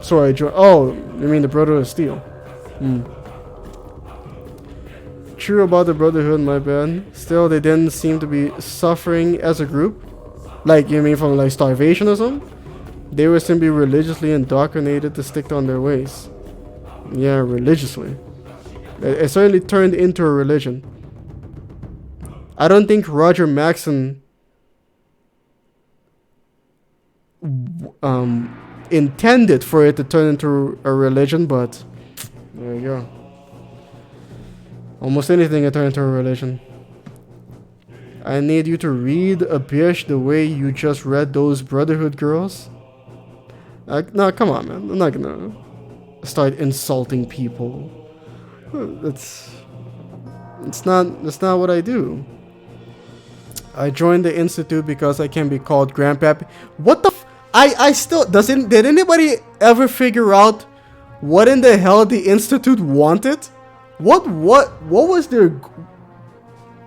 So I join. Oh, you mean the Brotherhood of Steel? True about the Brotherhood, my bad. Still, they didn't seem to be suffering as a group. Like, you mean from like starvation or something? They were simply religiously indoctrinated to stick on their ways. Yeah, religiously. It certainly turned into a religion. I don't think Roger Maxson intended for it to turn into a religion, but there you go. Almost anything can turn into a religion. I need you to read Abish the way you just read those Brotherhood girls. No, come on, man. I'm not gonna start insulting people. That's not what I do. I joined the institute because I can be called Grandpappy. What the I still did anybody ever figure out what in the hell the institute wanted? What was their...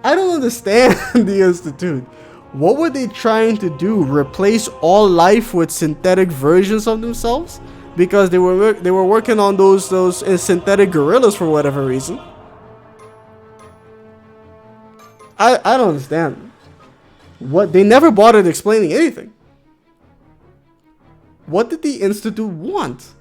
I don't understand the institute. What were they trying to do? Replace all life with synthetic versions of themselves? Because they were working on those synthetic gorillas for whatever reason. I don't understand. What, they never bothered explaining anything. What did the institute want?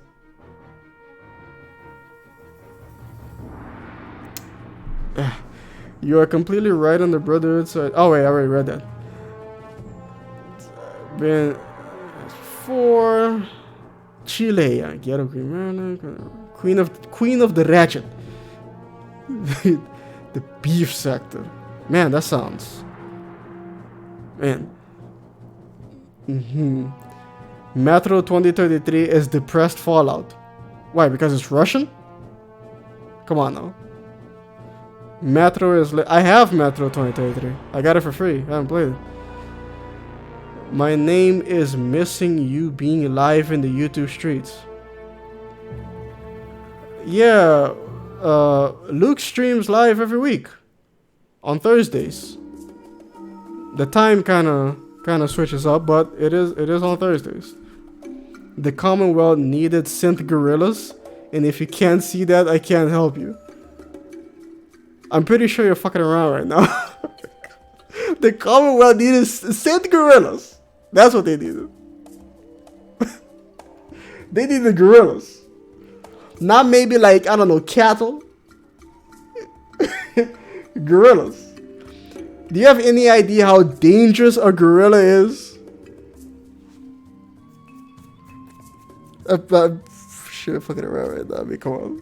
You are completely right on the Brotherhood side. Oh wait, I already read that. Been for Chile, Ghetto Queen of the Ratchet. The beef sector. Man, that sounds... Man. Metro 2033 is depressed Fallout. Why? Because it's Russian? Come on now. Metro is... I have Metro 2033. I got it for free. I haven't played it. My name is missing you being live in the YouTube streets. Yeah. Luke streams live every week. On Thursdays. The time kind of switches up, but it is on Thursdays. The Commonwealth needed synth gorillas, and if you can't see that, I can't help you. I'm pretty sure you're fucking around right now. The Commonwealth needed synth gorillas. That's what they needed. They needed gorillas. Not maybe like, I don't know, cattle. Gorillas. Do you have any idea how dangerous a gorilla is? I'm shit fucking around right now. I mean, come on.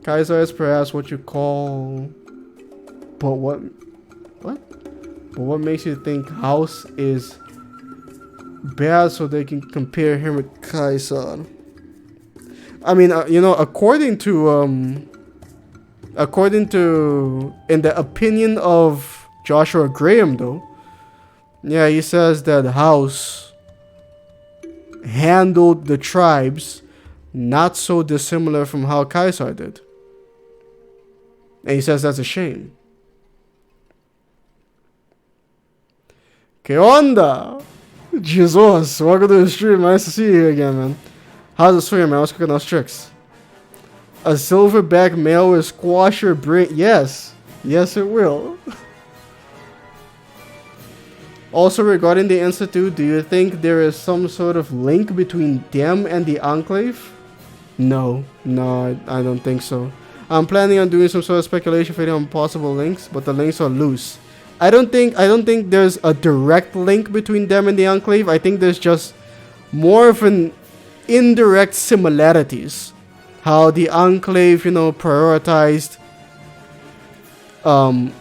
Kaiser is perhaps what you call... But what? But what makes you think House is bad so they can compare him with Kaiser? I mean, you know, according to in the opinion of Joshua Graham, though, yeah, he says that House handled the tribes not so dissimilar from how Kaiser did. And he says that's a shame. ¿Qué onda? Jesus, welcome to the stream. Nice to see you again, man. How's the swing, man? What's cooking those tricks? A silverback male will squash your brain. Yes. Yes, it will. Also, regarding the Institute, do you think there is some sort of link between them and the Enclave? No, I don't think so. I'm planning on doing some sort of speculation for on possible links, but the links are loose. I don't think there's a direct link between them and the Enclave. I think there's just more of an indirect similarities. How the Enclave, you know, prioritized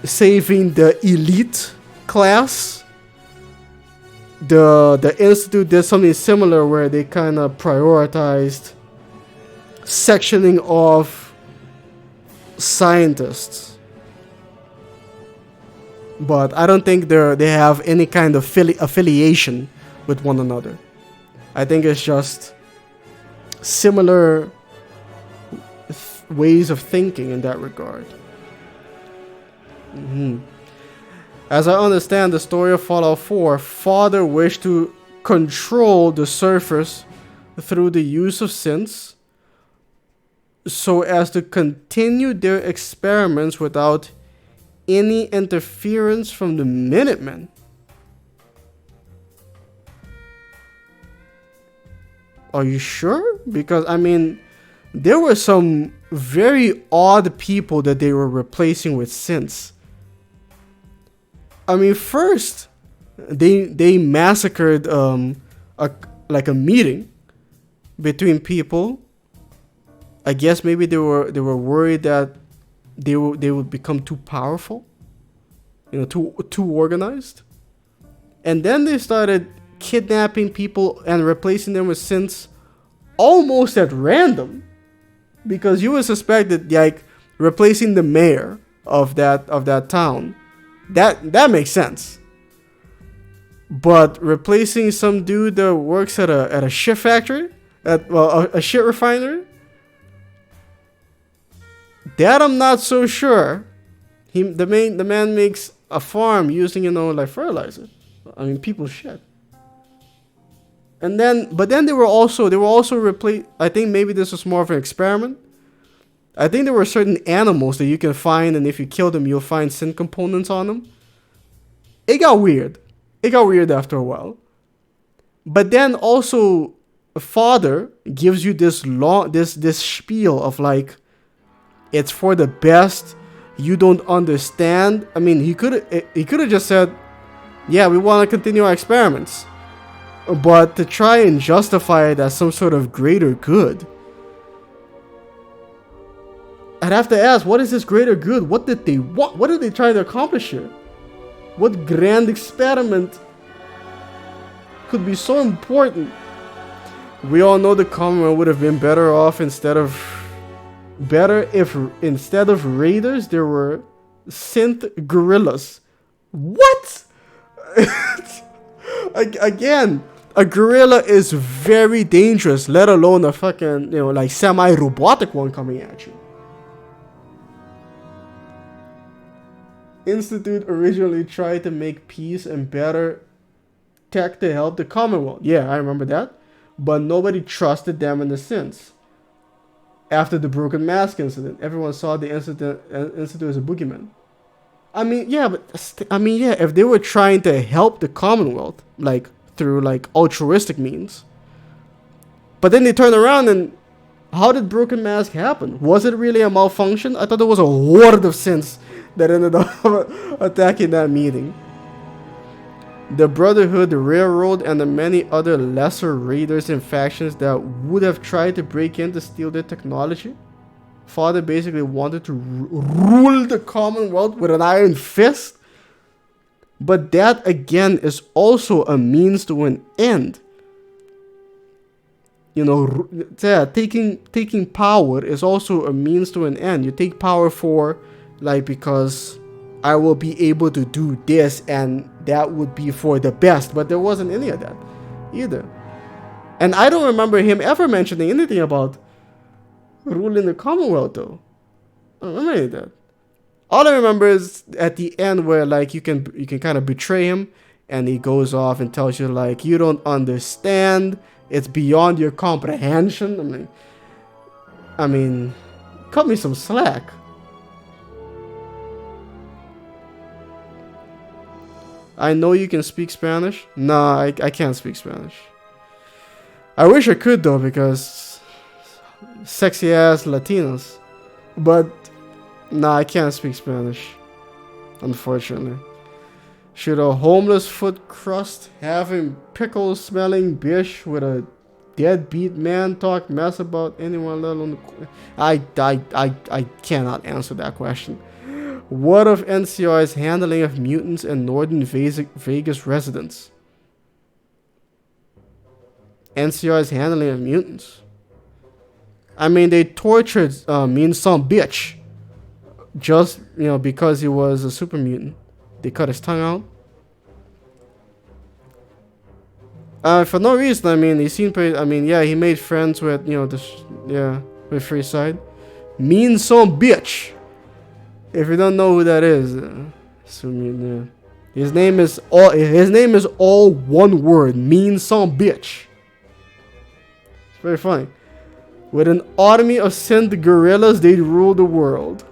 saving the elite class. The Institute did something similar where they kind of prioritized sectioning off scientists. But I don't think they have any kind of affiliation with one another. I think it's just similar ways of thinking in that regard. As I understand the story of Fallout 4, Father wished to control the surface through the use of synths so as to continue their experiments without any interference from the Minutemen. Are you sure? Because, I mean, there were some very odd people that they were replacing with synths. I mean, first, they massacred a meeting between people. I guess maybe they were worried that they would become too powerful, too organized. And then they started kidnapping people and replacing them with synths almost at random, because you would suspect that, like, replacing the mayor of that town, that makes sense. But replacing some dude that works at a shit factory, a shit refinery, that I'm not so sure. The man makes a farm using like fertilizer. I mean, people's shit. But then they were also replaced. I think maybe this was more of an experiment. I think there were certain animals that you can find, and if you kill them, you'll find synth components on them. It got weird. It got weird after a while. But then also, Father gives you this spiel of like, it's for the best. You don't understand. I mean, he could have just said, yeah, we want to continue our experiments. But to try and justify it as some sort of greater good, I'd have to ask, what is this greater good? What did they want? What are they trying to accomplish here? What grand experiment could be so important? We all know the Commonwealth would have been better off if instead of raiders, there were synth gorillas. What? Again, a gorilla is very dangerous, let alone a fucking, like semi-robotic one coming at you. Institute originally tried to make peace and better tech to help the Commonwealth. Yeah, I remember that. But nobody trusted them in the synths. After the Broken Mask incident, everyone saw the Institute as a boogeyman. I mean, yeah, if they were trying to help the Commonwealth, like, through, like, altruistic means. But then they turn around and, how did Broken Mask happen? Was it really a malfunction? I thought there was a horde of synths that ended up attacking that meeting. The Brotherhood, the Railroad, and the many other lesser raiders and factions that would have tried to break in to steal their technology. Father basically wanted to rule the Commonwealth with an iron fist. But that, again, is also a means to an end. Taking power is also a means to an end. You take power for, like, because I will be able to do this, and that would be for the best. But there wasn't any of that either. And I don't remember him ever mentioning anything about ruling the Commonwealth, though. I don't remember any of that. All I remember is at the end where, like, you can kind of betray him, and he goes off and tells you, like, you don't understand. It's beyond your comprehension. I mean, cut me some slack. I know you can speak Spanish. Nah, I can't speak Spanish. I wish I could, though, because sexy ass Latinos. But nah, I can't speak Spanish, unfortunately. Should a homeless foot crust having pickle smelling bitch with a deadbeat man talk mess about anyone, let alone I cannot answer that question. What of NCR's handling of mutants and Northern Vegas residents? NCR's handling of mutants. I mean, they tortured Mean Some Bitch just, because he was a super mutant. They cut his tongue out. For no reason. I mean, he seemed pretty. I mean, yeah, he made friends with, with Freeside. Mean Some Bitch. If you don't know who that is, super mutant, yeah. His name is all one word, mean some bitch. It's very funny. With an army of Sith guerrillas, they'd rule the world.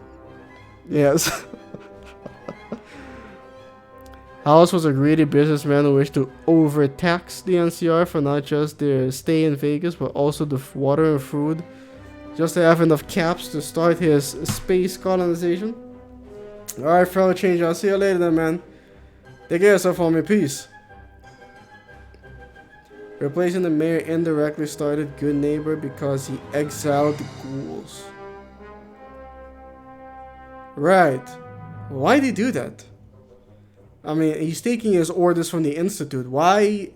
Yes. House was a greedy businessman who wished to overtax the NCR for not just their stay in Vegas, but also the water and food, just to have enough caps to start his space colonization. Alright, fellow change. I'll see you later then, man. Take care of yourself, homie. Peace. Replacing the mayor indirectly started Good Neighbor because he exiled the ghouls. Right. Why'd he do that? I mean, he's taking his orders from the Institute. Why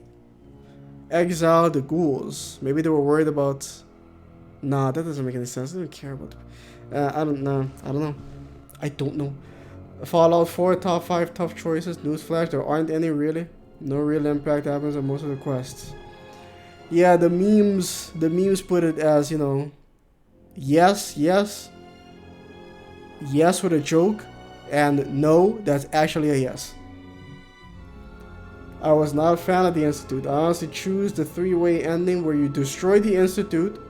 exile the ghouls? Maybe they were worried about... Nah, that doesn't make any sense. I don't care about... I don't know. I don't know. Fallout 4, top 5 tough choices. Newsflash, there aren't any really. No real impact happens on most of the quests. Yeah, the memes put it as, you know, yes with a joke, and no, that's actually a yes. I was not a fan of the Institute. I honestly choose the 3-way ending where you destroy the Institute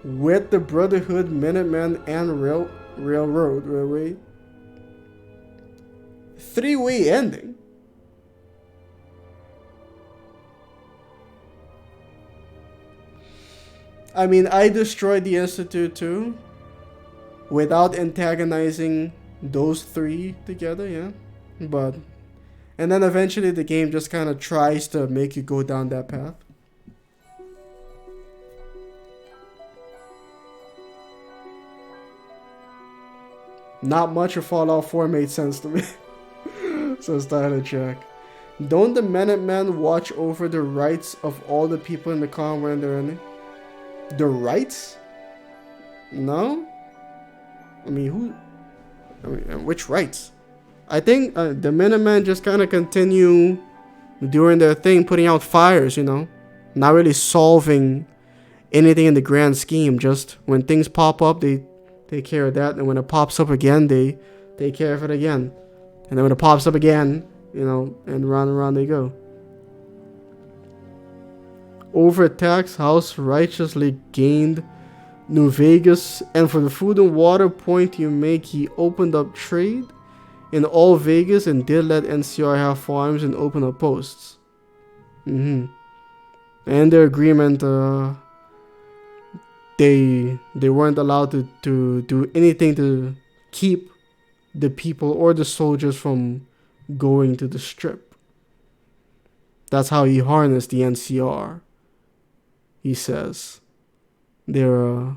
with the Brotherhood, Minutemen, and Railway. 3-way ending? I mean, I destroyed the Institute too, without antagonizing those 3 together, yeah. But, and then eventually the game just kind of tries to make you go down that path. Not much of Fallout 4 made sense to me. So it's time to check. Don't the Minutemen watch over the rights of all the people in the con when they're in it? The rights? No? I mean, which rights? I think the Minutemen just kind of continue doing their thing, putting out fires, you know? Not really solving anything in the grand scheme. Just when things pop up, they take care of that. And when it pops up again, they take care of it again. And then when it pops up again, you know, and round and round they go. Overtaxed House righteously gained New Vegas, and for the food and water point you make, he opened up trade in all Vegas and did let NCR have farms and open up posts. And their agreement, they weren't allowed to do anything to keep the people or the soldiers from going to the strip. That's how he harnessed the NCR. He says they're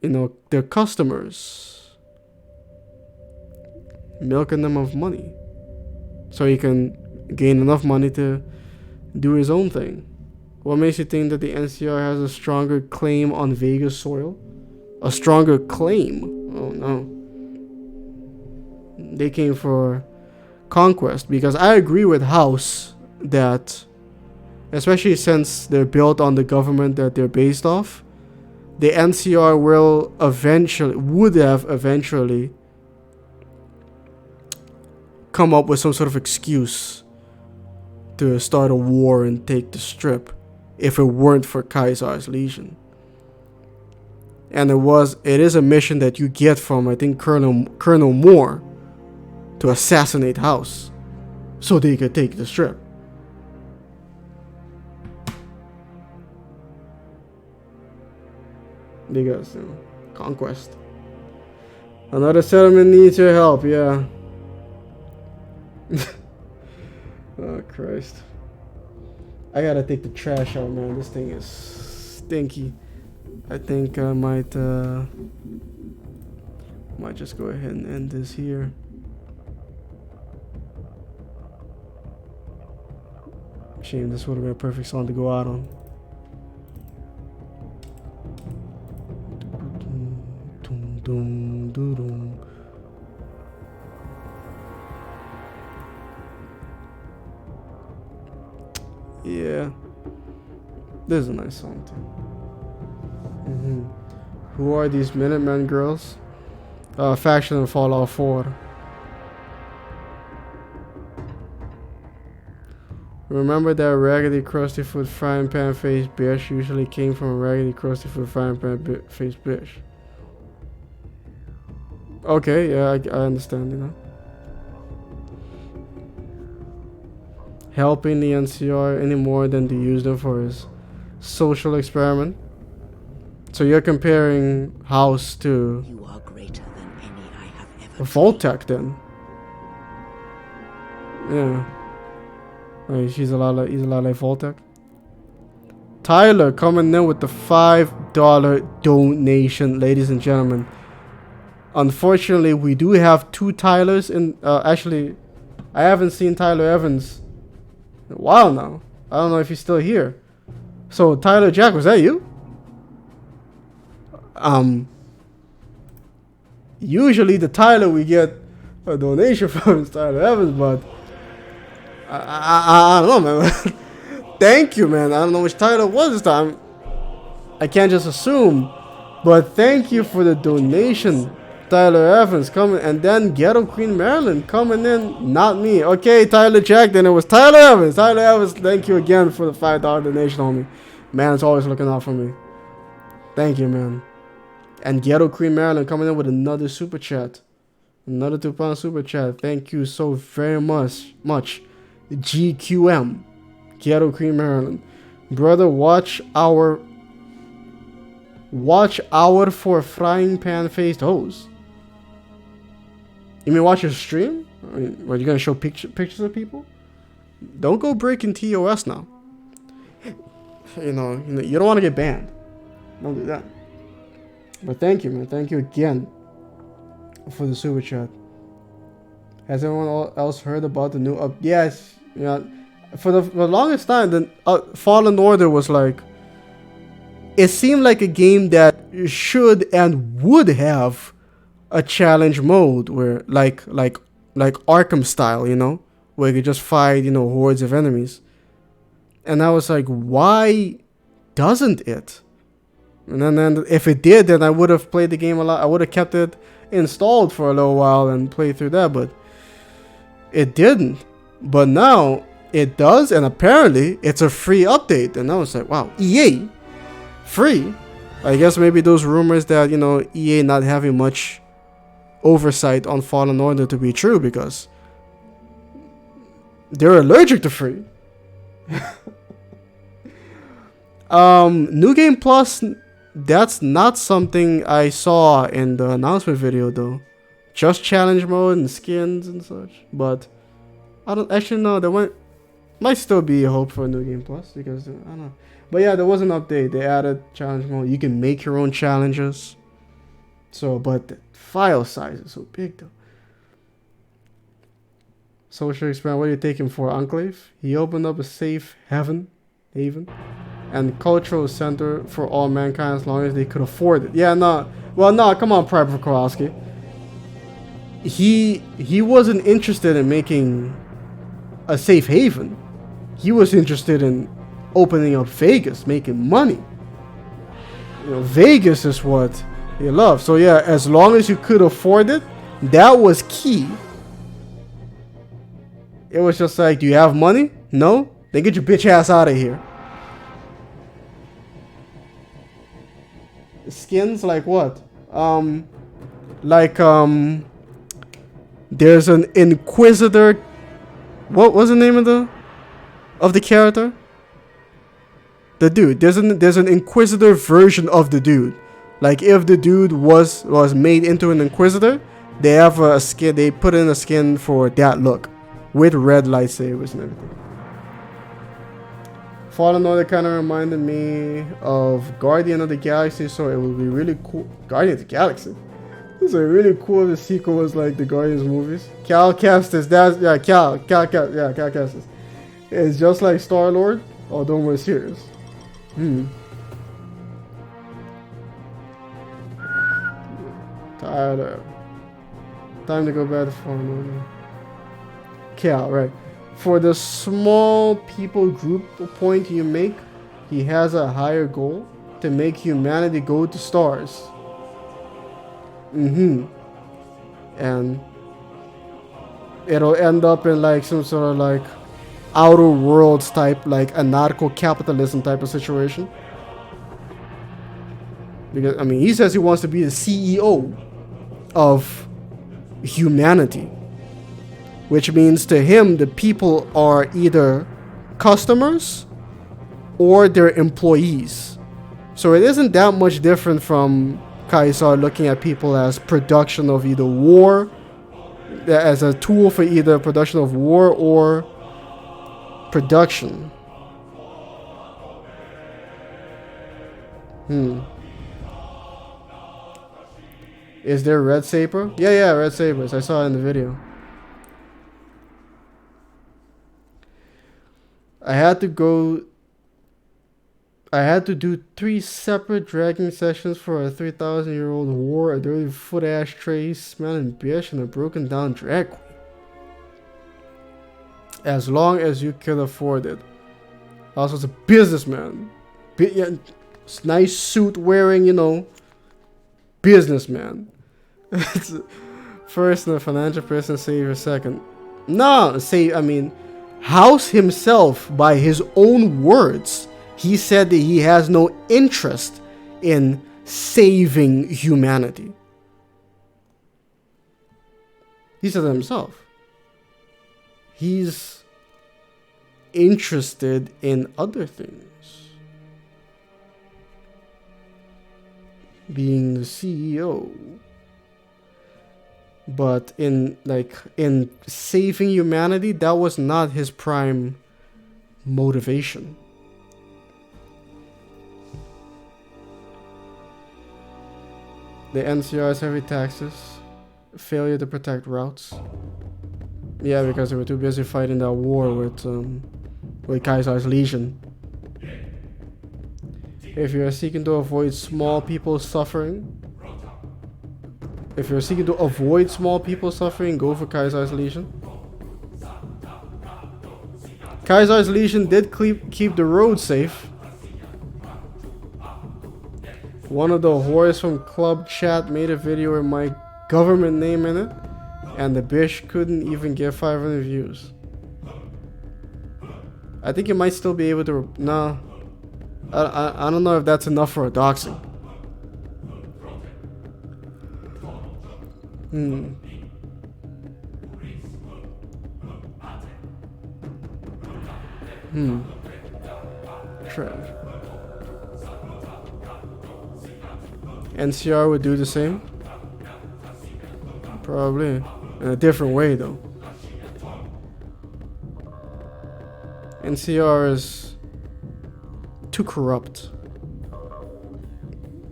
they're customers, milking them of money so he can gain enough money to do his own thing. What makes you think that the NCR has a stronger claim on Vegas soil? A stronger claim? Oh no. They came for conquest, because I agree with House that, especially since they're built on the government that they're based off, the NCR would have eventually come up with some sort of excuse to start a war and take the strip if it weren't for Caesar's Legion. And it is a mission that you get from, I think, Colonel Moore to assassinate House so they could take the strip. Because, you know, conquest. Another settlement needs your help, yeah. Oh, Christ. I gotta take the trash out, man. This thing is stinky. I think I might just go ahead and end this here. Shame, this would have been a perfect song to go out on. Yeah, this is a nice song too. Who are these Minutemen girls? Faction in Fallout 4. Remember that raggedy crusty foot frying pan faced bitch usually came from a raggedy crusty foot frying pan faced bitch. Okay, yeah, I understand, you know. Helping the NCR any more than to use them for his social experiment. So you're comparing House to You are greater than any I have ever. Voltec then. Yeah. Like, he's a lot like Voltec. Tyler coming in with the $5 donation, ladies and gentlemen. Unfortunately, we do have 2 Tylers in. Actually, I haven't seen Tyler Evans in a while now. I don't know if he's still here. So, Tyler Jack, was that you? Usually the Tyler we get a donation from is Tyler Evans, but I don't know, man. Thank you, man. I don't know which Tyler it was this time. I can't just assume, but thank you for the donation, Tyler Evans coming, and then Ghetto Queen Marilyn coming in, not me. Okay, Tyler Jack, then it was Tyler Evans. Tyler Evans, thank you again for the $5 donation, homie. Man, it's always looking out for me. Thank you, man. And Ghetto Queen Marilyn coming in with another super chat. Another £2 super chat. Thank you so very much. GQM. Ghetto Queen Marilyn. Brother, watch our for frying pan faced hose. You mean watch your stream? I mean, what, you gonna show pictures of people? Don't go breaking TOS now. You know, you don't want to get banned. Don't do that. But thank you, man. Thank you again for the super chat. Has anyone else heard about the new Yes, you know, for the longest time, the Fallen Order was like, it seemed like a game that should and would have a challenge mode where, like Arkham style, you know, where you could just fight, you know, hordes of enemies. And I was like, why doesn't it? And then if it did, then I would have played the game a lot. I would have kept it installed for a little while and played through that, but it didn't. But now it does, and apparently it's a free update. And I was like, wow, EA, free? I guess maybe those rumors that, you know, EA not having much oversight on Fallen Order to be true, because they're allergic to free. New Game Plus, that's not something I saw in the announcement video though. Just challenge mode and skins and such. But I don't actually know. There might still be a hope for a New Game Plus, because I don't know. But yeah, there was an update. They added challenge mode. You can make your own challenges. So, but the file size is so big though. Social experiment. What are you taking for, Enclave? He opened up a safe haven, and cultural center for all mankind as long as they could afford it. Yeah, no. Well, no, come on, Private Kowalski. He wasn't interested in making a safe haven. He was interested in opening up Vegas, making money. You know, Vegas is what he loved. So yeah, as long as you could afford it, that was key. It was just like, do you have money? No? Then get your bitch ass out of here. Skins like what? There's an Inquisitor. What was the name of the character? The dude. There's an Inquisitor version of the dude. Like if the dude was made into an Inquisitor, they have a skin. They put in a skin for that look, with red lightsabers and everything. Fallen Order kind of reminded me of Guardian of the Galaxy, so it would be really cool. Guardian of the Galaxy. This is really cool if the sequel was like the Guardians movies. Cal Kestis, Cal Kestis. It's just like Star-Lord, although more serious. Tired. Time to go back to Fallen Order. Cal, right. For the small people group point you make, he has a higher goal to make humanity go to stars. And it'll end up in like some sort of like outer worlds type, like anarcho-capitalism type of situation. Because, I mean, he says he wants to be the CEO of humanity, which means to him the people are either customers or they're employees. So it isn't that much different from Caesar looking at people as production of either war, as a tool for either production of war or production. Is there Red Saber? Yeah, Red Sabers. I saw it in the video. I had to do 3 separate dragging sessions for a 3,000-year-old whore, a dirty foot ashtray, smelling bitch, and a broken down drag queen. As long as you can afford it. Also, it's a businessman. Nice suit wearing, you know, businessman. First in the financial prison, savior second. No, House himself, by his own words, he said that he has no interest in saving humanity. He said it himself. He's interested in other things. Being the CEO. But in saving humanity, that was not his prime motivation. The NCR's heavy taxes, failure to protect routes. Yeah, because they were too busy fighting that war with Caesar's legion. If you are seeking to avoid small people suffering, go for Caesar's legion. Caesar's legion did keep the road safe. One of the whores from Club Chat made a video with my government name in it, and the bitch couldn't even get 500 views. I think you might still be able to. Nah, I don't know if that's enough for a doxing. Trash. NCR would do the same? Probably. In a different way, though. NCR is too corrupt.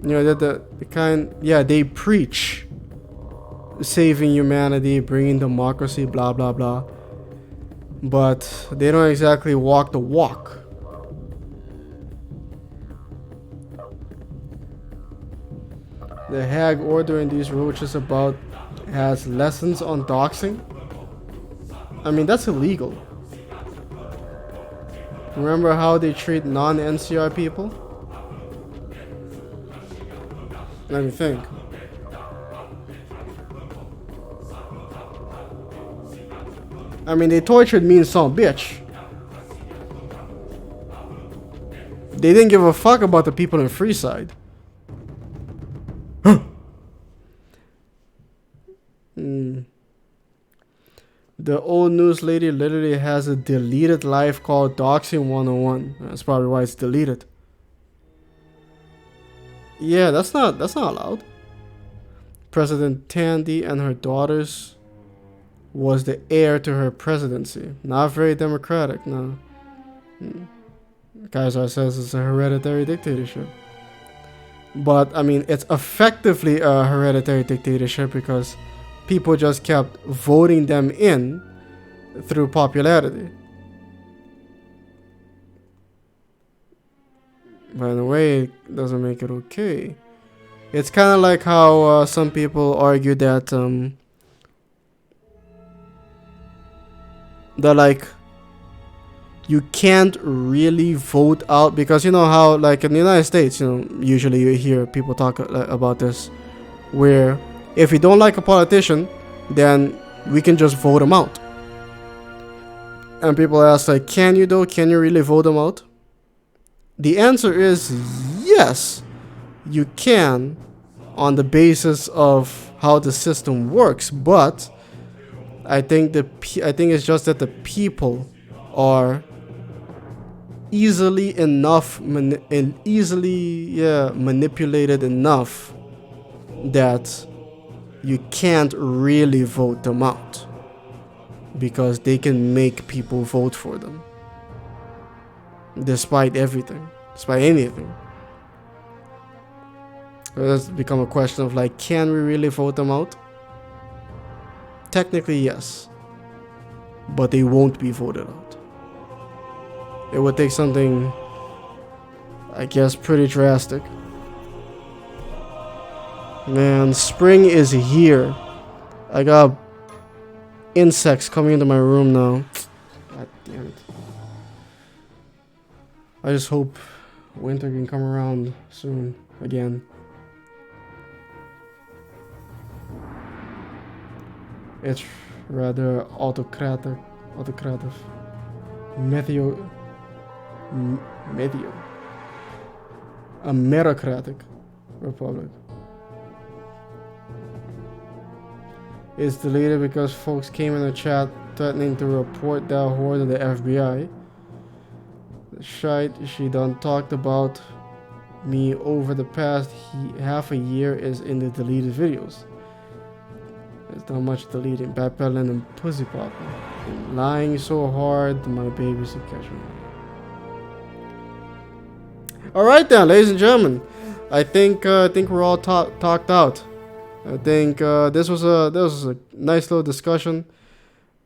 You know, they preach saving humanity, bringing democracy, blah, blah, blah. But they don't exactly walk the walk. The Hague Order in these roaches about has lessons on doxing. I mean, that's illegal. Remember how they treat non-NCR people? Let me think. I mean, they tortured me and some bitch. They didn't give a fuck about the people in Freeside. The old news lady literally has a deleted life called Doxing 101. That's probably why it's deleted. Yeah, that's not allowed. President Tandy and her daughters was the heir to her presidency. Not very democratic, no. Caesar says it's a hereditary dictatorship. But, I mean, it's effectively a hereditary dictatorship because people just kept voting them in through popularity. But in a way, it doesn't make it okay. It's kind of like how some people argue that you can't really vote out, because you know how, like, in the United States, you know, usually you hear people talk about this, where if we don't like a politician, then we can just vote him out. And people ask, like, can you though? Can you really vote them out? The answer is yes, you can, on the basis of how the system works. But I think it's just that the people are easily manipulated enough that you can't really vote them out, because they can make people vote for them despite everything, despite anything. So that's become a question of, like, can we really vote them out? Technically yes, but they won't be voted out. It would take something, I guess, pretty drastic. Man, spring is here. I got insects coming into my room now. God damn it. I just hope winter can come around soon again. It's rather autocratic. A merocratic republic. It's deleted because folks came in the chat threatening to report that whore to the FBI. The shite she done talked about me over the past half a year is in the deleted videos. There's not much deleting, backpedaling and pussy popping. Lying so hard, my babies to catch me. Alright then, ladies and gentlemen. I think we're all talked out. I think this was a nice little discussion.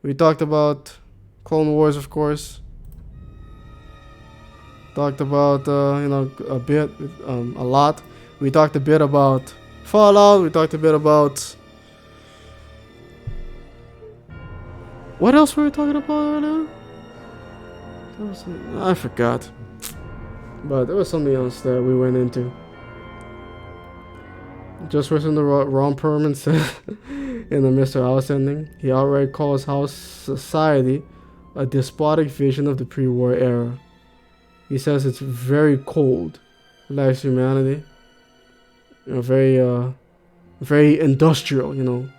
We talked about Clone Wars, of course. Talked about a bit, a lot. We talked a bit about Fallout. We talked a bit about, what else were we talking about right now? I forgot. But there was something else that we went into. Just listen to Ron Perlman said in the Mr. House ending. He outright calls House society a despotic vision of the pre-war era. He says it's very cold, lacks humanity. Very industrial,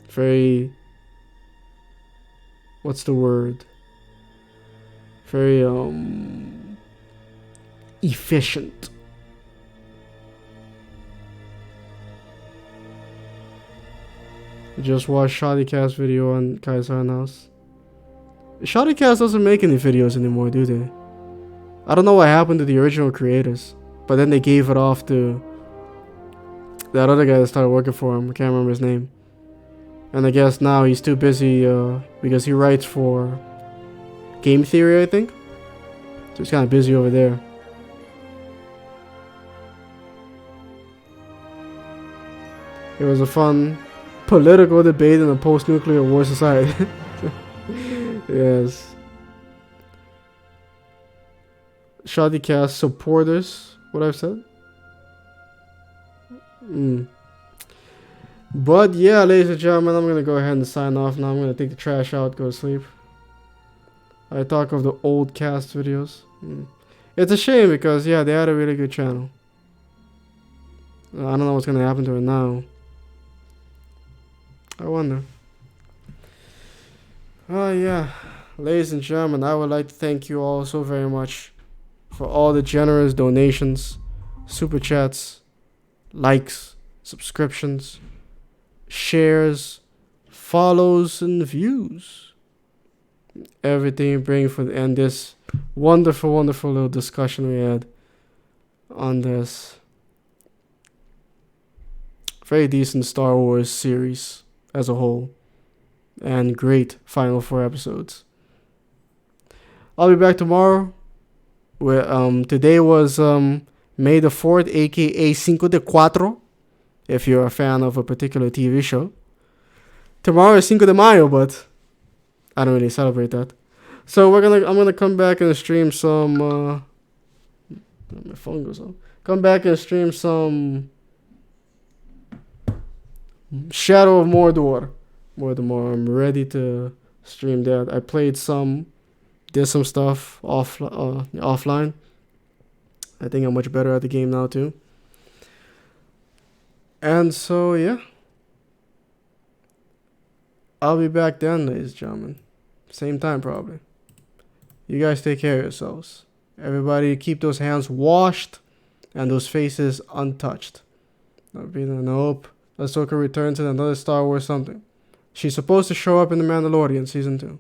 Very, what's the word? Very, efficient. Just watched Shoddycast video on Kaiser House. Shoddycast doesn't make any videos anymore, do they? I don't know what happened to the original creators, but then they gave it off to that other guy that started working for him. I can't remember his name. And I guess now he's too busy because he writes for Game Theory, I think. So he's kind of busy over there. It was a fun political debate in a post-nuclear war society. Yes. Shoddycast supporters, what I've said. But yeah, ladies and gentlemen, I'm gonna go ahead and sign off now. I'm gonna take the trash out, go to sleep. I talk of the old cast videos. It's a shame because yeah, they had a really good channel. I don't know what's gonna happen to it now. I wonder. Oh yeah, ladies and gentlemen, I would like to thank you all so very much for all the generous donations, super chats, likes, subscriptions, shares, follows, and views. Everything you bring for the end. This wonderful, wonderful little discussion we had on this very decent Star Wars series as a whole, and great final 4 episodes. I'll be back tomorrow. Where today was May the 4th, aka Cinco de Cuatro, if you're a fan of a particular TV show. Tomorrow is Cinco de Mayo, but I don't really celebrate that. So I'm gonna come back and stream some. My phone goes off. Come back and stream some Shadow of Mordor. I'm ready to stream that. I played some, did some stuff offline. I think I'm much better at the game now too. And so yeah, I'll be back then, ladies and gentlemen. Same time probably. You guys take care of yourselves. Everybody keep those hands washed and those faces untouched. Nope. Ahsoka returns in another Star Wars something. She's supposed to show up in The Mandalorian Season 2.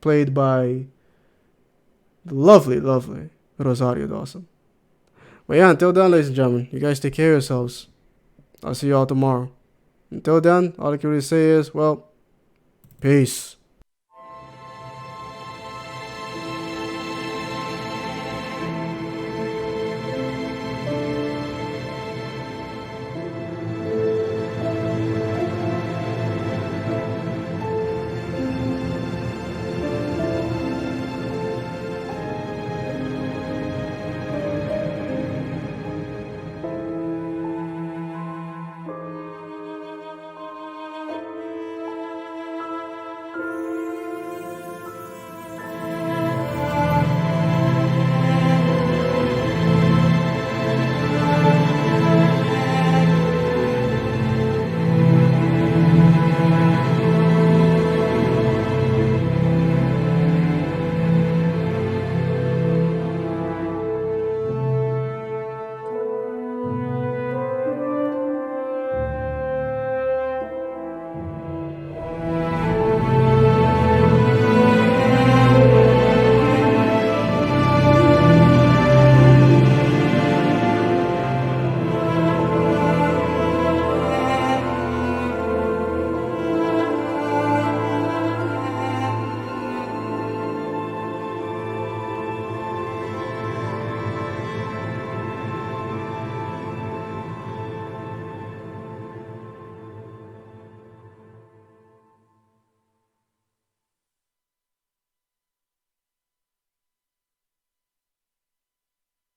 Played by the lovely Rosario Dawson. But yeah, until then, ladies and gentlemen, you guys take care of yourselves. I'll see you all tomorrow. Until then, all I can really say is, well, peace.